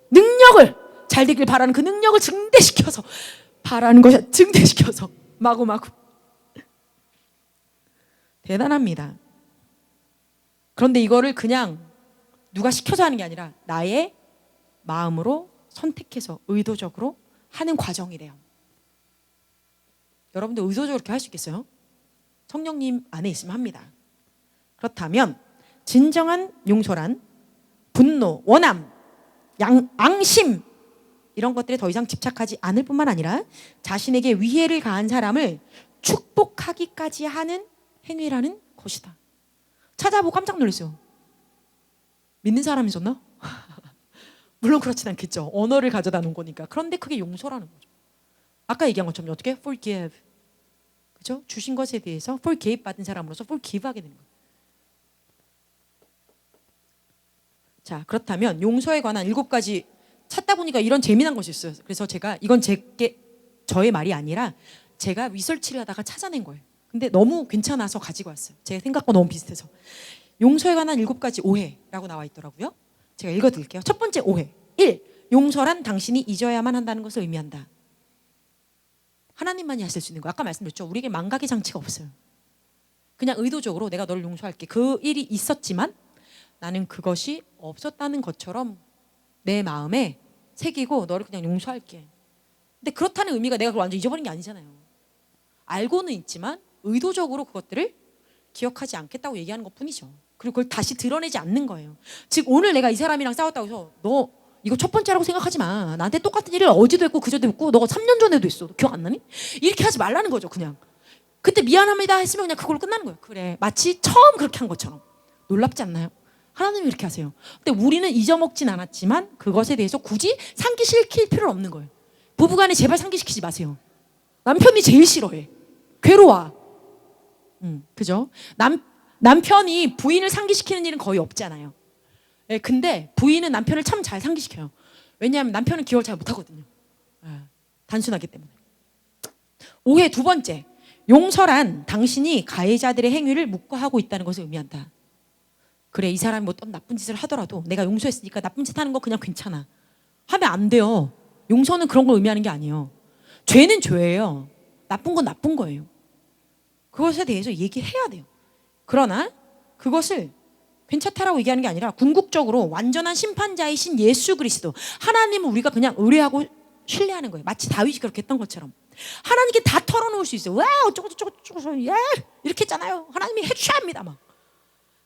능력을 잘 되길 바라는 그 능력을 증대시켜서 바라는 것이 증대시켜서 마구마구 대단합니다. 그런데 이거를 그냥 누가 시켜서 하는 게 아니라 나의 마음으로 선택해서 의도적으로 하는 과정이래요. 여러분들 의도적으로 이렇게 할 수 있겠어요? 성령님 안에 있으면 합니다. 그렇다면 진정한 용서란 분노, 원함, 앙심 이런 것들에 더 이상 집착하지 않을 뿐만 아니라 자신에게 위해를 가한 사람을 축복하기까지 하는 행위라는 것이다. 찾아보고 깜짝 놀랐어요. 믿는 사람이 있었나? 물론 그렇진 않겠죠. 언어를 가져다 놓은 거니까. 그런데 그게 용서라는 거죠. 아까 얘기한 것처럼 어떻게? forgive. 그죠? 주신 것에 대해서 forgive 받은 사람으로서 forgive 하게 되는 거예요. 자, 그렇다면 용서에 관한 7가지 찾다 보니까 이런 재미난 것이 있어요. 그래서 제가 이건 저의 말이 아니라 제가 리서치를 하다가 찾아낸 거예요. 근데 너무 괜찮아서 가지고 왔어요. 제 생각과 너무 비슷해서. 용서에 관한 7가지 오해라고 나와 있더라고요. 제가 읽어드릴게요. 첫 번째 오해. 1. 용서란 당신이 잊어야만 한다는 것을 의미한다. 하나님만이 하실 수 있는 거. 아까 말씀드렸죠. 우리에게 망각의 장치가 없어요. 그냥 의도적으로 내가 너를 용서할게. 그 일이 있었지만 나는 그것이 없었다는 것처럼 내 마음에 새기고 너를 그냥 용서할게. 근데 그렇다는 의미가 내가 그걸 완전 잊어버린 게 아니잖아요. 알고는 있지만 의도적으로 그것들을 기억하지 않겠다고 얘기하는 것뿐이죠. 그리고 그걸 다시 드러내지 않는 거예요. 즉 오늘 내가 이 사람이랑 싸웠다고 해서 너 이거 첫 번째라고 생각하지 마. 나한테 똑같은 일을 어제도 했고 그저도 했고 너가 3년 전에도 했어. 기억 안 나니? 이렇게 하지 말라는 거죠. 그냥 그때 미안합니다 했으면 그냥 그걸로 끝나는 거예요. 그래 마치 처음 그렇게 한 것처럼. 놀랍지 않나요? 하나님이 이렇게 하세요. 근데 우리는 잊어먹진 않았지만 그것에 대해서 굳이 상기시킬 필요는 없는 거예요. 부부간에 제발 상기시키지 마세요. 남편이 제일 싫어해. 괴로워. 그죠? 남편이 부인을 상기시키는 일은 거의 없잖아요. 예, 근데 부인은 남편을 참 잘 상기시켜요. 왜냐하면 남편은 기억을 잘 못하거든요. 예, 단순하기 때문에. 오해 두 번째. 용서란 당신이 가해자들의 행위를 묵과하고 있다는 것을 의미한다. 그래 이 사람이 어떤 나쁜 짓을 하더라도 내가 용서했으니까 나쁜 짓 하는 거 그냥 괜찮아. 하면 안 돼요. 용서는 그런 걸 의미하는 게 아니에요. 죄는 죄예요. 나쁜 건 나쁜 거예요. 그것에 대해서 얘기해야 돼요. 그러나 그것을 괜찮다라고 얘기하는 게 아니라 궁극적으로 완전한 심판자이신 예수 그리스도 하나님은 우리가 그냥 의뢰하고 신뢰하는 거예요. 마치 다윗이 그렇게 했던 것처럼 하나님께 다 털어놓을 수 있어요. 왜 어쩌고 예 이렇게 했잖아요. 하나님이 해주셔야 합니다 막.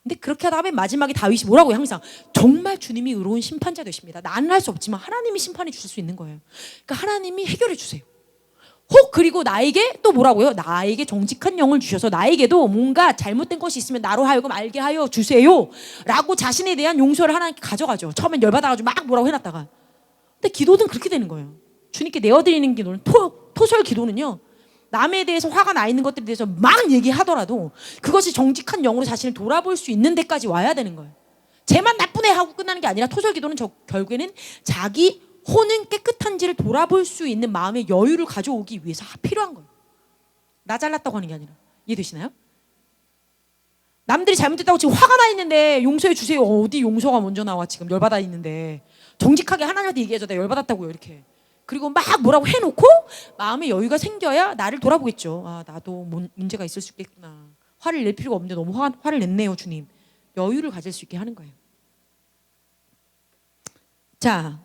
근데 그렇게 하다 보면 마지막에 다윗이 뭐라고요? 항상 정말 주님이 의로운 심판자 되십니다. 나는 할 수 없지만 하나님이 심판해 주실 수 있는 거예요. 그러니까 하나님이 해결해 주세요. 혹 그리고 나에게 또 뭐라고요? 나에게 정직한 영을 주셔서 나에게도 뭔가 잘못된 것이 있으면 나로 하여금 알게 하여 주세요 라고 자신에 대한 용서를 하나님께 가져가죠. 처음엔 열받아가지고 막 뭐라고 해놨다가. 근데 기도는 그렇게 되는 거예요. 주님께 내어드리는 기도는 토설 기도는요, 남에 대해서 화가 나 있는 것들에 대해서 막 얘기하더라도 그것이 정직한 영으로 자신을 돌아볼 수 있는 데까지 와야 되는 거예요. 쟤만 나쁜 애 하고 끝나는 게 아니라 토설 기도는 결국에는 자기 혼은 깨끗한지를 돌아볼 수 있는 마음의 여유를 가져오기 위해서 필요한 거예요. 나 잘났다고 하는 게 아니라. 이해되시나요? 남들이 잘못했다고 지금 화가 나 있는데 용서해 주세요. 어디 용서가 먼저 나와. 지금 열받아 있는데 정직하게 하나님한테 얘기해줘. 나 열받았다고요 이렇게. 그리고 막 뭐라고 해놓고 마음의 여유가 생겨야 나를 돌아보겠죠. 아 나도 문제가 있을 수 있겠구나. 화를 낼 필요가 없는데 너무 화를 냈네요 주님. 여유를 가질 수 있게 하는 거예요. 자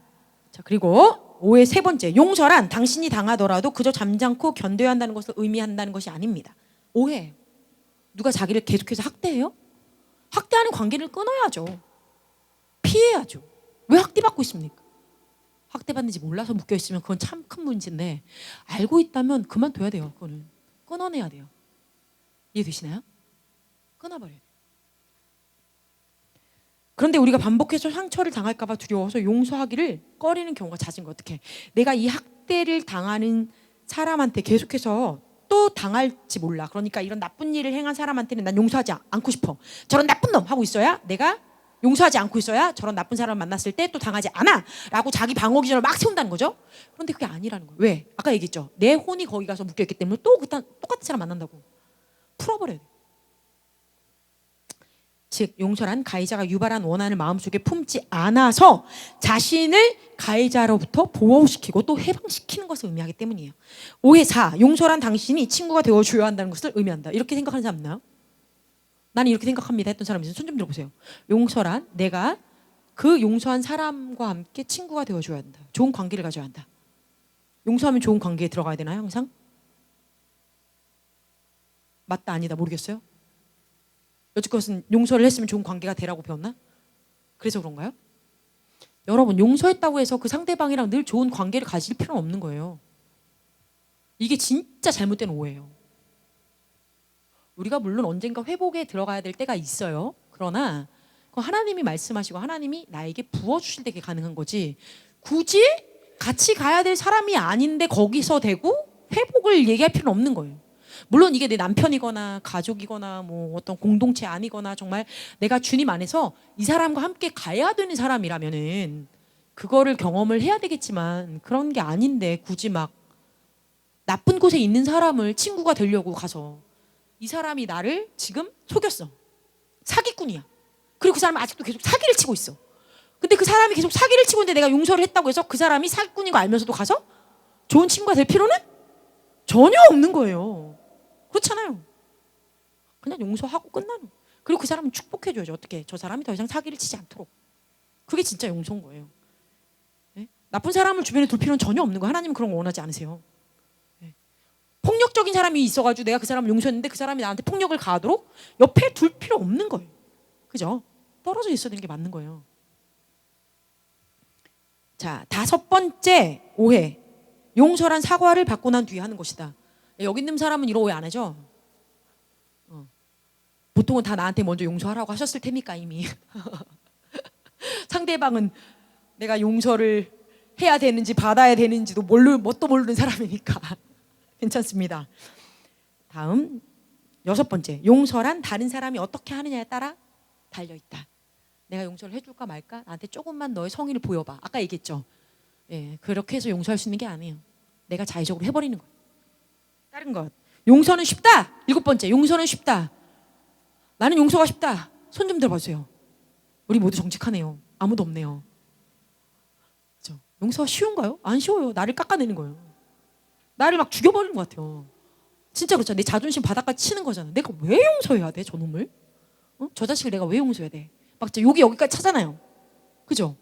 그리고 오해 세 번째. 용서란 당신이 당하더라도 그저 잠잠고 견뎌야 한다는 것을 의미한다는 것이 아닙니다. 오해. 누가 자기를 계속해서 학대해요? 학대하는 관계를 끊어야죠. 피해야죠. 왜 학대받고 있습니까? 학대받는지 몰라서 묶여있으면 그건 참 큰 문제인데 알고 있다면 그만둬야 돼요. 그거는 끊어내야 돼요. 이해되시나요? 끊어버려야 돼요. 그런데 우리가 반복해서 상처를 당할까 봐 두려워서 용서하기를 꺼리는 경우가 잦은 거. 어떻게? 내가 이 학대를 당하는 사람한테 계속해서 또 당할지 몰라. 그러니까 이런 나쁜 일을 행한 사람한테는 난 용서하지 않고 싶어. 저런 나쁜 놈 하고 있어야 내가 용서하지 않고 있어야 저런 나쁜 사람을 만났을 때 또 당하지 않아 라고 자기 방어 기준을 막 세운다는 거죠. 그런데 그게 아니라는 거예요. 왜? 아까 얘기했죠. 내 혼이 거기 가서 묶여있기 때문에 또 똑같은 사람 만난다고. 풀어버려야 돼요. 즉 용서란 가해자가 유발한 원한을 마음속에 품지 않아서 자신을 가해자로부터 보호시키고 또 해방시키는 것을 의미하기 때문이에요. 오해 4. 용서란 당신이 친구가 되어줘야 한다는 것을 의미한다. 이렇게 생각하는 사람 있나요? 나는 이렇게 생각합니다 했던 사람 있으면 손 좀 들어보세요. 용서란 내가 그 용서한 사람과 함께 친구가 되어줘야 한다. 좋은 관계를 가져야 한다. 용서하면 좋은 관계에 들어가야 되나요 항상? 맞다 아니다 모르겠어요. 여지껏은 용서를 했으면 좋은 관계가 되라고 배웠나? 그래서 그런가요? 여러분 용서했다고 해서 그 상대방이랑 늘 좋은 관계를 가질 필요는 없는 거예요. 이게 진짜 잘못된 오해예요. 우리가 물론 언젠가 회복에 들어가야 될 때가 있어요. 그러나 하나님이 말씀하시고 하나님이 나에게 부어주실 때 가능한 거지, 굳이 같이 가야 될 사람이 아닌데 거기서 대고 회복을 얘기할 필요는 없는 거예요. 물론 이게 내 남편이거나 가족이거나 뭐 어떤 공동체 아니거나 정말 내가 주님 안에서 이 사람과 함께 가야 되는 사람이라면은 그거를 경험을 해야 되겠지만, 그런 게 아닌데 굳이 막 나쁜 곳에 있는 사람을 친구가 되려고 가서 이 사람이 나를 지금 속였어. 사기꾼이야. 그리고 그 사람은 아직도 계속 사기를 치고 있어. 근데 그 사람이 계속 사기를 치고 있는데 내가 용서를 했다고 해서 그 사람이 사기꾼인 거 알면서도 가서 좋은 친구가 될 필요는 전혀 없는 거예요. 그렇잖아요. 그냥 용서하고 끝나는. 그리고 그 사람은 축복해줘야죠. 어떻게? 저 사람이 더 이상 사기를 치지 않도록. 그게 진짜 용서인 거예요. 네? 나쁜 사람을 주변에 둘 필요는 전혀 없는 거예요. 하나님은 그런 거 원하지 않으세요. 네. 폭력적인 사람이 있어가지고 내가 그 사람을 용서했는데 그 사람이 나한테 폭력을 가하도록 옆에 둘 필요 없는 거예요. 그죠? 떨어져 있어야 되는 게 맞는 거예요. 자, 5번째 오해. 용서란 사과를 받고 난 뒤에 하는 것이다. 여기 있는 사람은 이런 오해 안 하죠? 보통은 다 나한테 먼저 용서하라고 하셨을 테니까 이미. 상대방은 내가 용서를 해야 되는지 받아야 되는지도 뭣도 모르는 사람이니까 괜찮습니다. 다음 6번째. 용서란 다른 사람이 어떻게 하느냐에 따라 달려있다. 내가 용서를 해줄까 말까? 나한테 조금만 너의 성의를 보여봐. 아까 얘기했죠. 예, 그렇게 해서 용서할 수 있는 게 아니에요. 내가 자의적으로 해버리는 거예요. 다른 것. 용서는 쉽다. 7번째. 용서는 쉽다. 나는 용서가 쉽다. 손 좀 들어봐주세요. 우리 모두 정직하네요. 아무도 없네요. 그렇죠? 용서가 쉬운가요? 안 쉬워요. 나를 깎아내는 거예요. 나를 막 죽여버리는 것 같아요. 진짜 그렇죠. 내 자존심 바닥까 치는 거잖아. 내가 왜 용서해야 돼? 저 놈을? 저 자식을 내가 왜 용서해야 돼? 막 여기 여기까지 차잖아요. 그죠?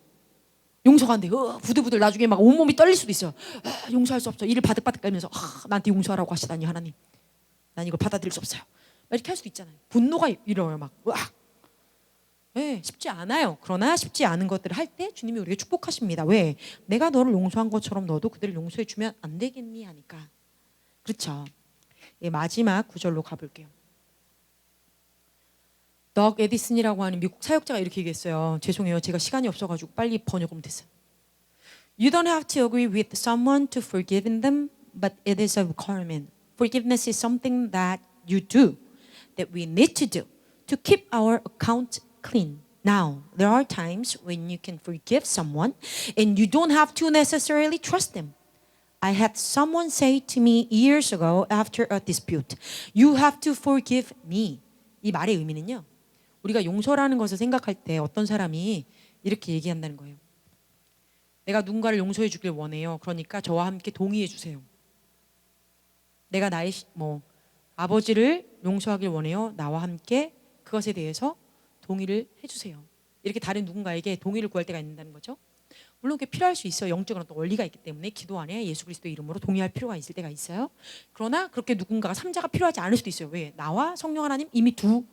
용서가 안 돼. 부들부들 나중에 막 온몸이 떨릴 수도 있어요. 용서할 수 없어. 이를 바득바득 깔면서 나한테 용서하라고 하시다니 하나님. 난 이걸 받아들일 수 없어요. 이렇게 할 수도 있잖아요. 분노가 일어요. 막 네, 쉽지 않아요. 그러나 쉽지 않은 것들을 할 때 주님이 우리에게 축복하십니다. 왜? 내가 너를 용서한 것처럼 너도 그들을 용서해 주면 안 되겠니? 하니까. 그렇죠. 예, 마지막 구절로 가볼게요. 덕 에디슨이라고 하는 미국 사역자가 이렇게 얘기했어요. 죄송해요. 제가 시간이 없어가지고 빨리 번역하면 됐어요. You don't have to agree with someone to forgive them, but it is a requirement. Forgiveness is something that you do, that we need to do, to keep our account clean. Now, there are times when you can forgive someone and you don't have to necessarily trust them. I had someone say to me years ago after a dispute, you have to forgive me. 이 말의 의미는요, 우리가 용서라는 것을 생각할 때 어떤 사람이 이렇게 얘기한다는 거예요. 내가 누군가를 용서해 주길 원해요. 그러니까 저와 함께 동의해 주세요. 내가 나의 아버지를 용서하길 원해요. 나와 함께 그것에 대해서 동의를 해주세요. 이렇게 다른 누군가에게 동의를 구할 때가 있는다는 거죠. 물론 그게 필요할 수 있어요. 영적인 어떤 원리가 있기 때문에 기도 안에 예수 그리스도의 이름으로 동의할 필요가 있을 때가 있어요. 그러나 그렇게 누군가가 3자가 필요하지 않을 수도 있어요. 왜? 나와 성령 하나님 이미 two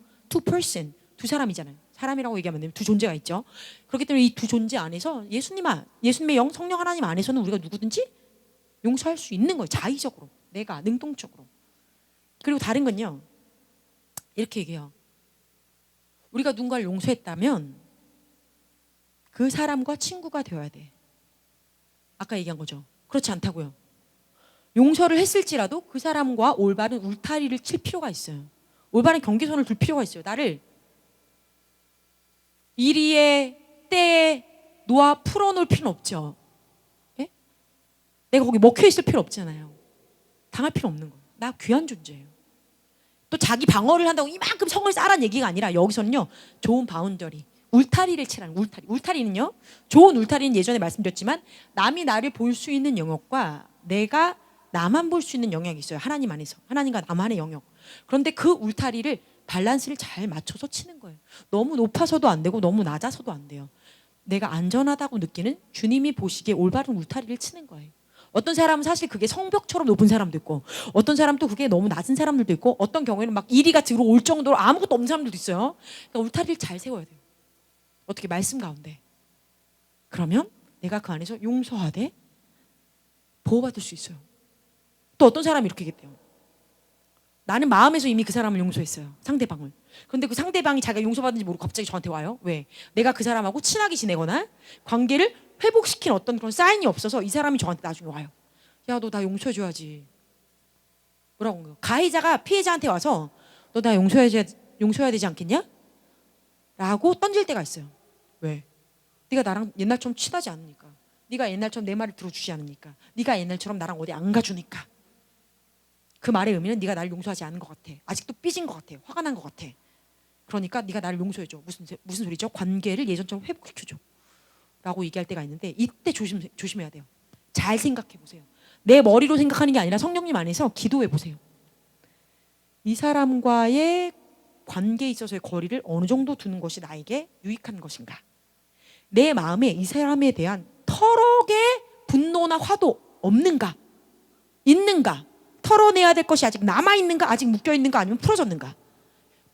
person, 두 사람이잖아요. 사람이라고 얘기하면 두 존재가 있죠. 그렇기 때문에 이 두 존재 안에서 예수님의 영 성령 하나님 안에서는 우리가 누구든지 용서할 수 있는 거예요. 자의적으로, 내가 능동적으로. 그리고 다른 건요, 이렇게 얘기해요. 우리가 누군가를 용서했다면 그 사람과 친구가 되어야 돼. 아까 얘기한 거죠. 그렇지 않다고요. 용서를 했을지라도 그 사람과 올바른 울타리를 칠 필요가 있어요. 올바른 경계선을 둘 필요가 있어요. 나를 이리에 때에 놓아 풀어놓을 필요는 없죠. 예? 내가 거기 먹혀있을 필요 없잖아요. 당할 필요 없는 거예요. 나 귀한 존재예요. 또 자기 방어를 한다고 이만큼 성을 쌓으란 얘기가 아니라 여기서는요, 좋은 바운더리, 울타리를 치라는 울타리는요, 좋은 울타리는 예전에 말씀드렸지만 남이 나를 볼 수 있는 영역과 내가 나만 볼 수 있는 영역이 있어요. 하나님 안에서. 하나님과 나만의 영역. 그런데 그 울타리를 밸런스를 잘 맞춰서 치는 거예요. 너무 높아서도 안 되고 너무 낮아서도 안 돼요. 내가 안전하다고 느끼는 주님이 보시기에 올바른 울타리를 치는 거예요. 어떤 사람은 사실 그게 성벽처럼 높은 사람도 있고 어떤 사람은 또 그게 너무 낮은 사람들도 있고 어떤 경우에는 막 이리가 들어올 정도로 아무것도 없는 사람들도 있어요. 그러니까 울타리를 잘 세워야 돼요. 어떻게 말씀 가운데. 그러면 내가 그 안에서 용서하되 보호받을 수 있어요. 또 어떤 사람이 이렇게 얘기해요. 나는 마음에서 이미 그 사람을 용서했어요. 상대방을. 그런데 그 상대방이 자기가 용서받은지 모르고 갑자기 저한테 와요. 왜? 내가 그 사람하고 친하게 지내거나 관계를 회복시킨 어떤 그런 사인이 없어서 이 사람이 저한테 나중에 와요. 야, 너 나 용서해줘야지. 뭐라고 한 거예요? 가해자가 피해자한테 와서 너 나 용서해야 되지 않겠냐? 라고 던질 때가 있어요. 왜? 네가 나랑 옛날처럼 친하지 않으니까. 네가 옛날처럼 내 말을 들어주지 않으니까. 네가 옛날처럼 나랑 어디 안 가주니까. 그 말의 의미는 네가 나를 용서하지 않은 것 같아. 아직도 삐진 것 같아. 화가 난 것 같아. 그러니까 네가 나를 용서해줘. 무슨 소리죠? 관계를 예전처럼 회복시켜줘. 라고 얘기할 때가 있는데 이때 조심해야 돼요. 잘 생각해 보세요. 내 머리로 생각하는 게 아니라 성령님 안에서 기도해 보세요. 이 사람과의 관계에 있어서의 거리를 어느 정도 두는 것이 나에게 유익한 것인가? 내 마음에 이 사람에 대한 털어의 분노나 화도 없는가? 있는가? 털어내야 될 것이 아직 남아있는가? 아직 묶여있는가? 아니면 풀어졌는가?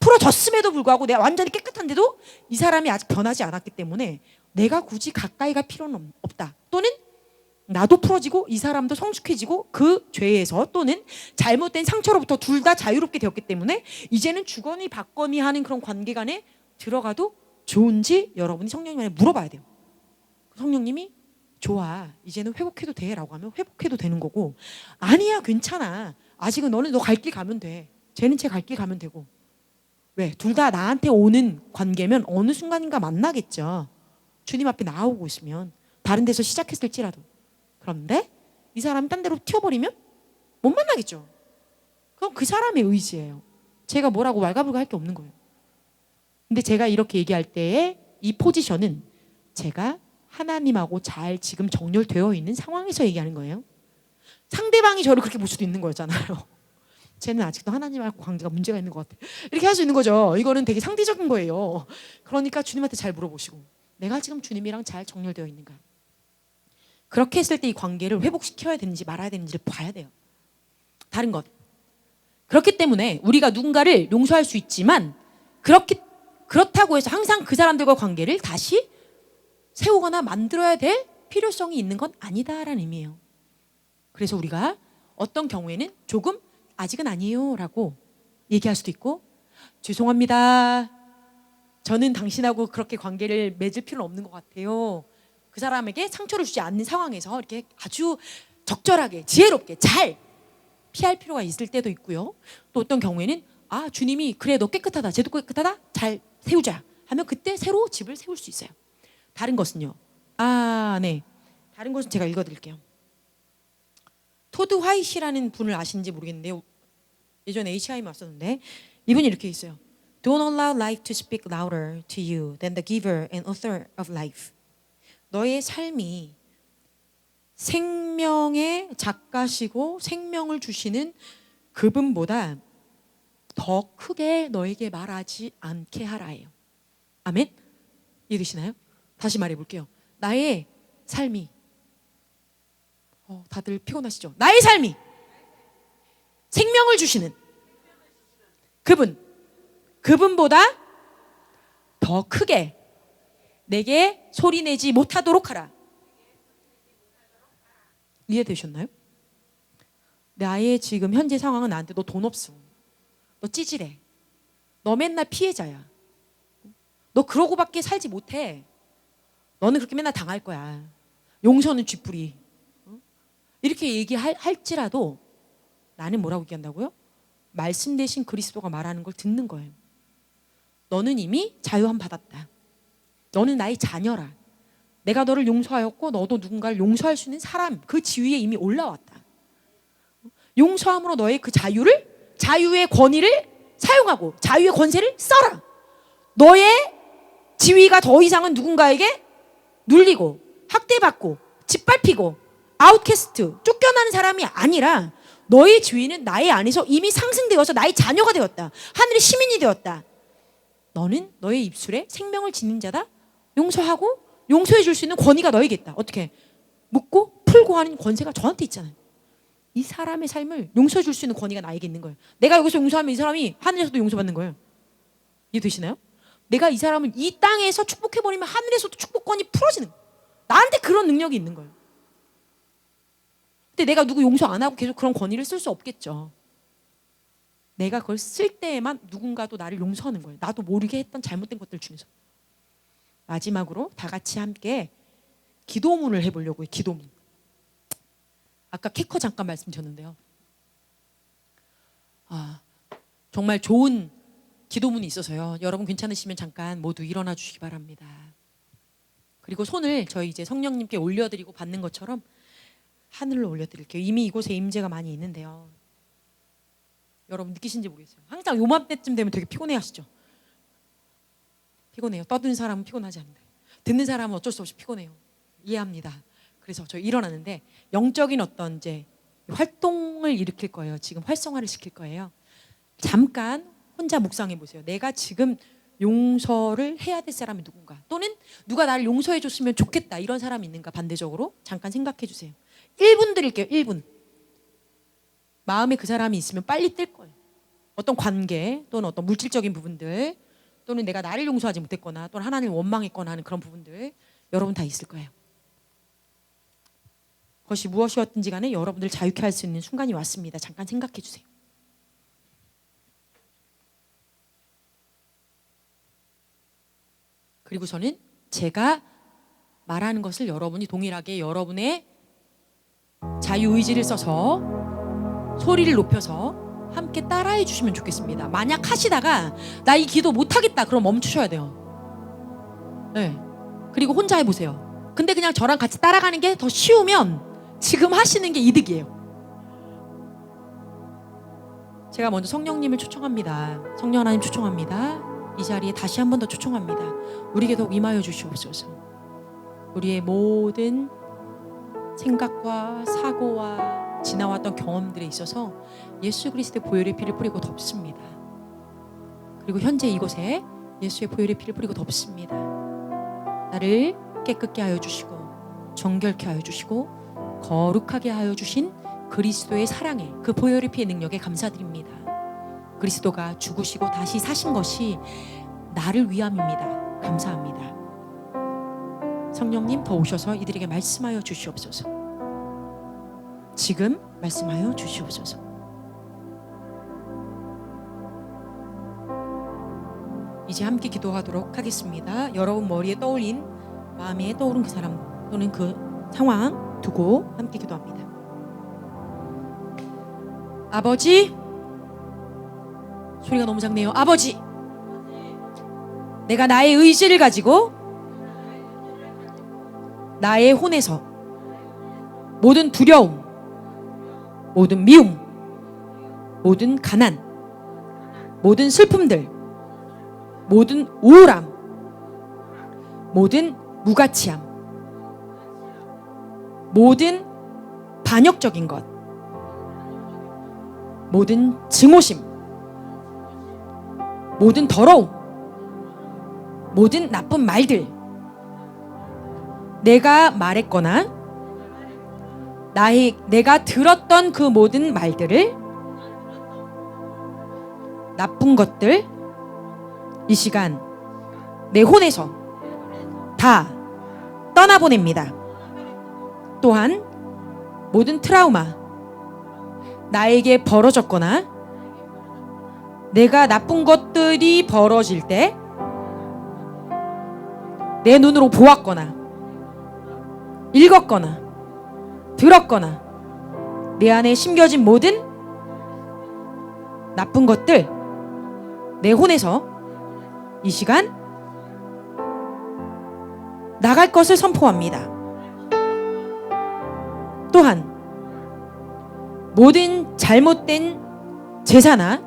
풀어졌음에도 불구하고 내가 완전히 깨끗한데도 이 사람이 아직 변하지 않았기 때문에 내가 굳이 가까이 갈 필요는 없다. 또는 나도 풀어지고 이 사람도 성숙해지고 그 죄에서 또는 잘못된 상처로부터 둘 다 자유롭게 되었기 때문에 이제는 주거니 받거니 하는 그런 관계간에 들어가도 좋은지 여러분이 성령님한테 물어봐야 돼요. 성령님이 좋아, 이제는 회복해도 돼 라고 하면 회복해도 되는 거고, 아니야 괜찮아, 아직은 너는 너 갈 길 가면 돼, 쟤는 쟤 갈 길 가면 되고. 왜? 둘 다 나한테 오는 관계면 어느 순간인가 만나겠죠. 주님 앞에 나오고 있으면 다른 데서 시작했을지라도. 그런데 이 사람이 딴 데로 튀어버리면 못 만나겠죠. 그럼 그 사람의 의지예요. 제가 뭐라고 왈가불가 할 게 없는 거예요. 근데 제가 이렇게 얘기할 때의 이 포지션은 제가 하나님하고 잘 지금 정렬되어 있는 상황에서 얘기하는 거예요. 상대방이 저를 그렇게 볼 수도 있는 거잖아요. 쟤는 아직도 하나님하고 관계가 문제가 있는 것 같아. 이렇게 할 수 있는 거죠. 이거는 되게 상대적인 거예요. 그러니까 주님한테 잘 물어보시고, 내가 지금 주님이랑 잘 정렬되어 있는가? 그렇게 했을 때 이 관계를 회복시켜야 되는지 말아야 되는지를 봐야 돼요. 다른 것. 그렇기 때문에 우리가 누군가를 용서할 수 있지만 그렇다고 해서 항상 그 사람들과 관계를 다시 세우거나 만들어야 될 필요성이 있는 건 아니다라는 의미예요. 그래서 우리가 어떤 경우에는 조금 아직은 아니에요 라고 얘기할 수도 있고, 죄송합니다, 저는 당신하고 그렇게 관계를 맺을 필요는 없는 것 같아요. 그 사람에게 상처를 주지 않는 상황에서 이렇게 아주 적절하게 지혜롭게 잘 피할 필요가 있을 때도 있고요. 또 어떤 경우에는 아, 주님이 그래 너 깨끗하다, 쟤도 깨끗하다, 잘 세우자 하면 그때 새로 집을 세울 수 있어요. 다른 것은요. 네. 다른 것은 제가 읽어드릴게요. 토드 화이시라는 분을 아시는지 모르겠는데요. 예전에 HIM 왔었는데 이분이 이렇게 있어요. Don't allow life to speak louder to you than the giver and author of life. 너의 삶이 생명의 작가시고 생명을 주시는 그분보다 더 크게 너에게 말하지 않게 하라예요. 아멘? 이해되시나요? 다시 말해볼게요. 나의 삶이, 다들 피곤하시죠? 나의 삶이 생명을 주시는 그분보다 더 크게 내게 소리내지 못하도록 하라. 이해되셨나요? 나의 지금 현재 상황은 나한테 너 돈 없어, 너 찌질해, 너 맨날 피해자야, 너 그러고밖에 살지 못해, 너는 그렇게 맨날 당할 거야, 용서는 쥐뿌리, 이렇게 얘기할지라도 나는 뭐라고 얘기한다고요? 말씀 대신 그리스도가 말하는 걸 듣는 거예요. 너는 이미 자유함 받았다. 너는 나의 자녀라. 내가 너를 용서하였고 너도 누군가를 용서할 수 있는 사람, 그 지위에 이미 올라왔다. 용서함으로 너의 그 자유의 권위를 사용하고 자유의 권세를 써라. 너의 지위가 더 이상은 누군가에게 눌리고 학대받고 짓밟히고 아웃캐스트, 쫓겨나는 사람이 아니라 너의 죄는 나의 안에서 이미 상승되어서 나의 자녀가 되었다. 하늘의 시민이 되었다. 너는 너의 입술에 생명을 짓는 자다. 용서하고 용서해 줄 수 있는 권위가 너에게 있다. 어떻게? 묻고 풀고 하는 권세가 저한테 있잖아요. 이 사람의 삶을 용서해 줄 수 있는 권위가 나에게 있는 거예요. 내가 여기서 용서하면 이 사람이 하늘에서도 용서받는 거예요. 이해되시나요? 내가 이 사람을 이 땅에서 축복해버리면 하늘에서도 축복권이 풀어지는 거예요. 나한테 그런 능력이 있는 거예요. 근데 내가 누구 용서 안 하고 계속 그런 권위를 쓸 수 없겠죠. 내가 그걸 쓸 때에만 누군가도 나를 용서하는 거예요. 나도 모르게 했던 잘못된 것들 중에서. 마지막으로 다 같이 함께 기도문을 해보려고요. 기도문. 아까 캐커 잠깐 말씀드렸는데요. 정말 좋은 기도문이 있어서요. 여러분 괜찮으시면 잠깐 모두 일어나 주시기 바랍니다. 그리고 손을 저희 이제 성령님께 올려드리고 받는 것처럼 하늘로 올려드릴게요. 이미 이곳에 임재가 많이 있는데요. 여러분 느끼신지 모르겠어요. 항상 요맘때쯤 되면 되게 피곤해 하시죠? 피곤해요. 떠드는 사람은 피곤하지 않는데 듣는 사람은 어쩔 수 없이 피곤해요. 이해합니다. 그래서 저 일어나는데 영적인 어떤 이제 활동을 일으킬 거예요. 지금 활성화를 시킬 거예요. 잠깐 혼자 묵상해 보세요. 내가 지금 용서를 해야 될 사람이 누군가, 또는 누가 나를 용서해 줬으면 좋겠다 이런 사람이 있는가. 반대적으로 잠깐 생각해 주세요. 1분 드릴게요. 1분. 마음에 그 사람이 있으면 빨리 뜰 거예요. 어떤 관계 또는 어떤 물질적인 부분들, 또는 내가 나를 용서하지 못했거나 또는 하나님을 원망했거나 하는 그런 부분들 여러분 다 있을 거예요. 그것이 무엇이었든지 간에 여러분들 자유케 할 수 있는 순간이 왔습니다. 잠깐 생각해 주세요. 그리고 저는 제가 말하는 것을 여러분이 동일하게 여러분의 자유의지를 써서 소리를 높여서 함께 따라해 주시면 좋겠습니다. 만약 하시다가 나 이 기도 못하겠다 그럼 멈추셔야 돼요. 네. 그리고 혼자 해보세요. 근데 그냥 저랑 같이 따라가는 게 더 쉬우면 지금 하시는 게 이득이에요. 제가 먼저 성령님을 초청합니다. 성령 하나님 초청합니다. 이 자리에 다시 한 번 더 초청합니다. 우리에게 더욱 임하여 주시옵소서. 우리의 모든 생각과 사고와 지나왔던 경험들에 있어서 예수 그리스도의 보혈의 피를 뿌리고 덮습니다. 그리고 현재 이곳에 예수의 보혈의 피를 뿌리고 덮습니다. 나를 깨끗게 하여 주시고 정결케 하여 주시고 거룩하게 하여 주신 그리스도의 사랑에, 그 보혈의 피의 능력에 감사드립니다. 그리스도가 죽으시고 다시 사신 것이 나를 위함입니다. 감사합니다. 성령님 더 오셔서 이들에게 말씀하여 주시옵소서. 지금 말씀하여 주시옵소서. 이제 함께 기도하도록 하겠습니다. 여러분 머리에 떠올린, 마음에 떠오른 그 사람 또는 그 상황 두고 함께 기도합니다. 아버지, 소리가 너무 작네요. 아버지, 내가 나의 의지를 가지고 나의 혼에서 모든 두려움, 모든 미움, 모든 가난, 모든 슬픔들, 모든 우울함, 모든 무가치함, 모든 반역적인 것, 모든 증오심, 모든 더러움, 모든 나쁜 말들, 내가 말했거나 내가 들었던 그 모든 말들을, 나쁜 것들 이 시간 내 혼에서 다 떠나보냅니다. 또한 모든 트라우마, 나에게 벌어졌거나 내가 나쁜 것들이 벌어질 때 내 눈으로 보았거나 읽었거나 들었거나 내 안에 심겨진 모든 나쁜 것들 내 혼에서 이 시간 나갈 것을 선포합니다. 또한 모든 잘못된 제사나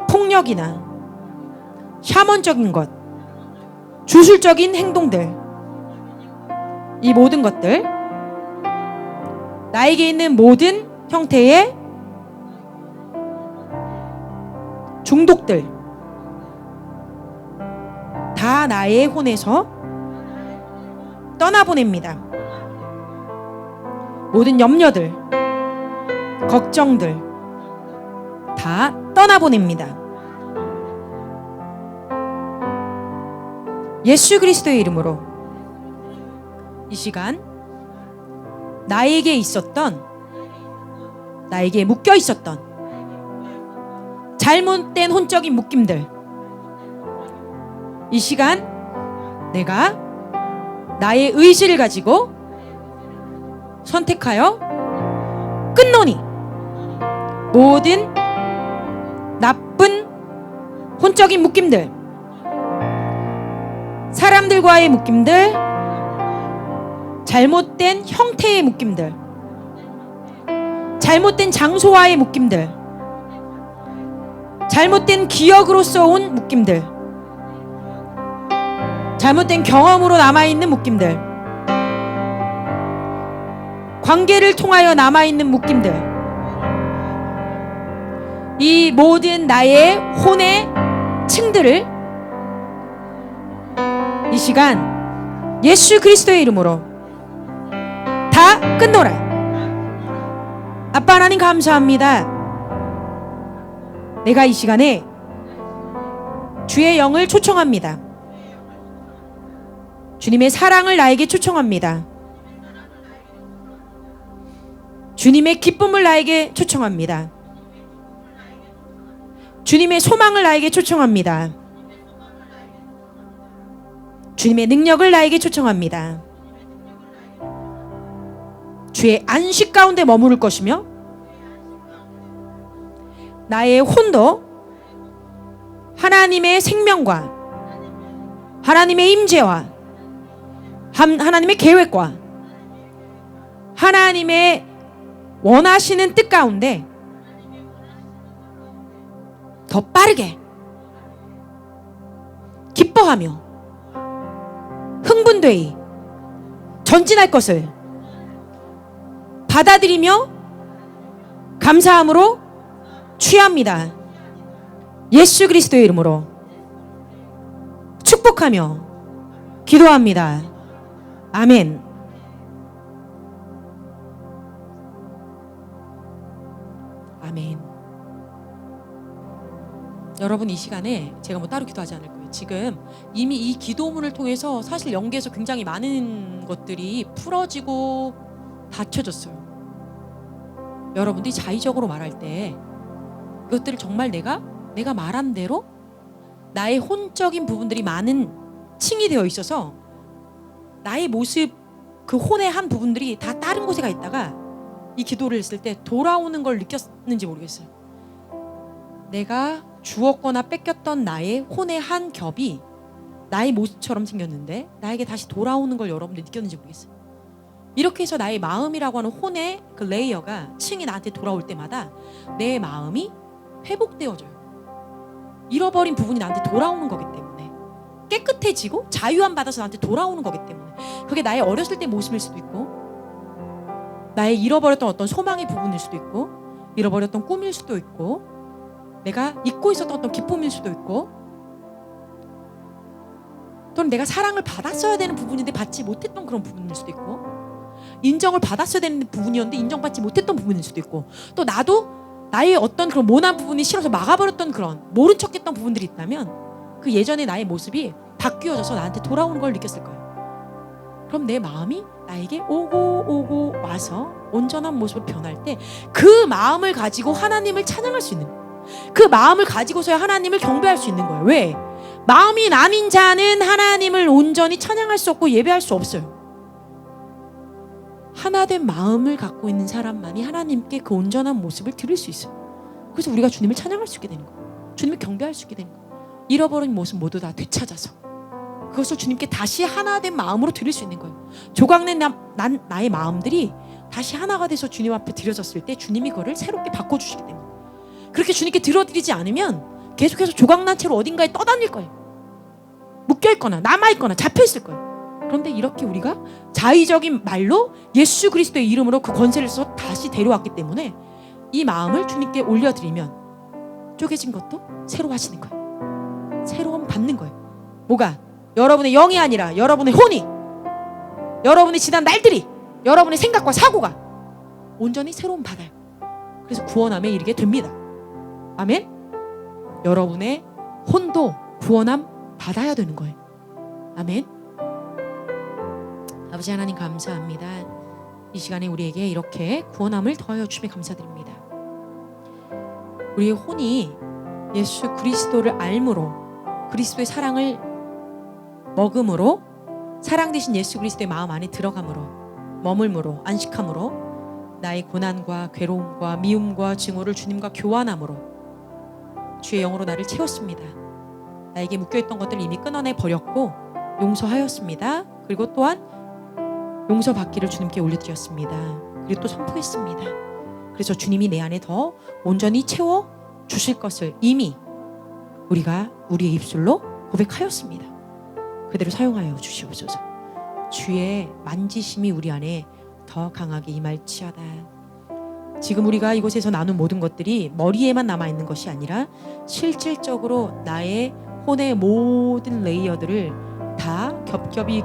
폭력이나 샤먼적인 것, 주술적인 행동들, 이 모든 것들 나에게 있는 모든 형태의 중독들 다 나의 혼에서 떠나보냅니다. 모든 염려들, 걱정들 다 떠나보냅니다. 예수 그리스도의 이름으로 이 시간 나에게 있었던, 나에게 묶여 있었던 잘못된 혼적인 묶임들, 이 시간 내가 나의 의지를 가지고 선택하여 끊노니 모든 나쁜 혼적인 묶임들, 사람들과의 묶임들, 잘못된 형태의 묶임들, 잘못된 장소와의 묶임들, 잘못된 기억으로서 온 묶임들, 잘못된 경험으로 남아있는 묶임들, 관계를 통하여 남아있는 묶임들, 이 모든 나의 혼의 층들을 이 시간 예수 그리스도의 이름으로 다 끊노라. 아빠 하나님 감사합니다. 내가 이 시간에 주의 영을 초청합니다. 주님의 사랑을 나에게 초청합니다. 주님의 기쁨을 나에게 초청합니다. 주님의 소망을 나에게 초청합니다. 주님의 능력을 나에게 초청합니다. 주의 안식 가운데 머무를 것이며 나의 혼도 하나님의 생명과 하나님의 임재와 하나님의 계획과 하나님의 원하시는 뜻 가운데 더 빠르게 기뻐하며 흥분되이 전진할 것을 받아들이며 감사함으로 취합니다. 예수 그리스도의 이름으로 축복하며 기도합니다. 아멘. 아멘. 여러분 이 시간에 제가 뭐 따로 기도하지 않을 거예요. 지금 이미 이 기도문을 통해서 사실 영계에서 굉장히 많은 것들이 풀어지고 닫혀졌어요. 여러분들이 자의적으로 말할 때 이것들을 정말 내가 말한 대로 나의 혼적인 부분들이 많은 층이 되어 있어서 나의 모습, 그 혼의 한 부분들이 다 다른 곳에 가 있다가 이 기도를 했을 때 돌아오는 걸 느꼈는지 모르겠어요. 내가 주었거나 뺏겼던 나의 혼의 한 겹이 나의 모습처럼 생겼는데 나에게 다시 돌아오는 걸 여러분들이 느꼈는지 모르겠어요. 이렇게 해서 나의 마음이라고 하는 혼의 그 레이어가 층이 나한테 돌아올 때마다 내 마음이 회복되어져요. 잃어버린 부분이 나한테 돌아오는 거기 때문에 깨끗해지고 자유함 받아서 나한테 돌아오는 거기 때문에 그게 나의 어렸을 때 모습일 수도 있고 나의 잃어버렸던 어떤 소망의 부분일 수도 있고 잃어버렸던 꿈일 수도 있고 내가 잊고 있었던 어떤 기쁨일 수도 있고 또는 내가 사랑을 받았어야 되는 부분인데 받지 못했던 그런 부분일 수도 있고 인정을 받았어야 되는 부분이었는데 인정받지 못했던 부분일 수도 있고 또 나도 나의 어떤 그런 모난 부분이 싫어서 막아버렸던 그런 모른 척했던 부분들이 있다면 그 예전의 나의 모습이 바뀌어져서 나한테 돌아오는 걸 느꼈을 거예요. 그럼 내 마음이 나에게 오고 와서 온전한 모습으로 변할 때 그 마음을 가지고 하나님을 찬양할 수 있는 거예요. 그 마음을 가지고서야 하나님을 경배할 수 있는 거예요. 왜? 마음이 남인 자는 하나님을 온전히 찬양할 수 없고 예배할 수 없어요. 하나된 마음을 갖고 있는 사람만이 하나님께 그 온전한 모습을 드릴 수 있어요. 그래서 우리가 주님을 찬양할 수 있게 되는 거예요. 주님을 경배할 수 있게 되는 거예요. 잃어버린 모습 모두 다 되찾아서 그것을 주님께 다시 하나된 마음으로 드릴 수 있는 거예요. 조각낸 나의 마음들이 다시 하나가 돼서 주님 앞에 드려졌을 때 주님이 그거를 새롭게 바꿔주시기 때문에 그렇게 주님께 들어드리지 않으면 계속해서 조각난 채로 어딘가에 떠다닐 거예요. 묶여있거나 남아있거나 잡혀있을 거예요. 그런데 이렇게 우리가 자의적인 말로 예수 그리스도의 이름으로 그 권세를 써 다시 데려왔기 때문에 이 마음을 주님께 올려드리면 쪼개진 것도 새로 하시는 거예요. 새로움 받는 거예요. 뭐가? 여러분의 영이 아니라 여러분의 혼이, 여러분의 지난 날들이, 여러분의 생각과 사고가 온전히 새로움 받아요. 그래서 구원함에 이르게 됩니다. 아멘. 여러분의 혼도 구원함 받아야 되는 거예요. 아멘. 아버지 하나님 감사합니다. 이 시간에 우리에게 이렇게 구원함을 더하여 주심에 감사드립니다. 우리의 혼이 예수 그리스도를 알므로, 그리스도의 사랑을 먹음으로, 사랑 되신 예수 그리스도의 마음 안에 들어감으로, 머물므로, 안식함으로 나의 고난과 괴로움과 미움과 증오를 주님과 교환함으로 주의 영으로 나를 채웠습니다. 나에게 묶여있던 것들을 이미 끊어내 버렸고 용서하였습니다. 그리고 또한 용서받기를 주님께 올려드렸습니다. 그리고 또 선포했습니다. 그래서 주님이 내 안에 더 온전히 채워 주실 것을 이미 우리가 우리의 입술로 고백하였습니다. 그대로 사용하여 주시옵소서. 주의 만지심이 우리 안에 더 강하게 임할지어다. 지금 우리가 이곳에서 나눈 모든 것들이 머리에만 남아있는 것이 아니라 실질적으로 나의 혼의 모든 레이어들을 다 겹겹이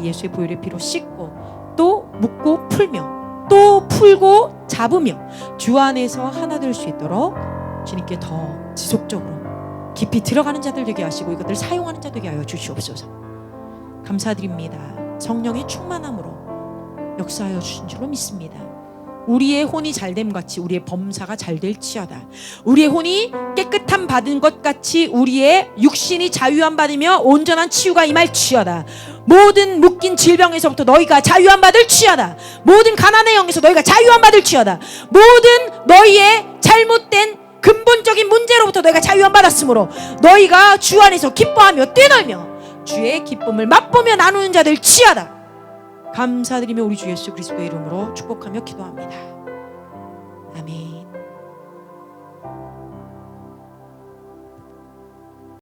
예수의 보혈의 피로 씻고 또 묶고 풀며 또 풀고 잡으며 주 안에서 하나 될 수 있도록 주님께 더 지속적으로 깊이 들어가는 자들 되게 하시고 이것들을 사용하는 자 되게 하여 주시옵소서. 감사드립니다. 성령의 충만함으로 역사하여 주신 줄로 믿습니다. 우리의 혼이 잘됨 같이 우리의 범사가 잘 될지어다. 우리의 혼이 깨끗함 받은 것 같이 우리의 육신이 자유함 받으며 온전한 치유가 임할지어다. 모든 묶인 질병에서부터 너희가 자유함 받을지어다. 모든 가난의 영에서 너희가 자유함 받을지어다. 모든 너희의 잘못된 근본적인 문제로부터 너희가 자유함 받았으므로 너희가 주 안에서 기뻐하며 뛰놀며 주의 기쁨을 맛보며 나누는 자들 지어다. 감사드리며 우리 주 예수 그리스도의 이름으로 축복하며 기도합니다. 아멘.